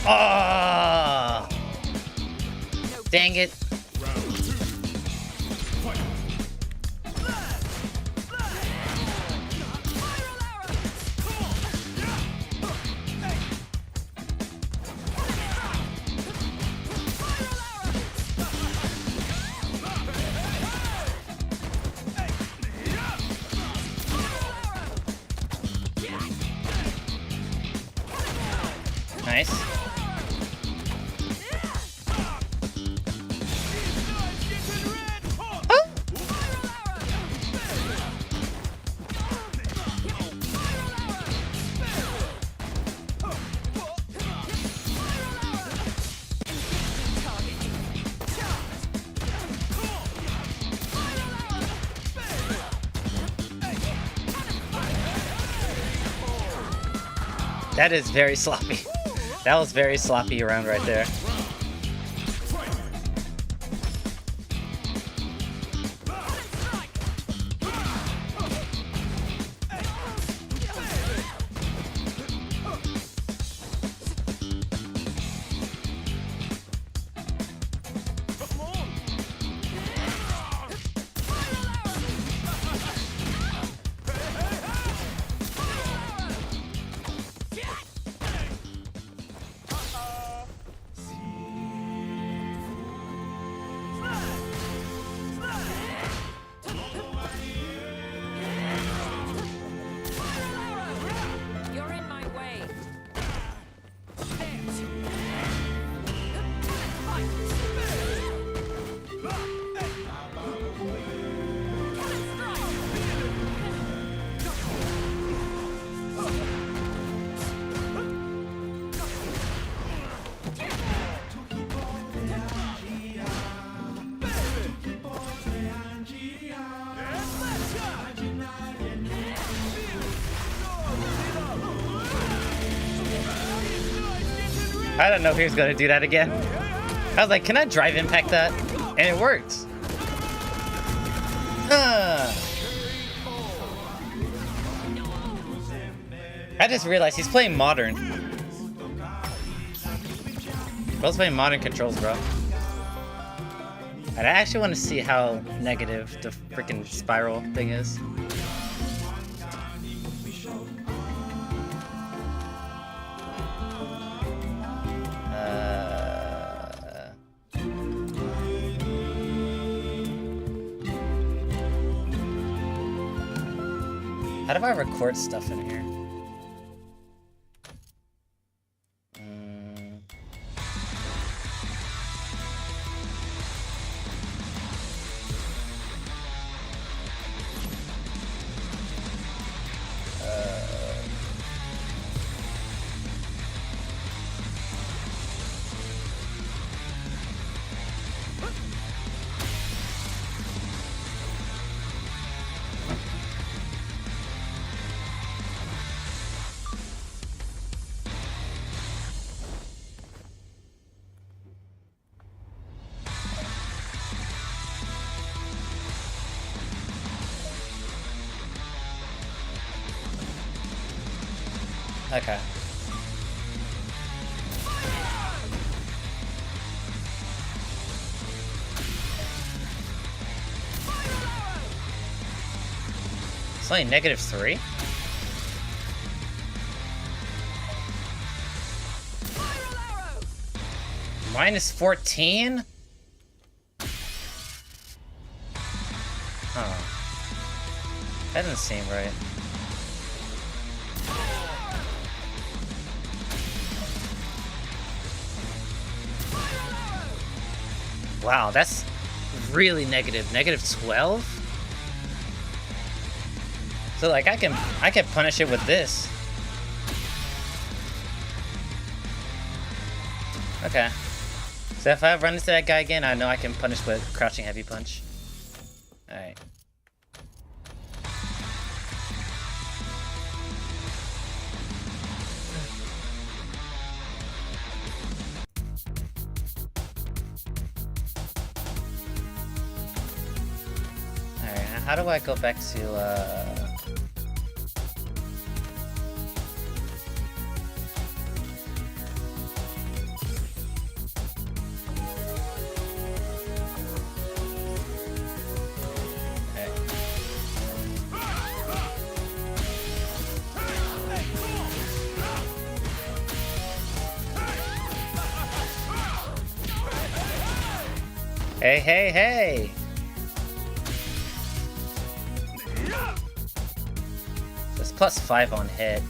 Ah! Dang it. Nice. That is very sloppy. That was very sloppy around right there. I don't know if he was gonna do that again. I was like, can I drive impact that? And it worked. I just realized he's playing modern. Bro's playing modern controls, bro. And I actually want to see how negative the freaking spiral thing is. How do I record stuff in here? Okay. It's only -3? -14? Huh. That doesn't seem right. Wow, that's really negative. -12? So like I can punish it with this. Okay. So if I run into that guy again, I know I can punish with crouching heavy punch. Alright. How do I go back to, Hey, hey, hey! That's +5 on hit.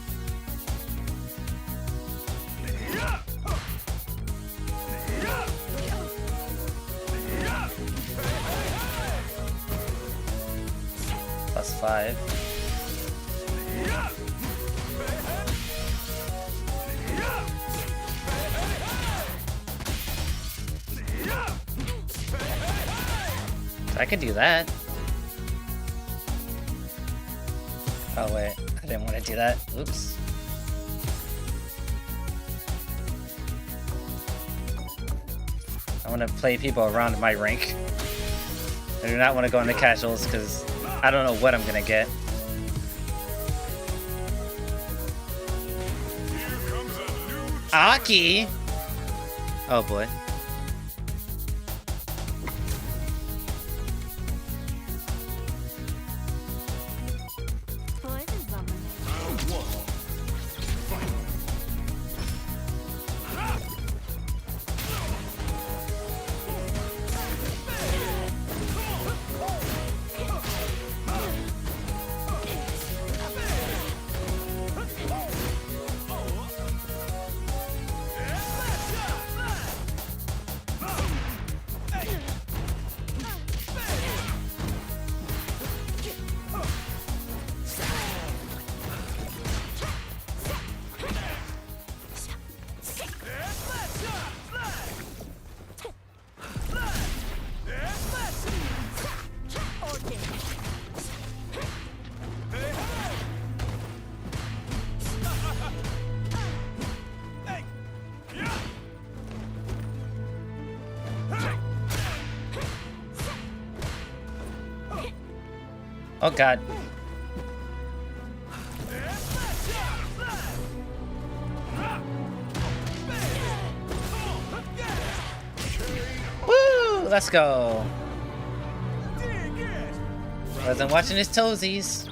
+5. I could do that. Oh wait, I didn't want to do that. Oops. I want to play people around my rank. I do not want to go into casuals because I don't know what I'm gonna get. Aki! Oh boy. Oh god. Woo! Let's go. Wasn't watching his toesies.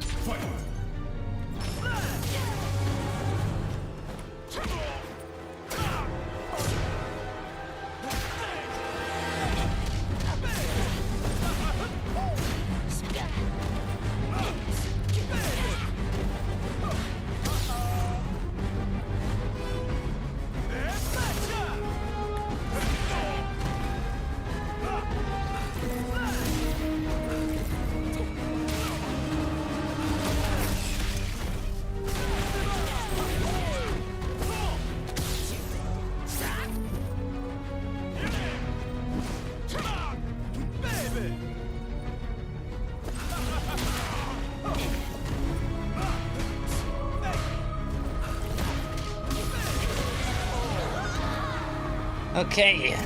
Okay.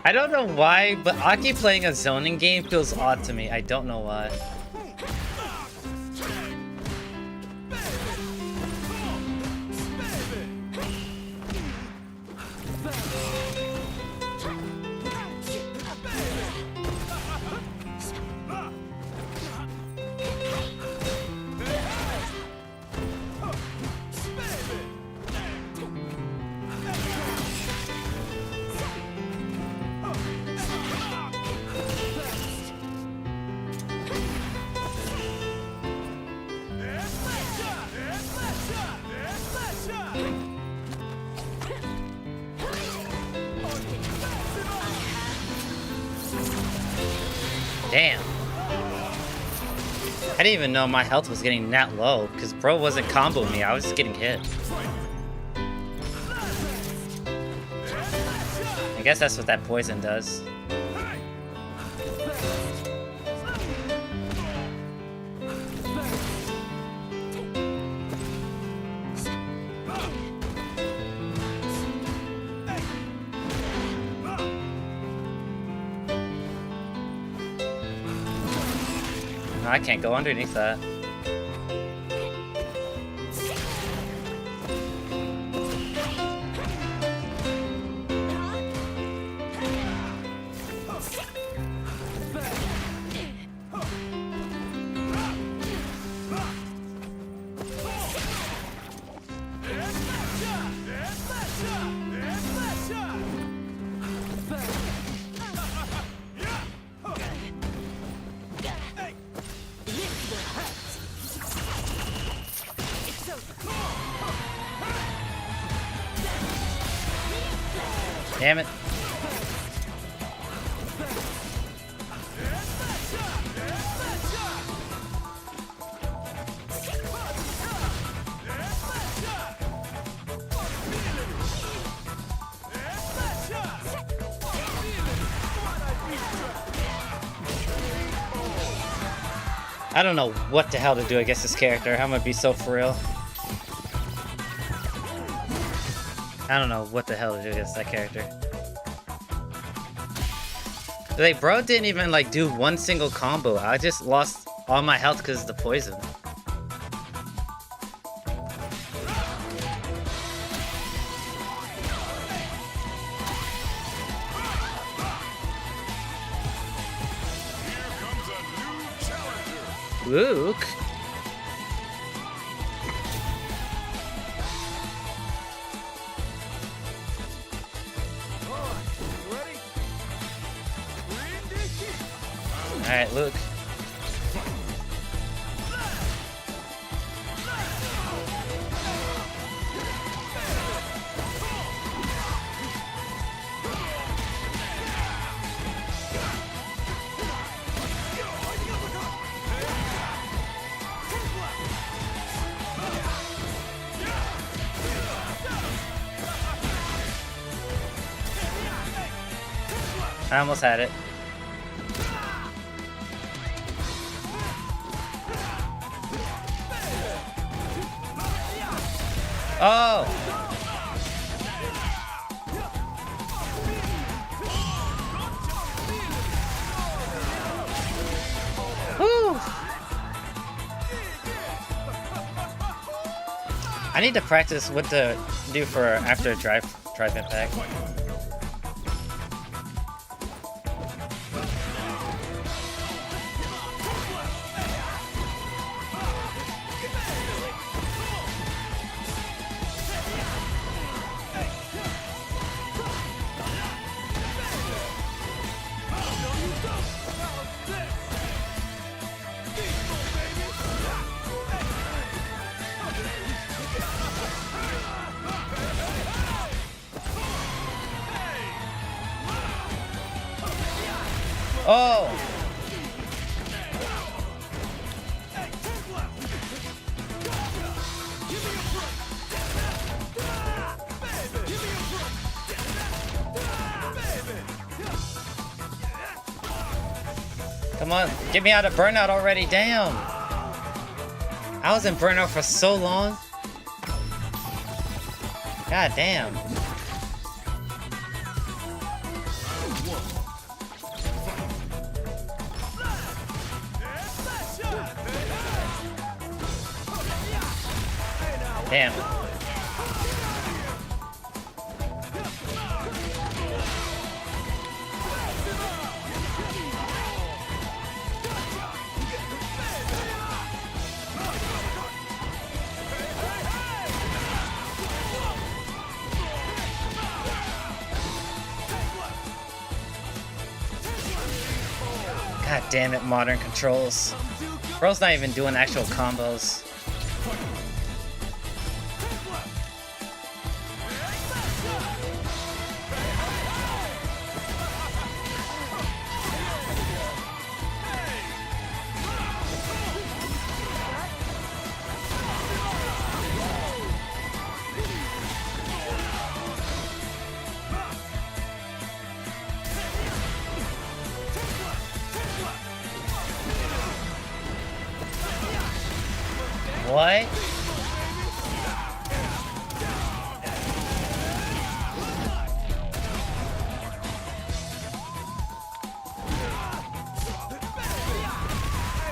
I don't know why, but Aki playing a zoning game feels odd to me. I don't know why. Damn. I didn't even know my health was getting that low, because bro wasn't comboing me, I was just getting hit. I guess that's what that poison does. I can't go underneath that. Damn it. I don't know what the hell to do against this character. I'm gonna be so for real. I don't know what the hell to do against that character. Like, bro didn't even like do one single combo. I just lost all my health because of the poison. Luke. Alright, Luke. I almost had it. Oh! Whew! I need to practice what to do for after drive impact. Oh! Come on, get me out of burnout already, damn! I was in burnout for so long. God damn. Damn. God damn it, modern controls. Bro's not even doing actual combos. What?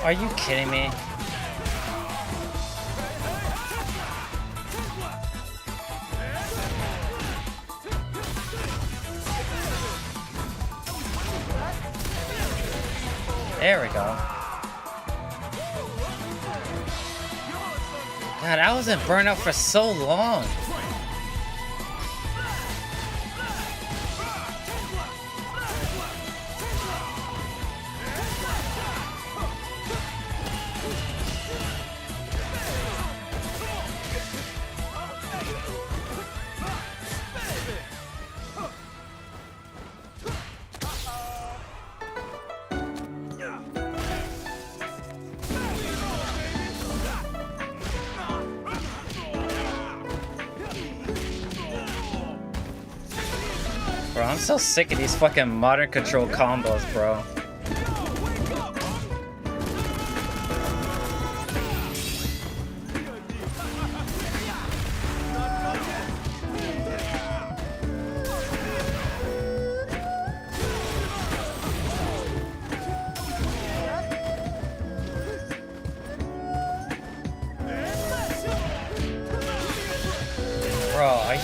Are you kidding me? There we go. God, I was in burnout for so long. Bro, I'm so sick of these fucking modern control combos, bro.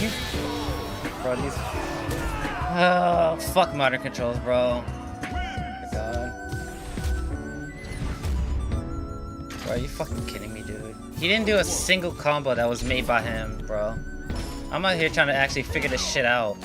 you... Bro, these... Oh, fuck modern controls, bro. Oh my god. Bro, are you fucking kidding me, dude? He didn't do a single combo that was made by him, bro. I'm out here trying to actually figure this shit out.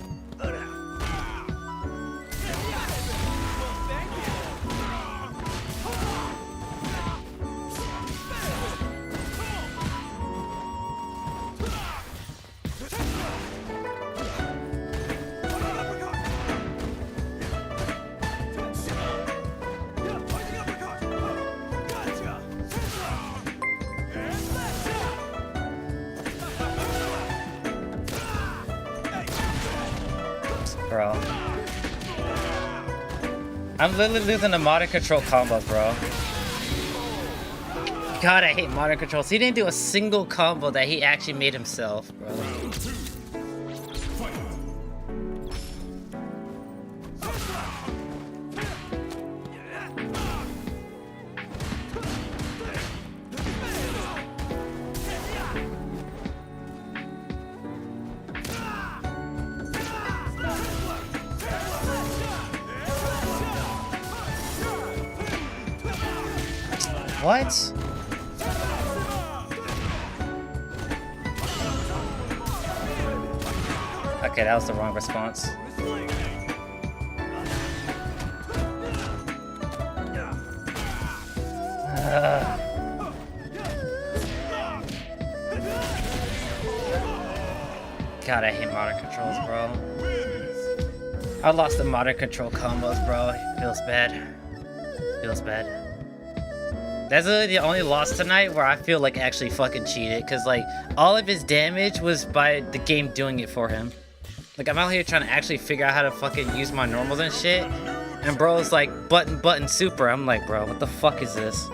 Bro. I'm literally losing the modern control combos, bro. God, I hate modern controls. He didn't do a single combo that he actually made himself, bro. What? Okay, that was the wrong response. God, I hate modern controls, bro. I lost the modern control combos, bro. It feels bad. Feels bad. That's literally the only loss tonight where I feel like actually fucking cheated, because like all of his damage was by the game doing it for him. Like I'm out here trying to actually figure out how to fucking use my normals and shit, and bro's like button super. I'm like, bro, what the fuck is this?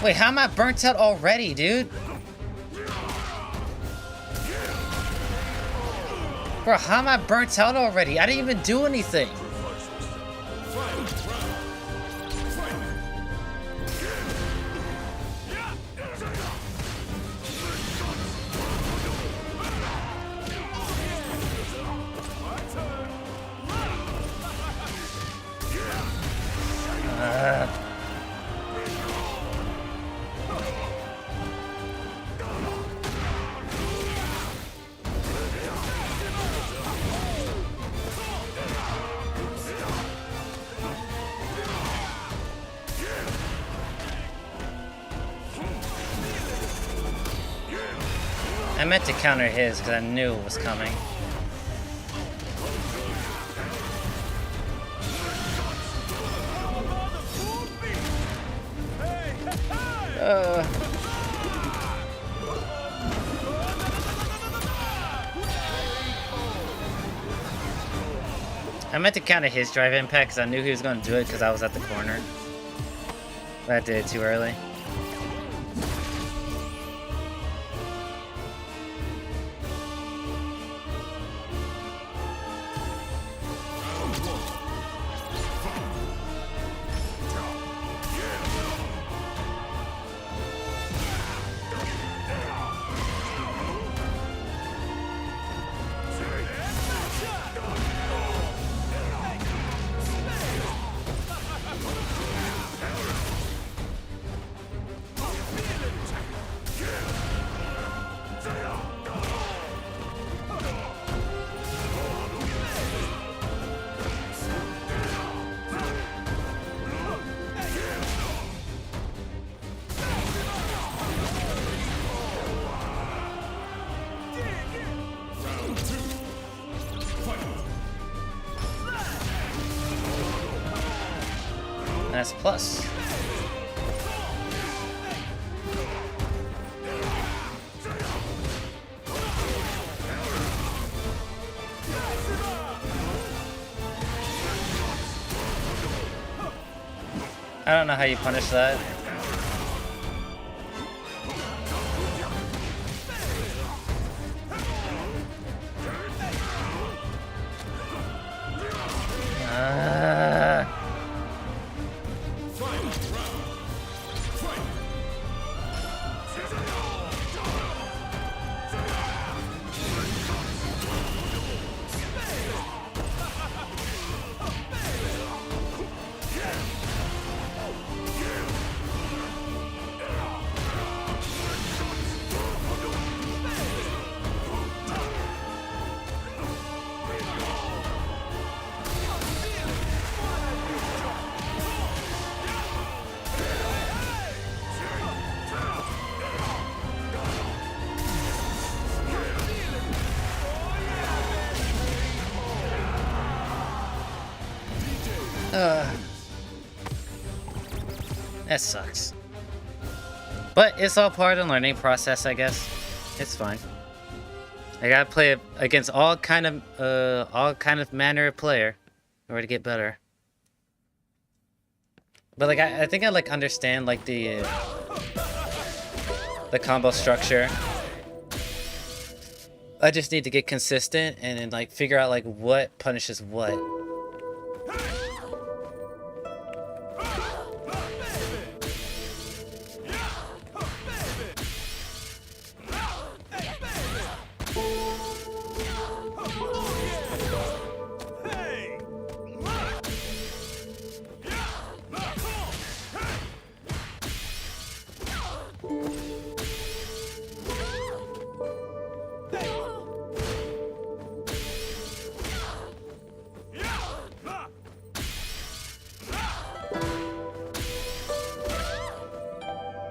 Wait, how am I burnt out already, dude? Bro, how am I burnt out already? I didn't even do anything. I meant to counter his because I knew it was coming. I meant to counter his drive impact because I knew he was going to do it because I was at the corner. But I did it too early. has plus. I don't know how you punish that. That sucks. But it's all part of the learning process, I guess. It's fine. I gotta play it against all kind of manner of player in order to get better. But like I think I like understand like the combo structure. I just need to get consistent and then like figure out like what punishes what.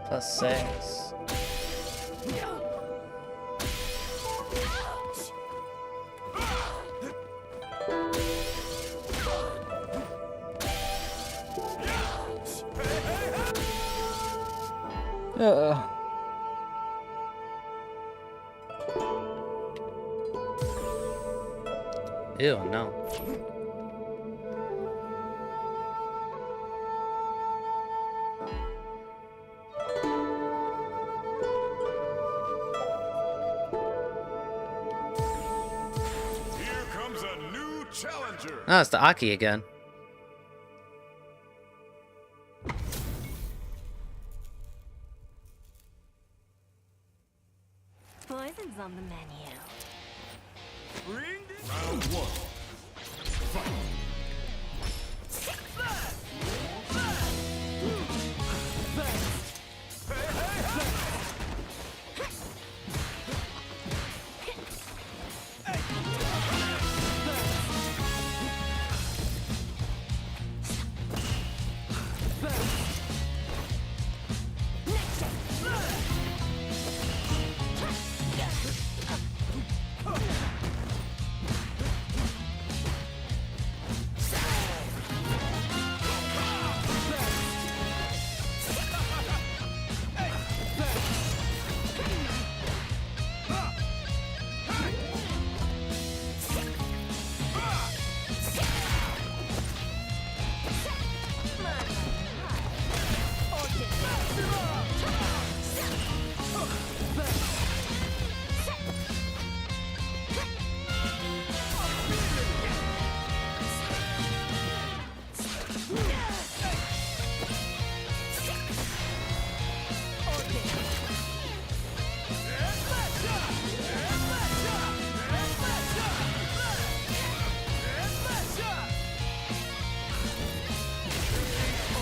Plus 6. Ew, no. Here comes a new challenger. Oh, it's the Aki again. Poison's on the menu. Round 1. Fight.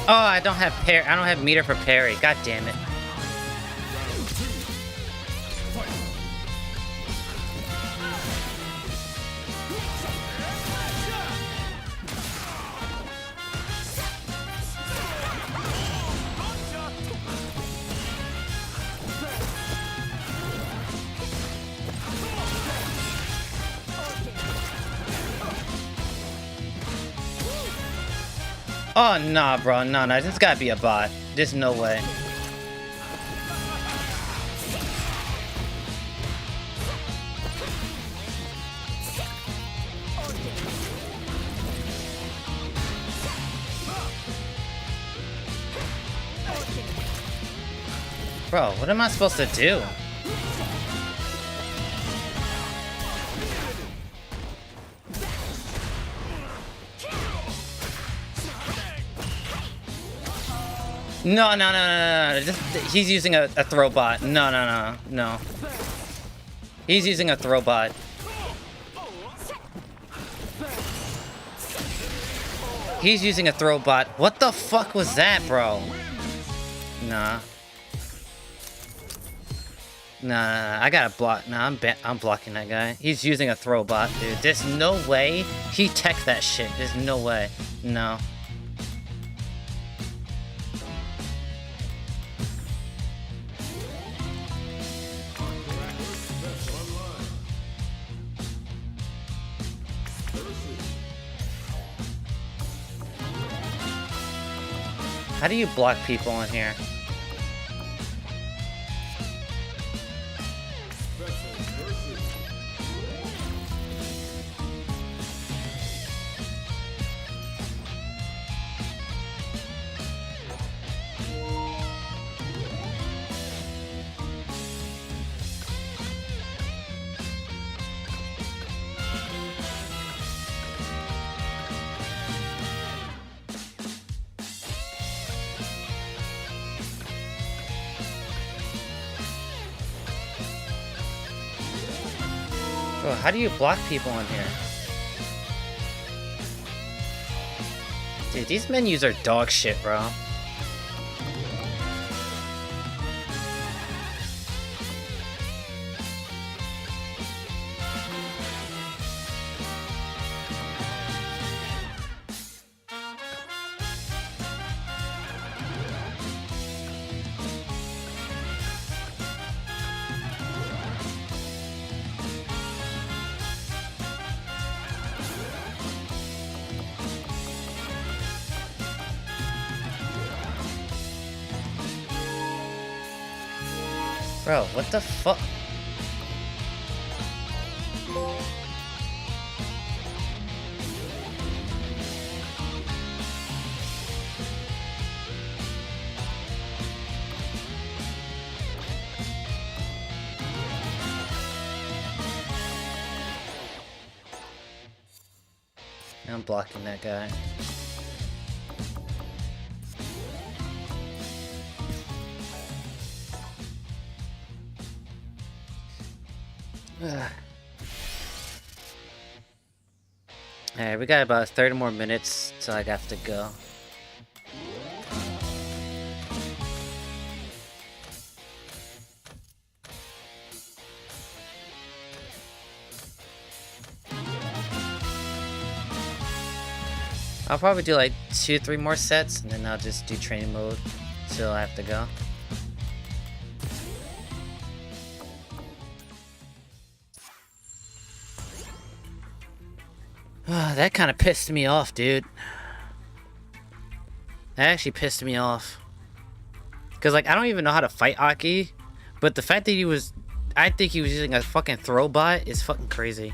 Oh, I don't have meter for parry. God damn it. Oh, nah, bro. No, no. This gotta be a bot. There's no way. Bro, what am I supposed to do? No, no, no, no, no. He's using a throw bot. No, no, no, no. He's using a throw bot. He's using a throw bot. What the fuck was that, bro? Nah. Nah, I gotta block. Nah, I'm blocking that guy. He's using a throw bot, dude. There's no way he teched that shit. There's no way. No. How do you block people in here? Bro, how do you block people in here? Dude, these menus are dog shit, bro. Bro, what the fuck? I'm blocking that guy. Alright, we got about 30 more minutes till I have to go. I'll probably do like 2-3 more sets and then I'll just do training mode till I have to go. That kind of pissed me off, dude. That actually pissed me off. Because, like, I don't even know how to fight Aki. But the fact that he was... I think he was using a fucking throw bot is fucking crazy.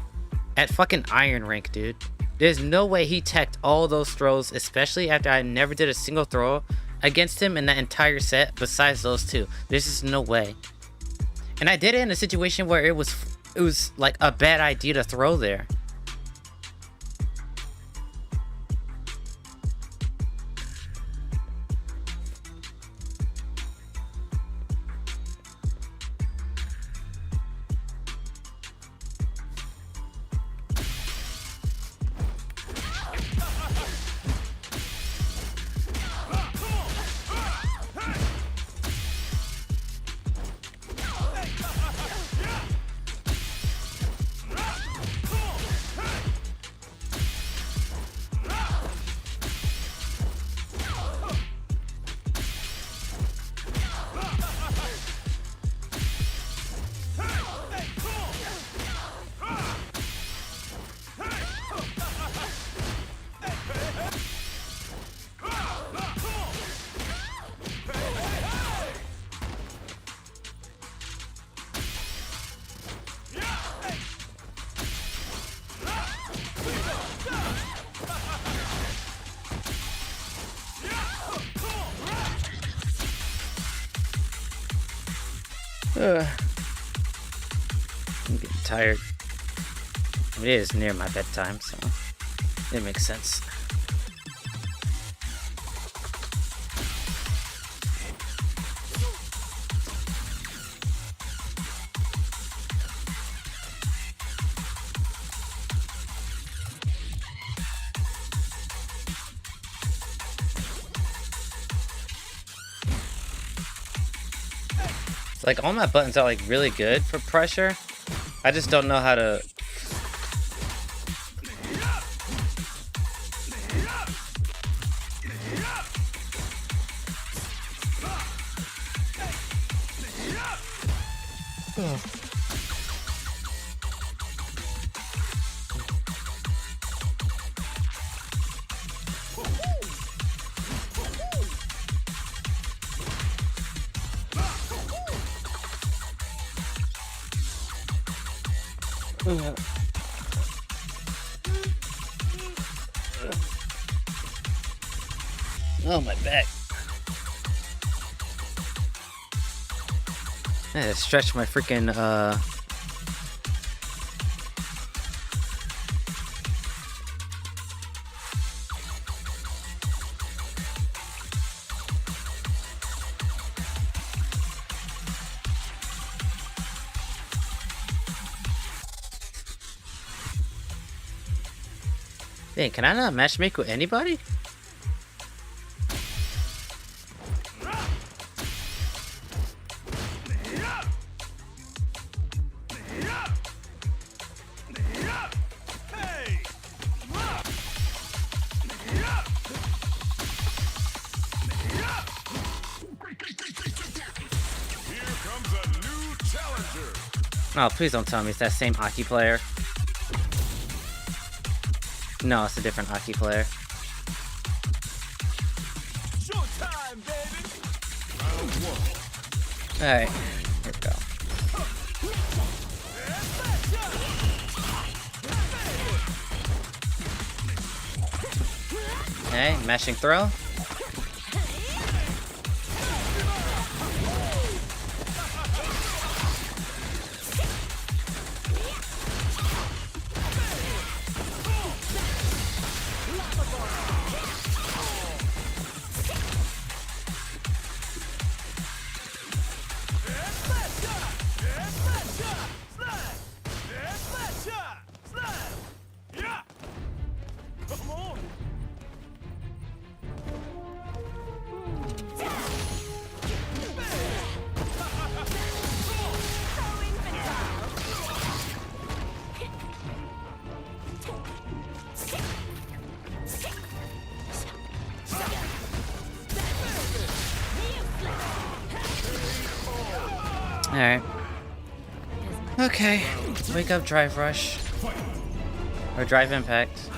At fucking Iron Rank, dude. There's no way he teched all those throws, especially after I never did a single throw against him in that entire set besides those two. There's just no way. And I did it in a situation where it was like a bad idea to throw there. I'm getting tired. I mean, it is near my bedtime, so it makes sense. Like, all my buttons are like really good for pressure. I just don't know how to. Oh, my back. I had to stretch my freaking, Dang, can I not matchmake with anybody? Oh, please don't tell me it's that same hockey player. No, it's a different hockey player. Showtime, baby. Alright, here we go. Okay, mashing throw. Alright. Okay. Wake up, drive rush. Or drive impact.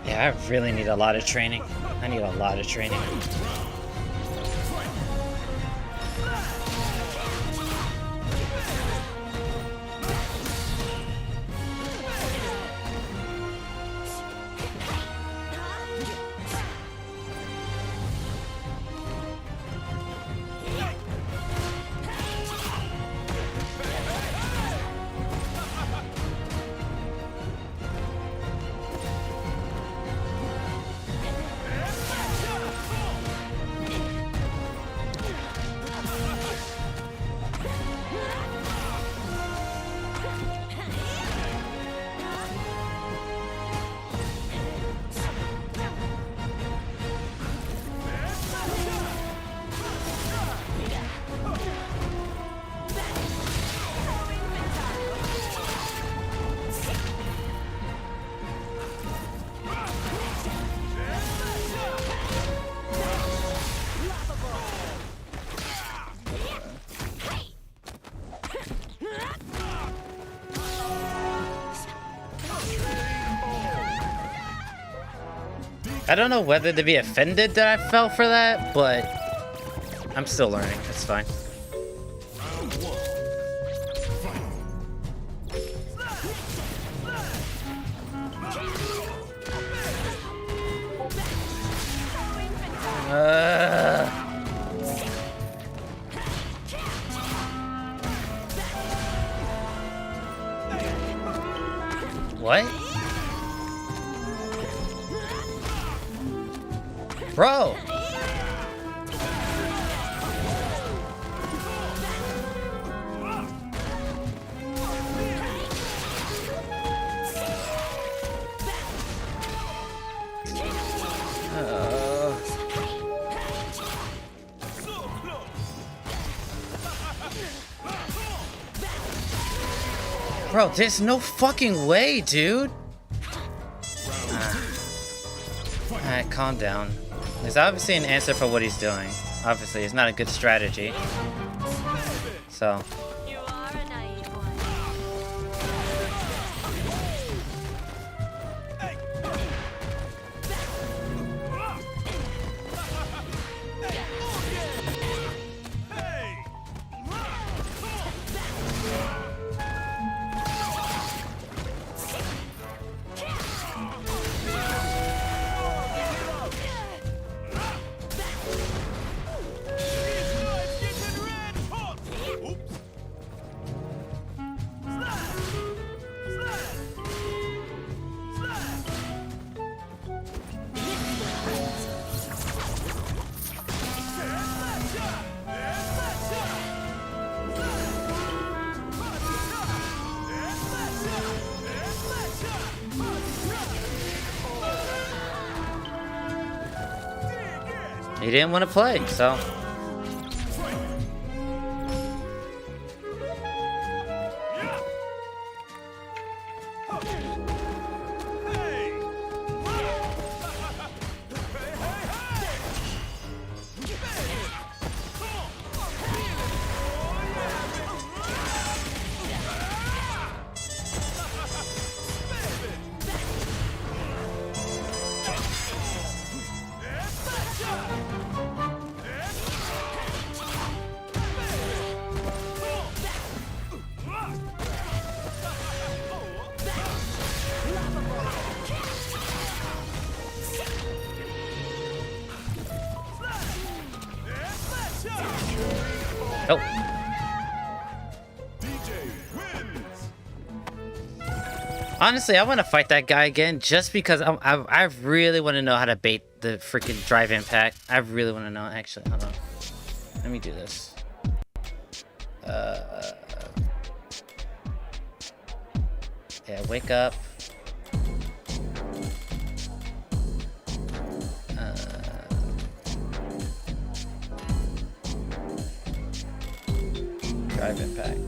Yeah, I really need a lot of training. I need a lot of training. I don't know whether to be offended that I fell for that, but I'm still learning. It's fine. What? Bro! Bro, there's no fucking way, dude. Alright, calm down. There's obviously an answer for what he's doing. Obviously, it's not a good strategy. So. You are a naive one. He didn't want to play, so. Oh. Honestly, I want to fight that guy again just because I really want to know how to bait the freaking drive impact. I really want to know. Actually, hold on. Let me do this. Yeah, wake up. Drive impact.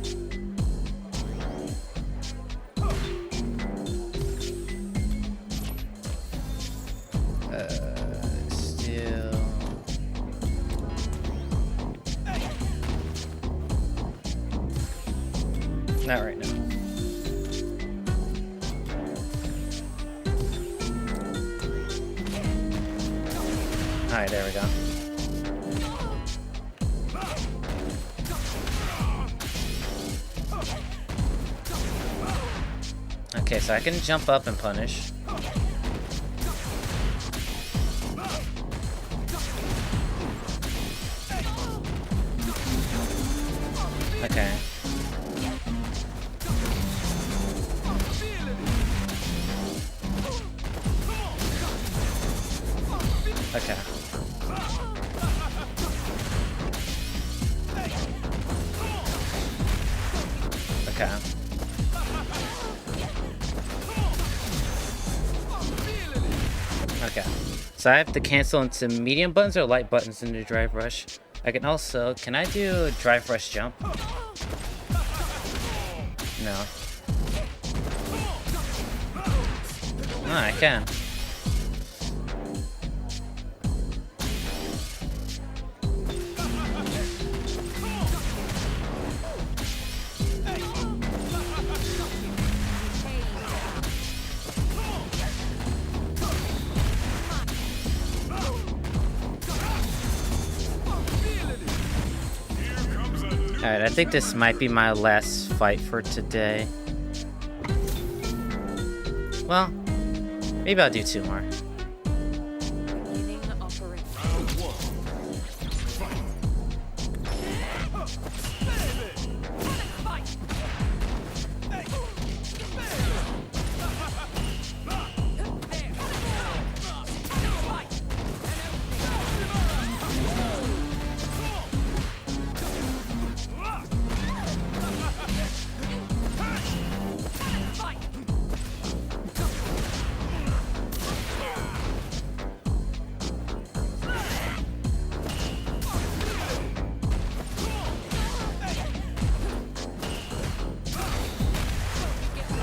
Still. Not right now. Alright, there we go. Okay, so I can jump up and punish. Okay. Okay. Okay. Okay. So I have to cancel into medium buttons or light buttons in the drive rush. I can also, can I do drive rush jump? No. Oh, I can. Alright, I think this might be my last fight for today. Well, maybe I'll do 2 more.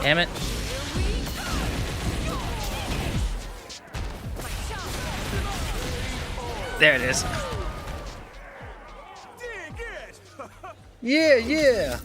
Damn it. There it is. Yeah, yeah.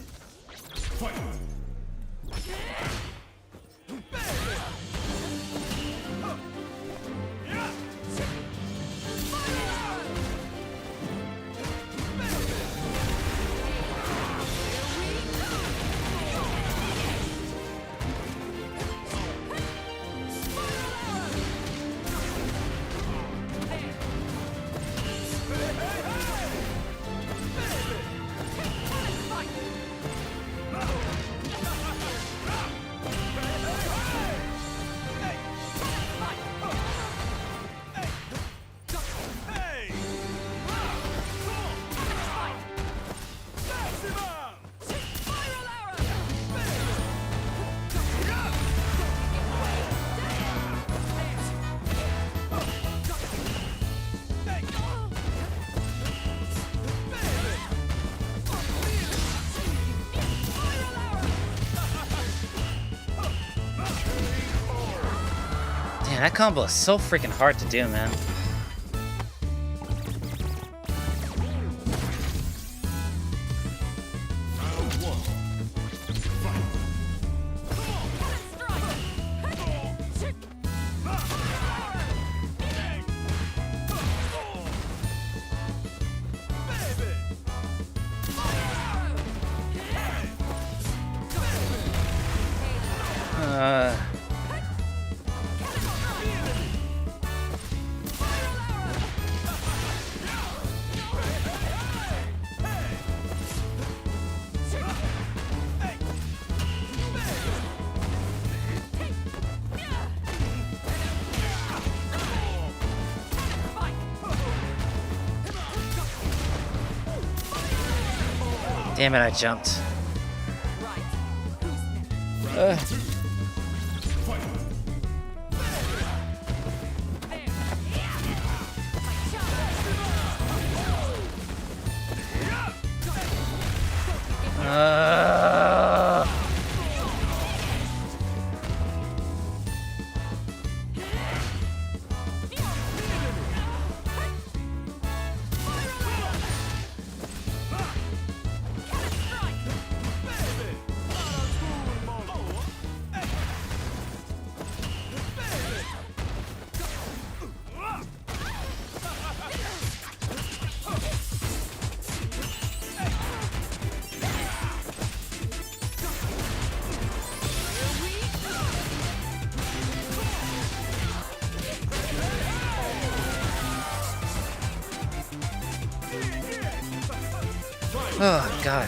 Damn, that combo is so freaking hard to do, man. Damn it, I jumped. Oh, God.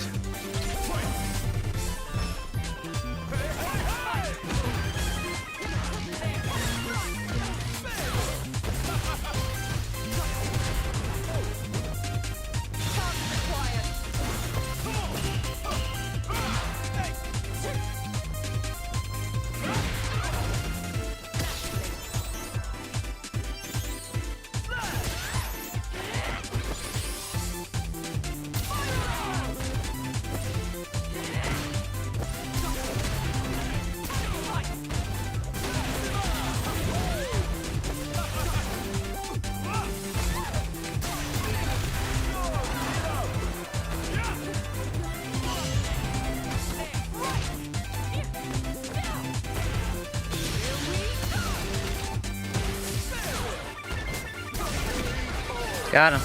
Got him.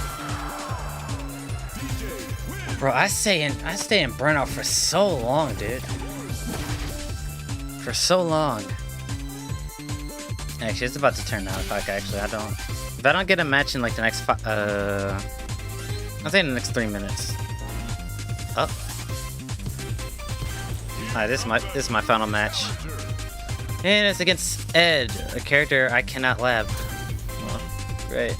Bro, I stay in burnout for so long, dude. For so long. Actually, it's about to turn 9 o'clock. Actually, if I don't get a match in like the next I'll say in the next 3 minutes. Oh. Alright, this is my final match. And it's against Ed, a character I cannot lab. Oh, great.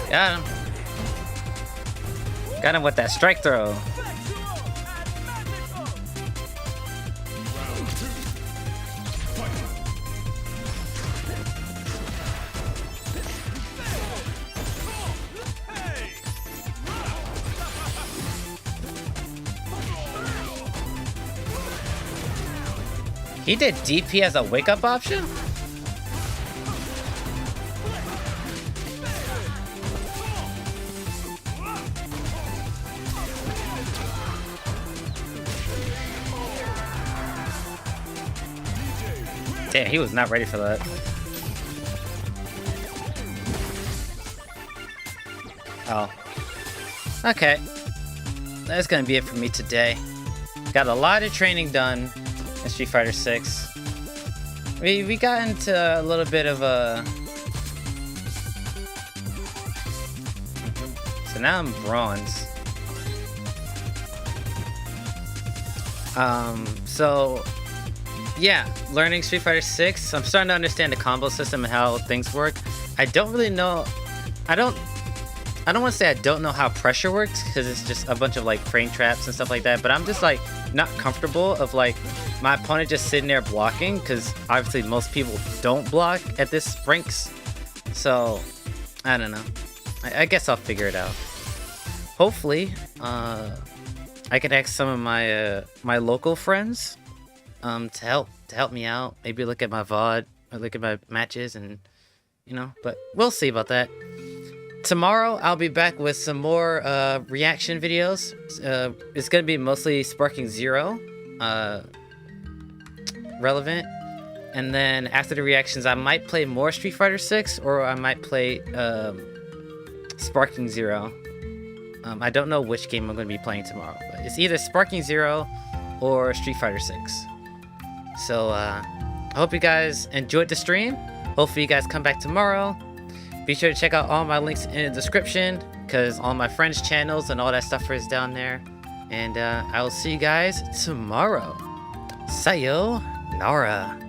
Got him. Got him with that strike throw. He did DP as a wake-up option? Damn, he was not ready for that. Oh. Okay. That's gonna be it for me today. Got a lot of training done in Street Fighter 6. We got into a little bit of a... So now I'm bronze. So... yeah, learning Street Fighter 6, I'm starting to understand the combo system and how things work. I don't really know... I don't want to say I don't know how pressure works, because it's just a bunch of like frame traps and stuff like that, but I'm just like not comfortable of like my opponent just sitting there blocking, because obviously most people don't block at this ranks. So I don't know. I guess I'll figure it out. Hopefully I can ask some of my my local friends to help me out. Maybe look at my VOD or look at my matches, and you know, but we'll see about that. Tomorrow I'll be back with some more reaction videos. It's gonna be mostly Sparking Zero relevant, and then after the reactions I might play more Street Fighter 6, or I might play Sparking Zero. I don't know which game I'm gonna be playing tomorrow, but it's either Sparking Zero or Street Fighter 6. So I hope you guys enjoyed the stream. Hopefully you guys come back tomorrow. Be sure to check out all my links in the description, because all my friends' channels and all that stuff is down there. And I will see you guys tomorrow. Sayonara.